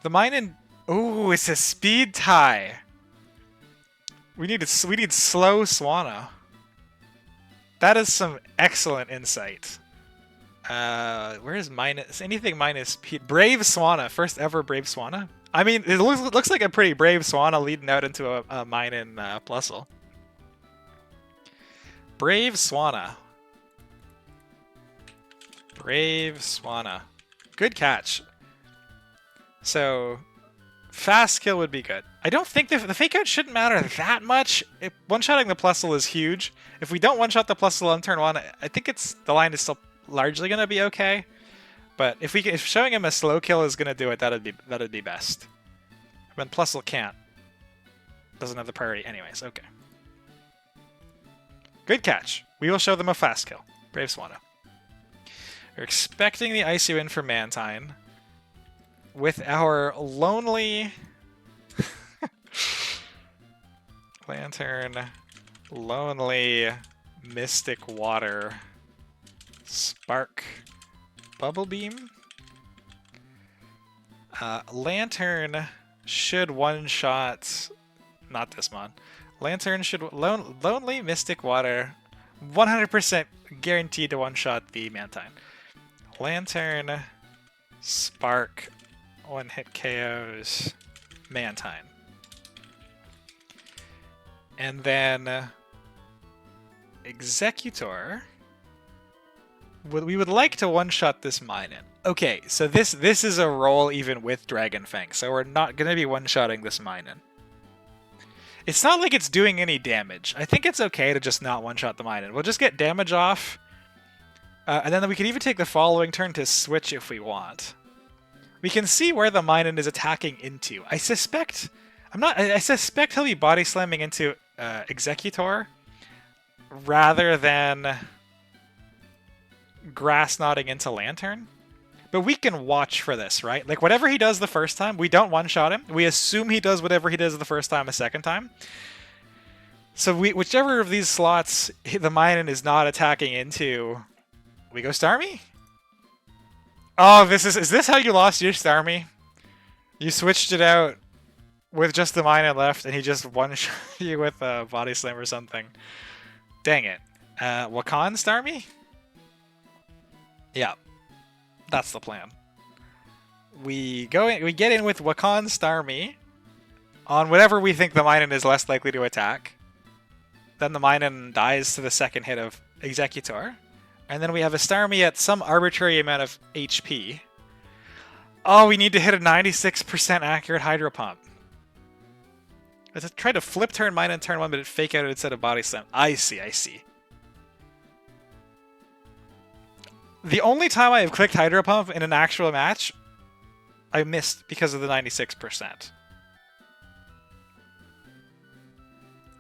The Minun... Ooh, it's a speed tie. We need slow Swanna. That is some excellent insight. Where is minus anything minus P? Brave Swanna, first ever Brave Swanna. I mean, it looks like a pretty brave Swanna leading out into a Minun Plusle. Brave Swanna. Brave Swanna. Good catch. So, fast kill would be good. I don't think the fake out shouldn't matter that much. One-shotting the Plusle is huge. If we don't one-shot the Plusle on turn 1, I think the line is still largely going to be okay. But if showing him a slow kill is going to do it, that'd be best. When Plusle can't. Doesn't have the priority anyways. Okay. Good catch. We will show them a fast kill. Brave Swanna. We're expecting the Icy Wind for Mantine. With our lonely... Lantern, lonely, mystic water, spark, bubble beam. Lantern should one-shot, not this mon. Lantern should lonely, mystic water, 100% guaranteed to one-shot the Mantine. Lantern, Spark, one-hit KOs, Mantine. And then Executor. We would like to one-shot this mine in. Okay, so this is a roll even with Dragon Fang, so we're not going to be one-shotting this mine in. It's not like it's doing any damage. I think it's okay to just not one-shot the mine in. We'll just get damage off, and then we can even take the following turn to switch if we want. We can see where the mine in is attacking into. I suspect he'll be body slamming into Executor rather than grass knotting into Lantern. But we can watch for this, right? Like, whatever he does the first time, we don't one-shot him. We assume he does whatever he does the first time a second time. So whichever of these slots the mine is not attacking into, we go Starmie? Oh, is this how you lost your Starmie? You switched it out with just the mine left, and he just one-shot you with a body slam or something. Dang it. Wakan Starmie? Yeah. That's the plan. We get in with Wakan Starmie on whatever we think the Minun is less likely to attack. Then the Minun dies to the second hit of Executor. And then we have a Starmie at some arbitrary amount of HP. Oh, we need to hit a 96% accurate Hydro Pump. I tried to flip turn Minun turn 1, but it fake out instead of body slam. I see. The only time I have clicked Hydro Pump in an actual match, I missed because of the 96%.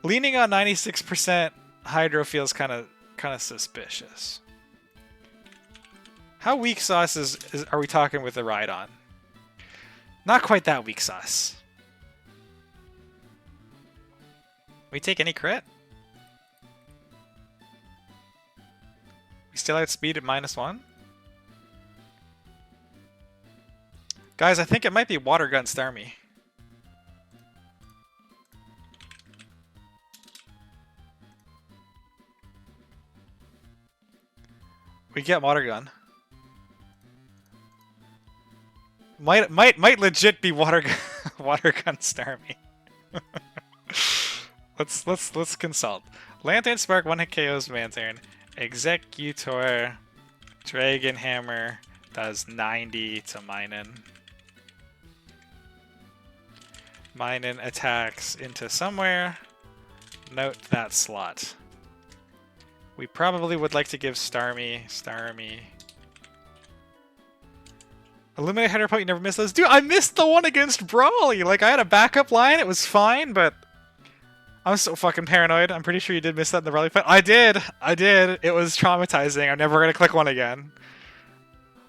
Leaning on 96% Hydro feels kind of suspicious. How weak sauce are we talking with the Rhydon? Not quite that weak sauce. We take any crit? We still outspeed at -1? Guys, I think it might be Water Gun Starmie. We get Water Gun. Might legit be Water Gun Starmie. Let's consult. Lantern Spark, 1-hit KOs Lantern. Executor Dragon Hammer does 90 to Minun. Minun attacks into somewhere. Note that slot. We probably would like to give Starmie. Eliminate Hydro Pump, you never miss those. Dude, I missed the one against Brawly! Like, I had a backup line, it was fine, but I'm so fucking paranoid. I'm pretty sure you did miss that in the Brawly fight. I did! It was traumatizing. I'm never gonna click one again.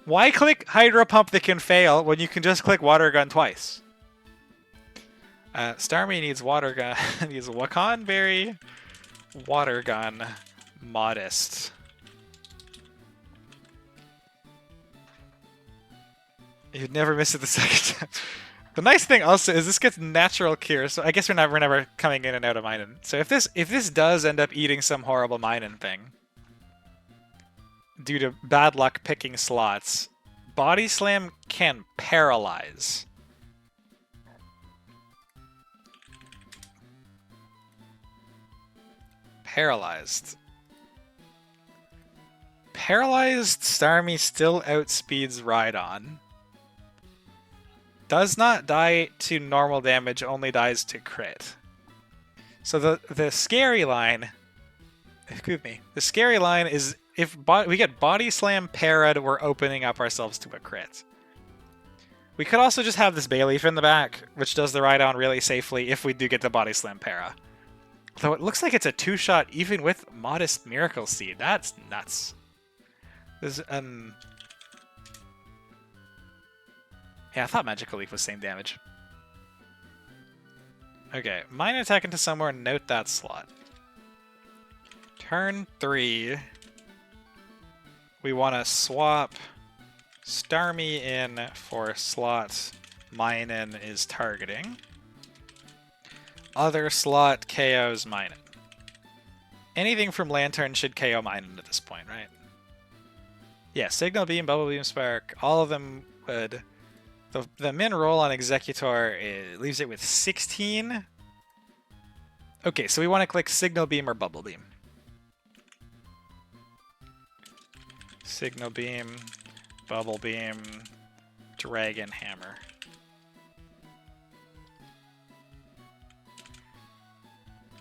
Why click Hydro Pump that can fail when you can just click Water Gun twice? Starmie needs Water Gun. Needs Wakan Berry, Water Gun, Modest. You'd never miss it the second time. The nice thing also is this gets natural cure, so I guess we're never coming in and out of Minun. So if this does end up eating some horrible Minun thing, due to bad luck picking slots, Body Slam can paralyze. Paralyzed Starmie still outspeeds Rhydon. Does not die to normal damage, only dies to crit. So the scary line, excuse me, the scary line is if we get Body Slam para'd, we're opening up ourselves to a crit. We could also just have this Bayleaf in the back, which does the Rhydon really safely if we do get the Body Slam para. Though it looks like it's a 2-shot even with Modest Miracle Seed. That's nuts. There's yeah, I thought Magical Leaf was same damage. Okay, Mine attack into somewhere, note that slot. Turn 3. We want to swap Starmie in for slot Minun is targeting. Other slot KOs Minun. Anything from Lantern should KO Minun at this point, right? Yeah, Signal Beam, Bubble Beam, Spark, all of them would. The min roll on Executor leaves it with 16. Okay, so we want to click Signal Beam or Bubble Beam. Signal Beam, Bubble Beam, Dragon Hammer.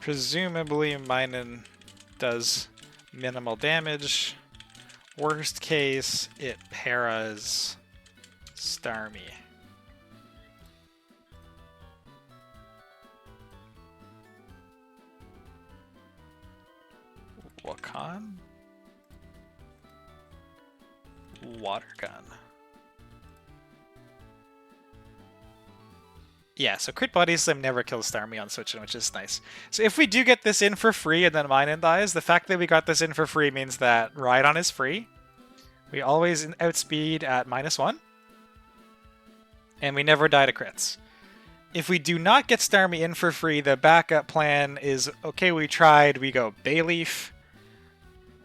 Presumably Minun does minimal damage. Worst case, it paras Starmie. Wakan? Water Gun. Yeah, so crit body slam never kills Starmie on switching, which is nice. So if we do get this in for free and then Minun dies, the fact that we got this in for free means that Rhydon is free. We always outspeed at -1. And we never die to crits. If we do not get Starmie in for free, the backup plan is, okay, we tried, we go Bayleaf.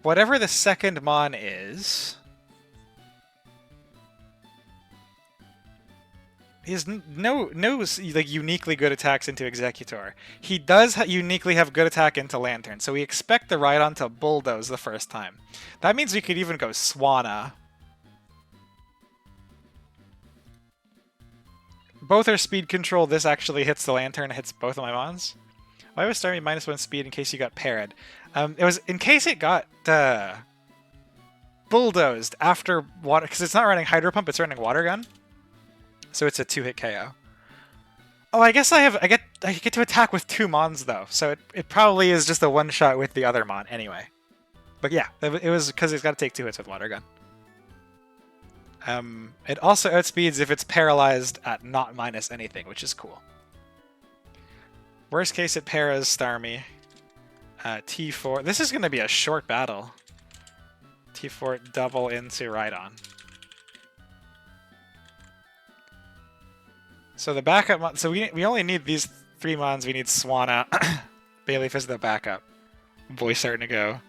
Whatever the second Mon is... He has no like uniquely good attacks into Executor. He does uniquely have good attack into Lantern, so we expect the Rhydon to bulldoze the first time. That means we could even go Swanna. Both are speed control. This actually hits the Lantern, hits both of my Mons. Why was Starmie -1 speed in case you got parried? It was in case it got bulldozed after water, because it's not running Hydro Pump, it's running Water Gun. So it's a 2-hit KO. Oh, I guess I get to attack with 2 Mons though, so it probably is just a one-shot with the other Mon anyway. But yeah, it was because it's got to take 2 hits with Water Gun. It also outspeeds if it's paralyzed at not minus anything, which is cool. Worst case, it paras Starmie. T4. This is going to be a short battle. T4 double into Rhydon. So the backup Mon, so we only need these 3 Mons. We need Swanna. Bayleaf is the backup. Voice starting to go.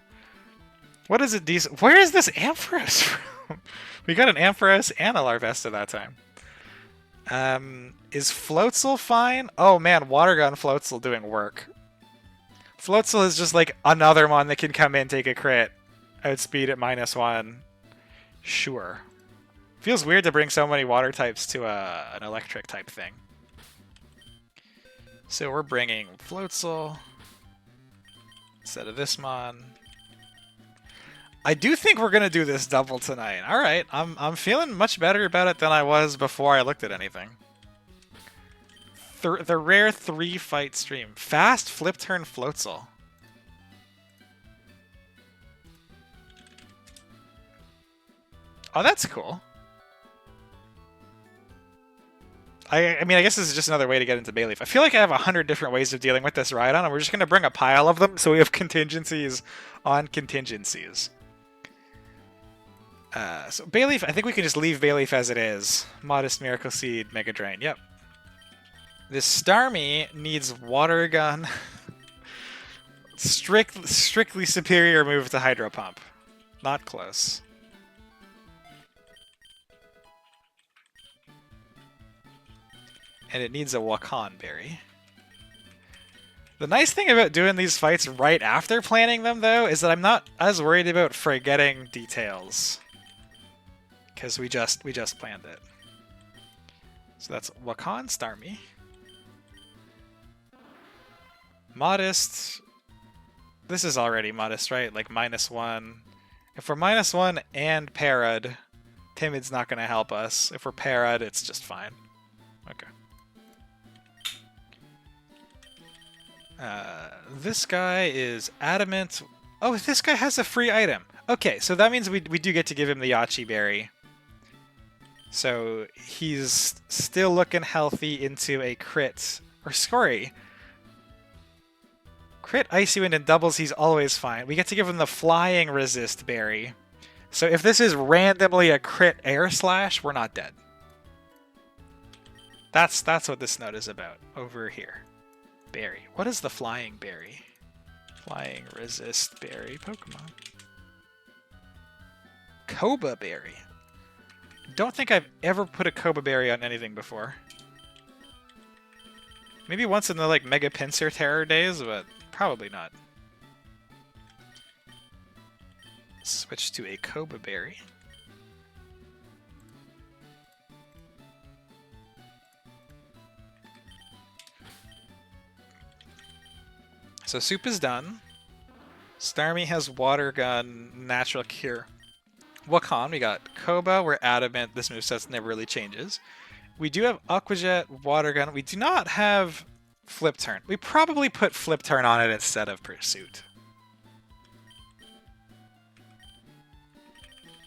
What is it decent? Where is this Ampharos from? We got an Ampharos and a Larvesta that time. Is Floatzel fine? Oh man, Water Gun Floatzel doing work. Floatzel is just like another Mon that can come in, take a crit, outspeed at -1. Sure. Feels weird to bring so many water types to an electric type thing. So we're bringing Floatzel instead of this Mon. I do think we're gonna do this double tonight. All right, I'm feeling much better about it than I was before I looked at anything. The rare 3-fight stream, fast flip turn Floatzel. Oh, that's cool. I mean, I guess this is just another way to get into Bayleaf. I feel like I have 100 different ways of dealing with this Rhydon, and we're just going to bring a pile of them so we have contingencies on contingencies. So Bayleaf, I think we can just leave Bayleaf as it is. Modest Miracle Seed, Mega Drain, yep. This Starmie needs Water Gun. Strictly superior move to Hydro Pump. Not close. And it needs a Wakan Berry. The nice thing about doing these fights right after planning them, though, is that I'm not as worried about forgetting details. Because we just planned it. So that's Wakan Starmie. Modest. This is already modest, right? Like -1. If we're -1 and parad, Timid's not going to help us. If we're parad, it's just fine. Okay. This guy is adamant. Oh, this guy has a free item. Okay, so that means we do get to give him the Yachi Berry. So he's still looking healthy into a crit. Or sorry. Crit Icy Wind and doubles, he's always fine. We get to give him the Flying Resist Berry. So if this is randomly a crit Air Slash, we're not dead. That's what this note is about over here. Berry. What is the Flying Berry? Flying resist berry Pokemon. Koba berry. Don't think I've ever put a Koba berry on anything before. Maybe once in the like Mega Pinsir Terror days, but probably not. Switch to a Koba berry. So soup is done. Starmie has Water Gun, Natural Cure. Wakan, we got Koba, we're adamant, this moveset never really changes. We do have Aqua Jet, Water Gun, we do not have Flip Turn. We probably put Flip Turn on it instead of Pursuit.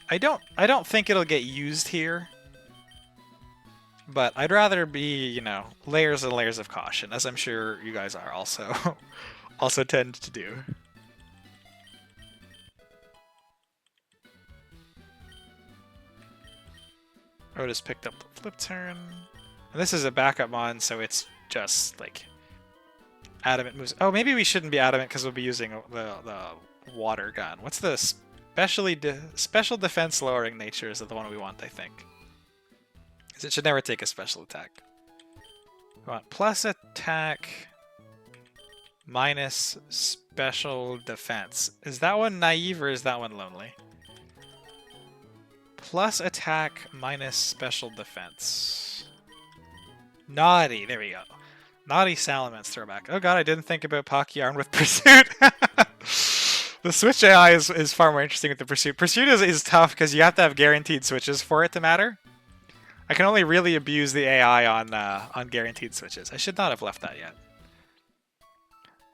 I don't think it'll get used here. But I'd rather be, you know, layers and layers of caution, as I'm sure you guys are also also tend to do. Otis picked up the Flip Turn. And this is a backup mon, so it's just like adamant moves. Oh, maybe we shouldn't be adamant because we'll be using the Water Gun. What's the special defense lowering nature is the one we want, I think. Because it should never take a special attack. We want plus attack minus special defense. Is that one naive or is that one lonely? Plus attack minus special defense. Naughty, there we go. Naughty Salamence throwback. Oh god, I didn't think about Pocky armed with Pursuit. The Switch AI is far more interesting with the Pursuit. Pursuit is tough because you have to have guaranteed switches for it to matter. I can only really abuse the AI on guaranteed switches. I should not have left that yet.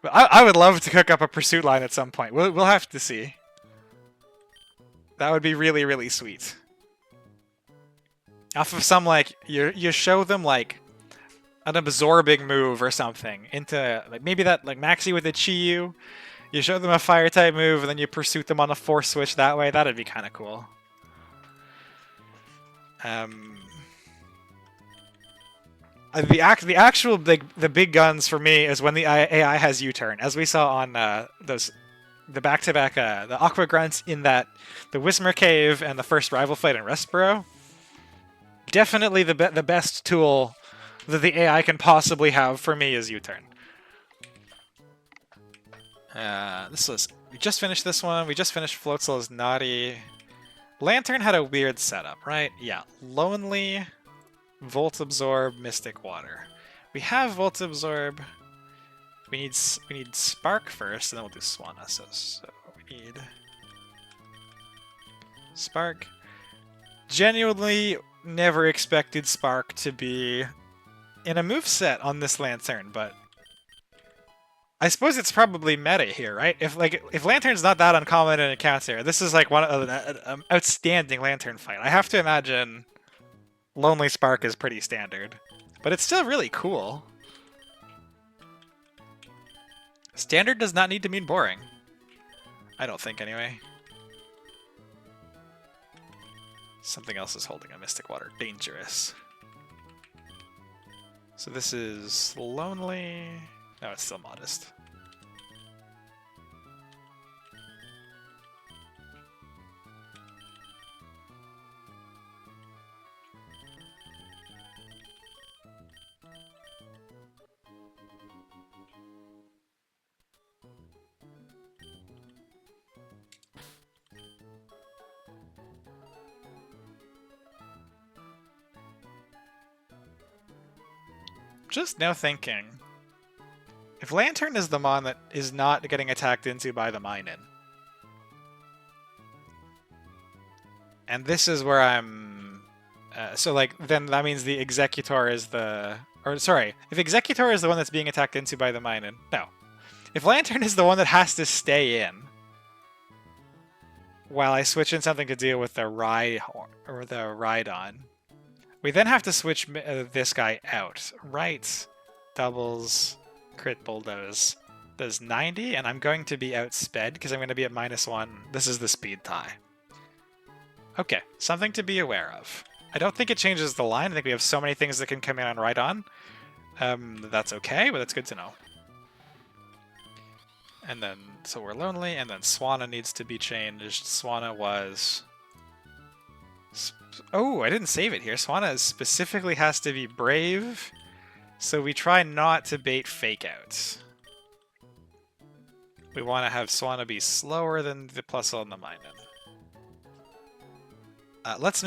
But I would love to cook up a Pursuit line at some point. We'll have to see. That would be really, really sweet. Off of some, like, you show them, like, an absorbing move or something into, like, maybe that, like, Maxi with a Chi-Yu. You show them a Fire-type move, and then you Pursuit them on a Force switch that way. That'd be kind of cool. The actual the big guns for me is when the AI has U-turn, as we saw on the back-to-back the Aqua grunts in the Whismer Cave and the first rival fight in Restboro. Definitely the best tool that the AI can possibly have for me is U-turn. We just finished this one. We just finished Floatzel's Naughty. Lantern had a weird setup, right? Yeah, Lonely, Volt Absorb, Mystic Water. We have Volt Absorb. We need Spark first, and then we'll do Swanna. So we need Spark. Genuinely never expected Spark to be in a moveset on this Lantern, but I suppose it's probably meta here, right? If Lantern's not that uncommon in accounts here, this is like one of an outstanding Lantern fight. I have to imagine Lonely Spark is pretty standard, but it's still really cool. Standard does not need to mean boring. I don't think, anyway. Something else is holding a Mystic Water. Dangerous. So this is Lonely. No, it's still Modest. Just now thinking, if Lantern is the mon that is not getting attacked into by the Minun, and this is where I'm... so, like, then that means the Executor is the... Or, sorry, if Executor is the one that's being attacked into by the Minun... No. If Lantern is the one that has to stay in, while I switch in something to deal with the Rhydon, we then have to switch this guy out. Right. Doubles. Crit Bulldoze. Does 90, and I'm going to be outsped because I'm going to be at -1. This is the speed tie. Okay, something to be aware of. I don't think it changes the line. I think we have so many things that can come in on Rhydon. That's okay, but that's good to know. And then, so we're lonely, and then Swana needs to be changed. Swana was... Oh, I didn't save it here. Swana specifically has to be brave, so we try not to bait fake outs. We want to have Swana be slower than the plus on the Minun. Let's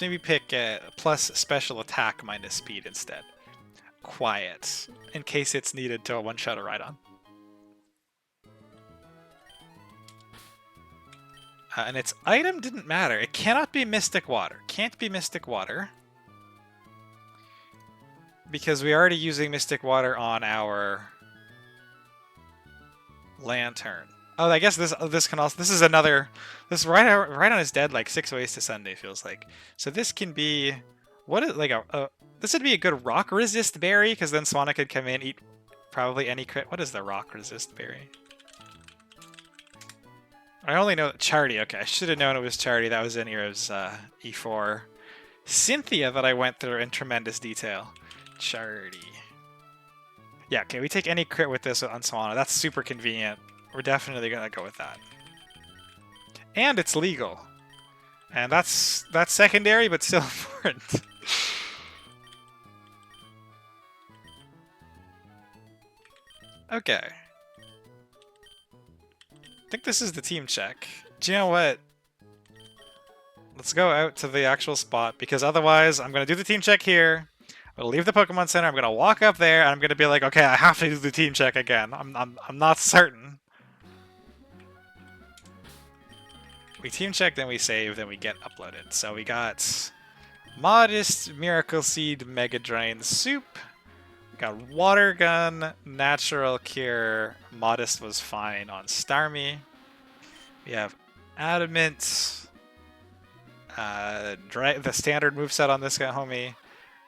maybe pick plus special attack minus speed instead. Quiet, in case it's needed to one-shot a Rhydon. And its item didn't matter. It cannot be Mystic Water. Can't be Mystic Water. Because we're already using Mystic Water on our Lantern. Oh, I guess this can also... This is another... This Rhydon is dead like 6 ways to Sunday, feels like. So this can be... What is... Like a this would be a good rock resist berry, because then Swana could come in, eat probably any crit. What is the rock resist berry? I only know Charity. Okay, I should have known it was Charity. That was in Ero's E4. Cynthia that I went through in tremendous detail. Charity. Yeah, okay, we take any crit with this on Swana. That's super convenient. We're definitely gonna go with that. And it's legal. And that's secondary, but still important. Okay. I think this is the team check. Do you know what? Let's go out to the actual spot, because otherwise I'm going to do the team check here. I'm going to leave the Pokemon Center, I'm going to walk up there, and I'm going to be like, okay, I have to do the team check again. I'm not certain. We team check, then we save, then we get uploaded. So we got Modest, Miracle Seed, Mega Drain, Soup. We got Water Gun, Natural Cure, Modest was fine on Starmie. We have Adamant, the standard moveset on this guy, homie.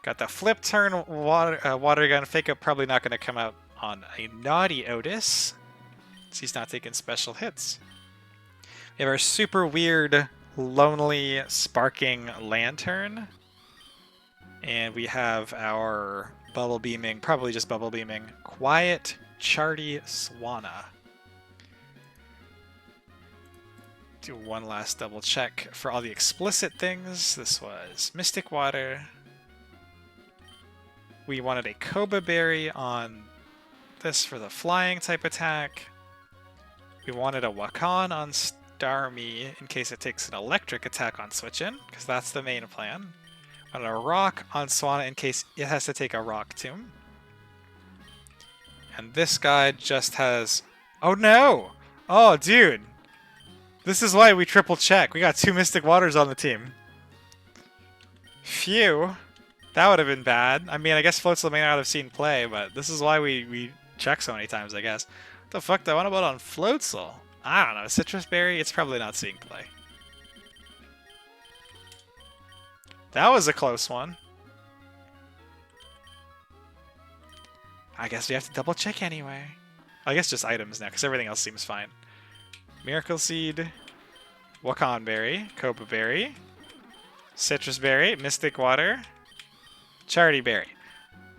Got the Flip Turn, Water Gun, Fake Up, probably not going to come out on a Naughty Otis, since he's not taking special hits. We have our super weird, lonely, sparking Lantern. And we have our Bubble Beaming, probably just Bubble Beaming, Quiet, Charty, Swana. Do one last double check for all the explicit things. This was Mystic Water. We wanted a Koba Berry on this for the flying type attack. We wanted a Wakan on Starmie in case it takes an electric attack on Switch-In, because that's the main plan. And a rock on Swana in case it has to take a rock tomb. And this guy just has... Oh no! Oh dude! This is why we triple check. We got 2 Mystic Waters on the team. Phew. That would have been bad. I mean, I guess Floatzel may not have seen play, but this is why we check so many times, I guess. What the fuck do I want about on Floatzel? I don't know. Citrus Berry? It's probably not seeing play. That was a close one. I guess we have to double check anyway. I guess just items now, because everything else seems fine. Miracle Seed, Wakan Berry, Koba Berry, Citrus Berry, Mystic Water, Charity Berry.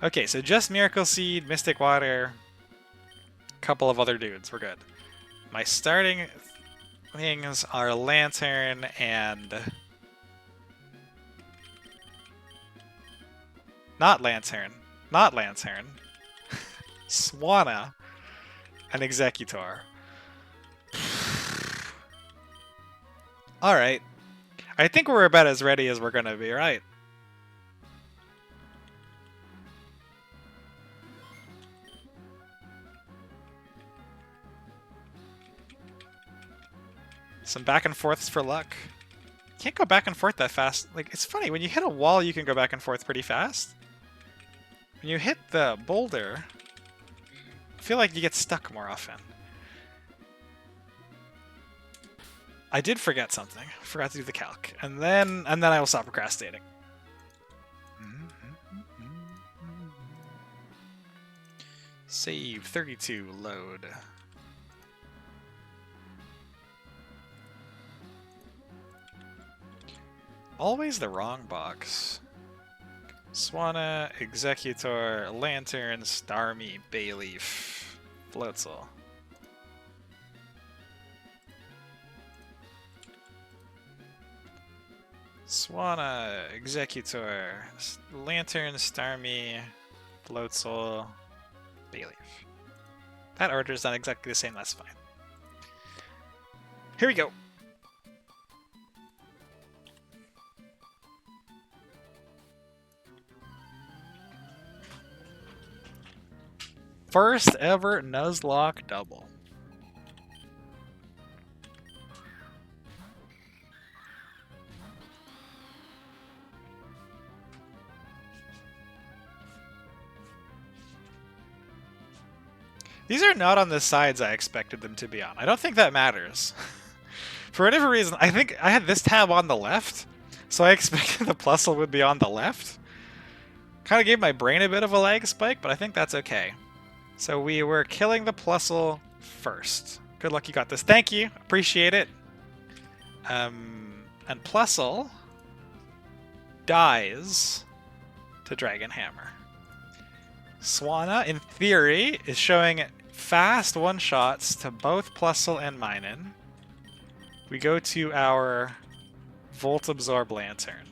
Okay, so just Miracle Seed, Mystic Water, couple of other dudes. We're good. My starting things are Lantern and... Not Lantern. Not Lantern. Swana and Executor. Alright. I think we're about as ready as we're gonna be, right? Some back and forths for luck. Can't go back and forth that fast. Like, it's funny, when you hit a wall, you can go back and forth pretty fast. When you hit the boulder, I feel like you get stuck more often. I did forget something. I forgot to do the calc. And then I will stop procrastinating. Save 32, load. Always the wrong box. Swana, Executor, Lantern, Starmie, Bayleaf, Floatzel. Swana, Executor, Lantern, Starmie, Floatsoul, Bayleaf. That order is not exactly the same, that's fine. Here we go. First ever Nuzlocke double. These are not on the sides I expected them to be on. I don't think that matters. For whatever reason, I think I had this tab on the left, so I expected the Plusle would be on the left. Kind of gave my brain a bit of a lag spike, but I think that's okay. So we were killing the Plusle first. Good luck you got this. Thank you. Appreciate it. And Plusle dies to Dragon Hammer. Swana, in theory, is showing fast one-shots to both Plusle and Minun. We go to our Volt Absorb Lantern.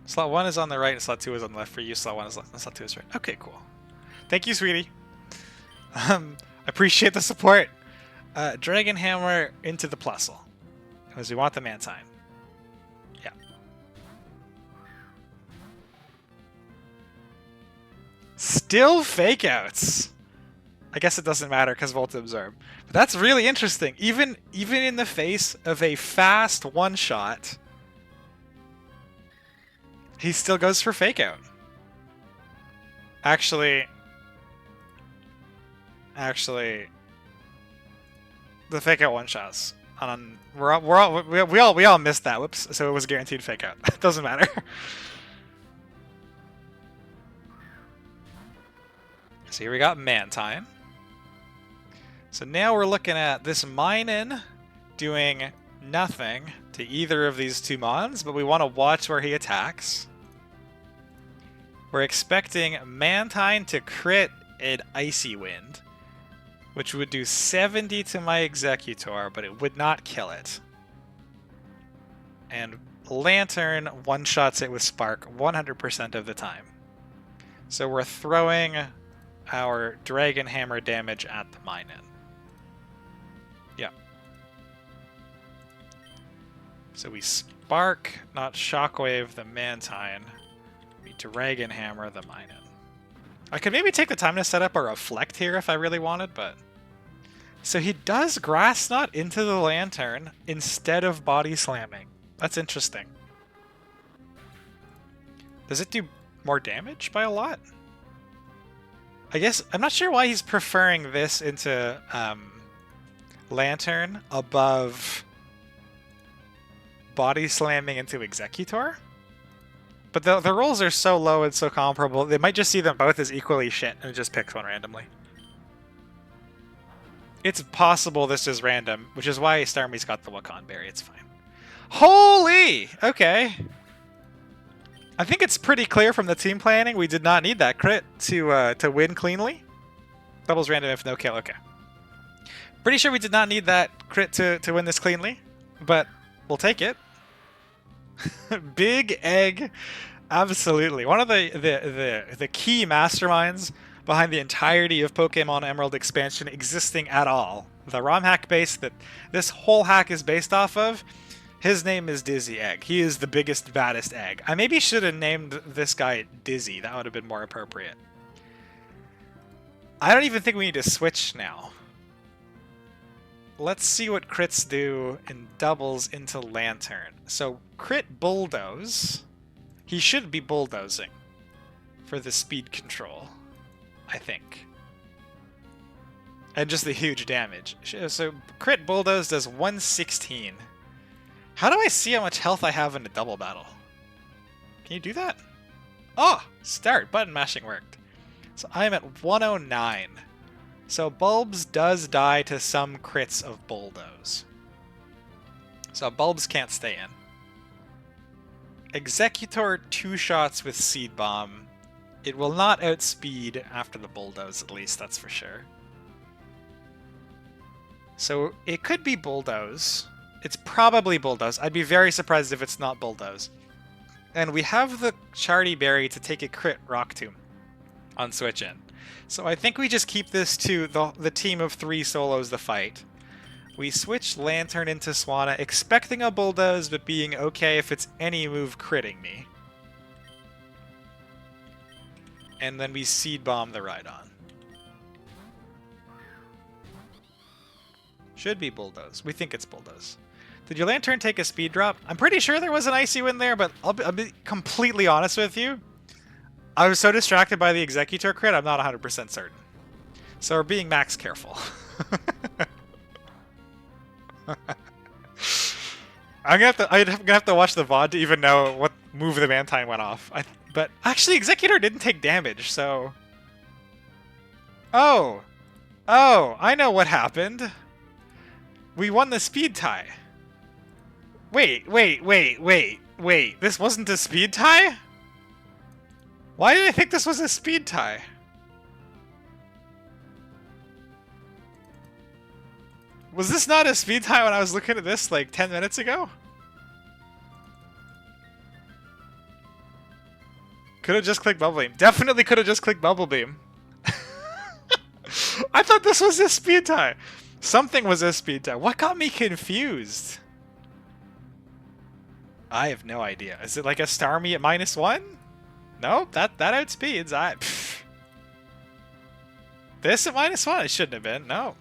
Slot 1 is on the right, and slot 2 is on the left for you. Slot 1 is left, and slot 2 is right. Okay, cool. Thank you, sweetie. Appreciate the support. Dragon Hammer into the Plusle, because we want the Mantine. Yeah. Still fake outs. I guess it doesn't matter because Volt Absorb. But that's really interesting. Even in the face of a fast one-shot, he still goes for fake out. Actually, the fake out one shots. We all missed that. Whoops. So it was guaranteed fake out. Doesn't matter. So here we got Mantine. So now we're looking at this Minun doing nothing to either of these two mons, but we want to watch where he attacks. We're expecting Mantine to crit an Icy Wind, which would do 70 to my Executor, but it would not kill it. And Lantern one-shots it with Spark 100% of the time. So we're throwing our Dragon Hammer damage at the Minun. Yeah. So we Spark, not Shockwave, the Mantine. We Dragon Hammer the Minun. I could maybe take the time to set up a Reflect here if I really wanted, but... So he does Grass Knot into the Lantern instead of Body Slamming. That's interesting. Does it do more damage by a lot? I guess, I'm not sure why he's preferring this into Lantern above Body Slamming into Executor. But the rolls are so low and so comparable, they might just see them both as equally shit and just picks one randomly. It's possible this is random, which is why Starmie's got the Wakan Berry, it's fine. Holy! Okay. I think it's pretty clear from the team planning we did not need that crit to win cleanly. Doubles random if no kill, okay. Pretty sure we did not need that crit to win this cleanly, but we'll take it. Big Egg, absolutely. One of the key masterminds behind the entirety of Pokemon Emerald expansion existing at all. The ROM hack base that this whole hack is based off of, his name is Dizzy Egg. He is the biggest, baddest egg. I maybe should have named this guy Dizzy. That would have been more appropriate. I don't even think we need to switch now. Let's see what crits do in doubles into Lantern. So, crit Bulldoze. He should be bulldozing for the speed control, I think. And just the huge damage. So, crit Bulldoze does 116. How do I see how much health I have in a double battle? Can you do that? Oh! Start! Button mashing worked. So I'm at 109. So Bulbs does die to some crits of Bulldoze. So Bulbs can't stay in. Executor 2 shots with Seed Bomb. It will not outspeed after the Bulldoze, at least, that's for sure. So it could be Bulldoze. It's probably Bulldoze. I'd be very surprised if it's not Bulldoze. And we have the Chardy Berry to take a crit Rock Tomb on switch in. So I think we just keep this to the team of 3 solos the fight. We switch Lantern into Swanna, expecting a Bulldoze, but being okay if it's any move critting me. And then we Seed Bomb the Rhydon. Should be Bulldoze. We think it's Bulldoze. Did your Lantern take a speed drop? I'm pretty sure there was an Icy Wind there, but I'll be completely honest with you. I was so distracted by the Executor crit, I'm not 100% certain. So we're being max careful. I'm gonna have to watch the VOD to even know what move the Mantine went off. But actually, Executor didn't take damage, so... Oh! Oh, I know what happened. We won the speed tie. Wait. This wasn't a speed tie? Why did I think this was a speed tie? Was this not a speed tie when I was looking at this like 10 minutes ago? Could have just clicked Bubble Beam. Definitely could have just clicked Bubble Beam. I thought this was a speed tie. Something was a speed tie. What got me confused? I have no idea. Is it like a Starmie at -1? Nope, that outspeeds. This at -1? It shouldn't have been. No.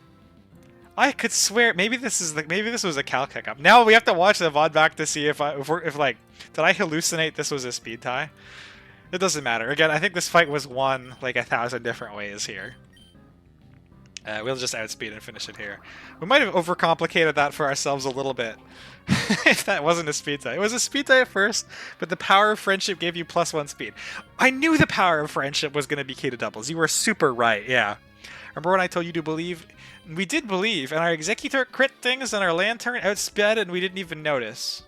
I could swear maybe this was a calc hiccup. Now we have to watch the VOD back to see if like did I hallucinate this was a speed tie? It doesn't matter. Again, I think this fight was won like 1,000 different ways here. We'll just outspeed and finish it here. We might have overcomplicated that for ourselves a little bit. If that wasn't a speed tie. It was a speed tie at first, but the power of friendship gave you +1 speed. I knew the power of friendship was going to be key to doubles. You were super right, yeah. Remember when I told you to believe? We did believe, and our Executor crit things and our Lantern outsped and we didn't even notice.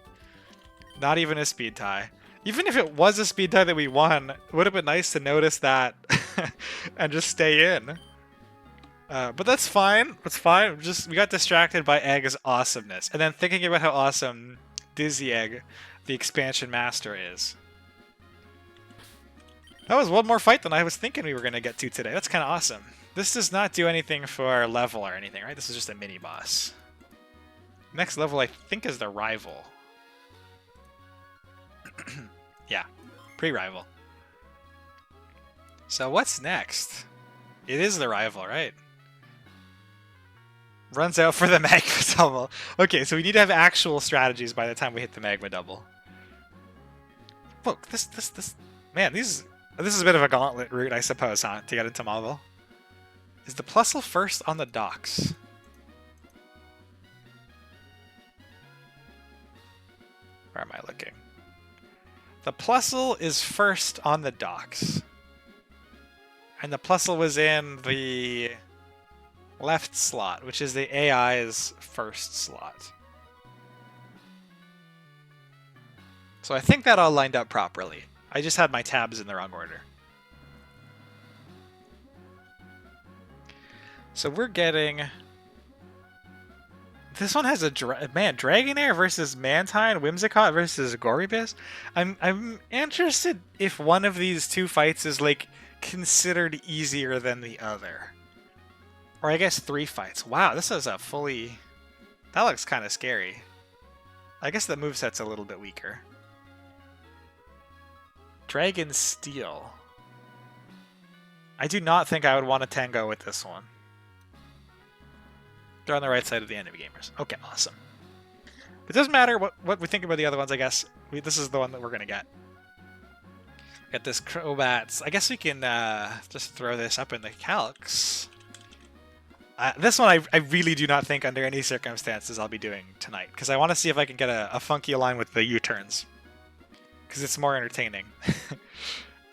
Not even a speed tie. Even if it was a speed tie that we won, it would have been nice to notice that and just stay in. But that's fine. That's fine. We got distracted by Egg's awesomeness. And then thinking about how awesome Dizzy Egg, the expansion master, is. That was one more fight than I was thinking we were going to get to today. That's kind of awesome. This does not do anything for level or anything, right? This is just a mini-boss. Next level, I think, is the Rival. Yeah, pre-Rival. So what's next? It is the Rival, right? Runs out for the Magma Double. Okay, so we need to have actual strategies by the time we hit the Magma Double. Look, man, this is a bit of a gauntlet route, I suppose, huh, to get into Marvel. Is the Plusle first on the docks? Where am I looking? The Plusle is first on the docks. And the Plusle was in the left slot, which is the AI's first slot. So I think that all lined up properly. I just had my tabs in the wrong order. So we're getting... This one has a... Dragonair versus Mantine, Whimsicott versus Gorybus. I'm interested if one of these two fights is, like, considered easier than the other. Or I guess 3 fights. Wow, this is a fully... That looks kind of scary. I guess the moveset's a little bit weaker. Dragon Steel. I do not think I would want to tango with this one. They're on the right side of the enemy gamers. Okay, awesome. It doesn't matter what we think about the other ones, I guess. This is the one that we're going to get. Get this Crobats. I guess we can just throw this up in the calcs. This one I really do not think under any circumstances I'll be doing tonight, because I want to see if I can get a funky align with the U-turns. Because it's more entertaining.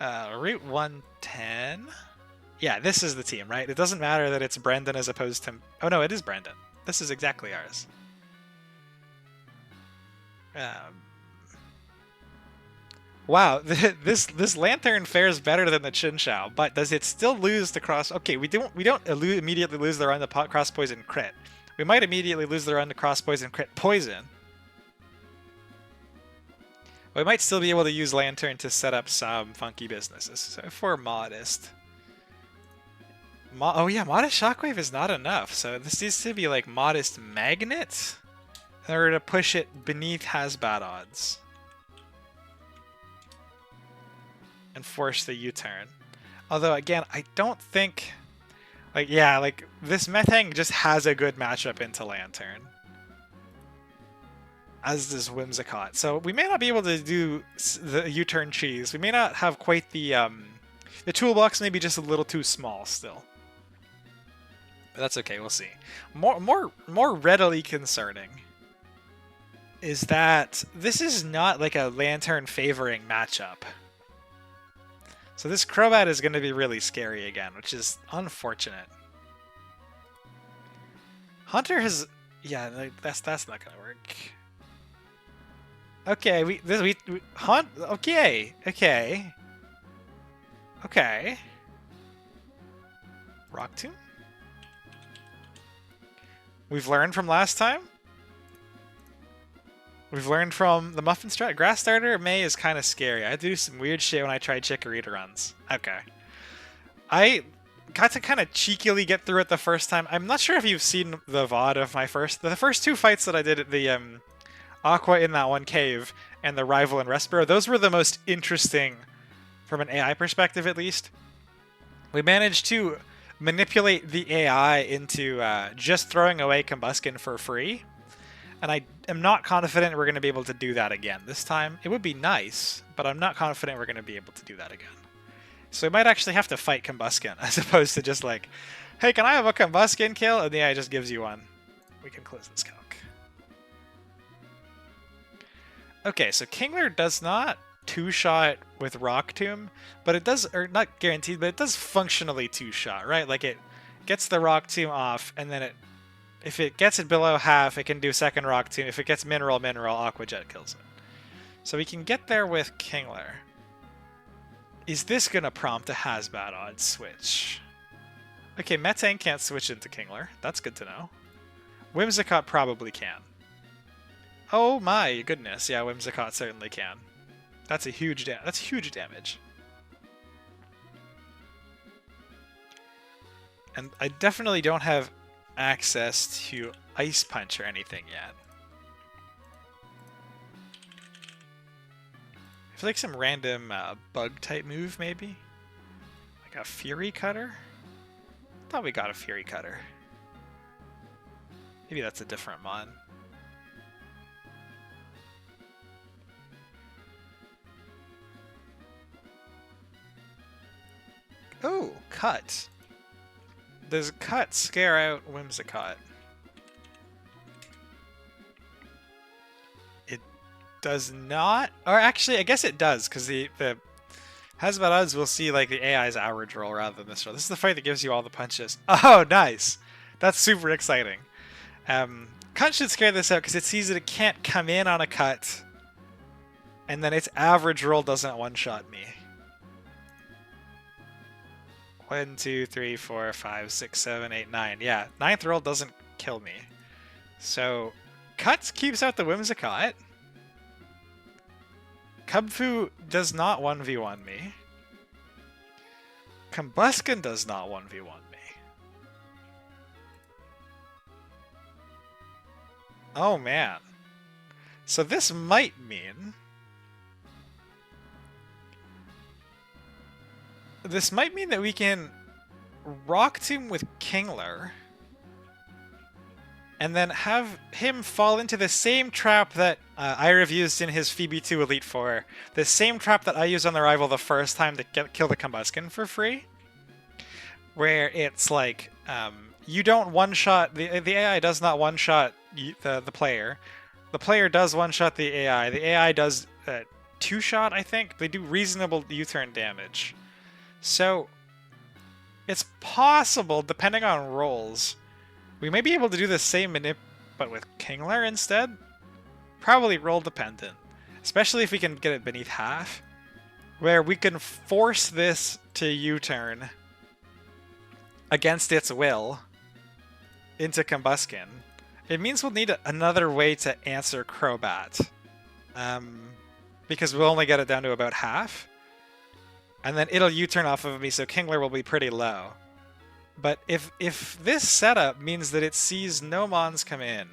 Route 110... Yeah, this is the team, right? It doesn't matter that it's Brendan as opposed to... Oh no, it is Brendan. This is exactly ours. Wow, this Lantern fares better than the Chinchou, but does it still lose the cross... Okay, we don't immediately lose the run to cross poison crit. We might immediately lose the run to cross poison crit poison. We might still be able to use Lantern to set up some funky businesses. So if we're modest. Oh yeah, modest Shockwave is not enough. So this needs to be like modest Magnet in order to push it beneath has-bad odds. And force the U-turn. Although again, I don't think... Like, yeah, like, this Methang just has a good matchup into Lantern. As does Whimsicott. So we may not be able to do the U-turn cheese. We may not have quite the toolbox may be just a little too small still. But that's okay, we'll see. More readily concerning is that this is not like a Lantern favoring matchup. So this Crobat is going to be really scary again, which is unfortunate. Hunter has... Yeah, that's not going to work. Okay, Okay. Rock Tomb? We've learned from last time? We've learned from the Muffin strat. Grass Starter May is kind of scary. I had to do some weird shit when I tried Chikorita runs. Okay. I got to kind of cheekily get through it the first time. I'm not sure if you've seen the VOD of my the first two fights that I did at the Aqua in that one cave and the Rival and Respiro. Those were the most interesting from an AI perspective, at least. We managed to manipulate the AI into just throwing away Combuskin for free. And I am not confident we're going to be able to do that again this time. It would be nice, but I'm not confident we're going to be able to do that again. So we might actually have to fight Combuskin, as opposed to just like, hey, can I have a Combuskin kill? And the AI just gives you one. We can close this calc. Okay, so Kingler does not two-shot with Rock Tomb, but it does, or not guaranteed, but it does functionally two-shot, right? Like it gets the Rock Tomb off, and then it, if it gets it below half, it can do second Rock Tomb. If it gets Mineral, Aqua Jet kills it. So we can get there with Kingler. Is this going to prompt a has-bad odds switch? Okay, Metang can't switch into Kingler. That's good to know. Whimsicott probably can. Oh my goodness, yeah, Whimsicott certainly can. That's a huge damage. And I definitely don't have access to Ice Punch or anything yet. I feel like some random bug type move, maybe? Like a Fury Cutter? I thought we got a Fury Cutter. Maybe that's a different mon. Oh, Cut. Does Cut scare out Whimsicott? It does not. Or actually, I guess it does, because the has-bad odds will see like the AI's average roll rather than this roll. This is the fight that gives you all the punches. Oh, nice. That's super exciting. Cut should scare this out because it sees that it can't come in on a Cut, and then its average roll doesn't one-shot me. 1, 2, 3, 4, 5, 6, 7, 8, 9. Yeah, 9th roll doesn't kill me. So, Cut keeps out the Whimsicott. Kubfu does not 1v1 me. Combuskin does not 1v1 me. Oh man. So this might mean... This might mean that we can Rock Tomb with Kingler and then have him fall into the same trap that Irav used in his Phoebe 2 Elite Four. The same trap that I used on the Rival the first time to kill the Combuskin for free. Where it's like, you don't one-shot, the AI does not one-shot the player. The player does one-shot the AI. The AI does two-shot, I think. They do reasonable U-turn damage. So, it's possible, depending on rolls, we may be able to do the same manip, but with Kingler instead? Probably roll dependent. Especially if we can get it beneath half. Where we can force this to U-turn against its will into Combuskin. It means we'll need another way to answer Crobat. because we'll only get it down to about half. And then it'll U-turn off of me, so Kingler will be pretty low. But if this setup means that it sees no Mons come in,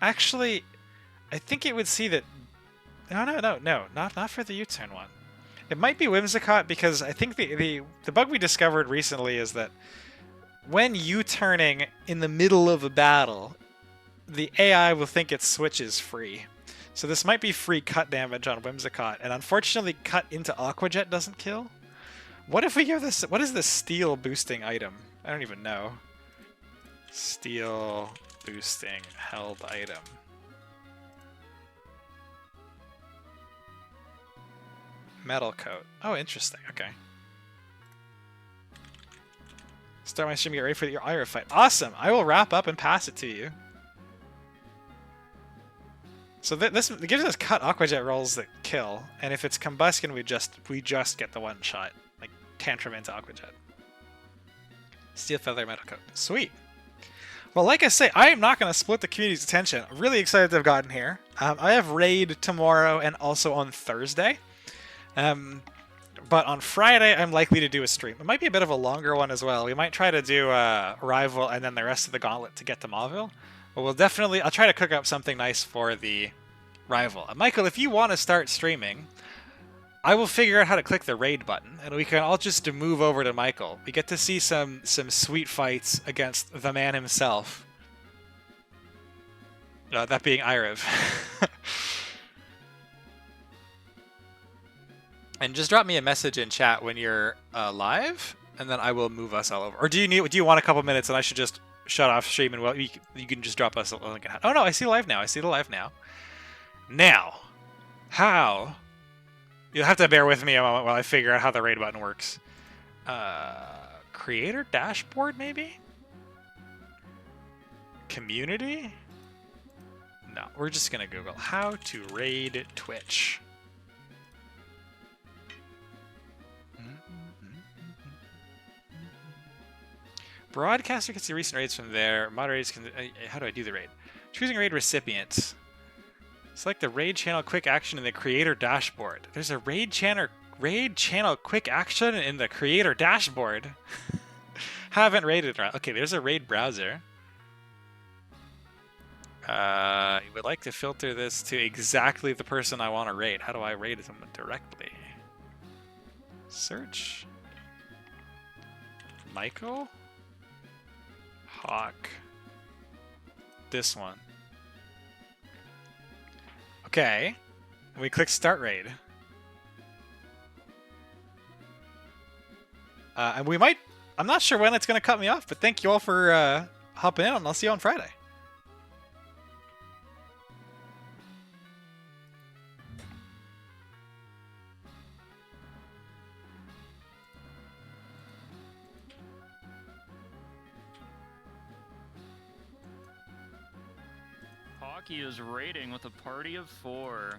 actually, I think it would see that. No, not for the U-turn one. It might be Whimsicott because I think the bug we discovered recently is that when U-turning in the middle of a battle, the AI will think its switch is free. So this might be free cut damage on Whimsicott, and unfortunately cut into Aqua Jet doesn't kill. What if we give this... What is this steel boosting item? I don't even know. Steel boosting held item. Metal coat. Oh, interesting. Okay. Start my stream, get ready for your Ira fight. Awesome! I will wrap up and pass it to you. So this gives us cut Aqua Jet rolls that kill, and if it's combustion, we just get the one shot, like tantrum into Aqua Jet. Steel feather metal coat. Sweet. Well, like I say, I am not going to split the community's attention. I'm really excited to have gotten here. I have raid tomorrow and also on Thursday. But on Friday, I'm likely to do a stream. It might be a bit of a longer one as well. We might try to do Rival and then the rest of the Gauntlet to get to Mauville. But I'll try to cook up something nice for the Rival. Michael, if you want to start streaming, I will figure out how to click the raid button, and we can all just move over to Michael. We get to see some sweet fights against the man himself. That being Iriv. And just drop me a message in chat when you're live, and then I will move us all over. Or do you want a couple minutes, and I should just shut off stream, and you can just drop us a link? Oh no, I see live now. I see the live now. Now, how? You'll have to bear with me a moment while I figure out how the raid button works. Creator dashboard, maybe? Community? No, we're just gonna Google how to raid Twitch. Broadcaster can see recent raids from there. Moderators can... how do I do the raid? Choosing raid recipients. Select the raid channel quick action in the creator dashboard. There's a raid channel quick action in the creator dashboard. Haven't raided. Okay, there's a raid browser. I would like to filter this to exactly the person I want to raid. How do I raid someone directly? Search. Michael? Hawk. This one. Okay. We click start raid. And we might... I'm not sure when it's going to cut me off, but thank you all for hopping in, and I'll see you on Friday. Hockey is raiding with a party of 4.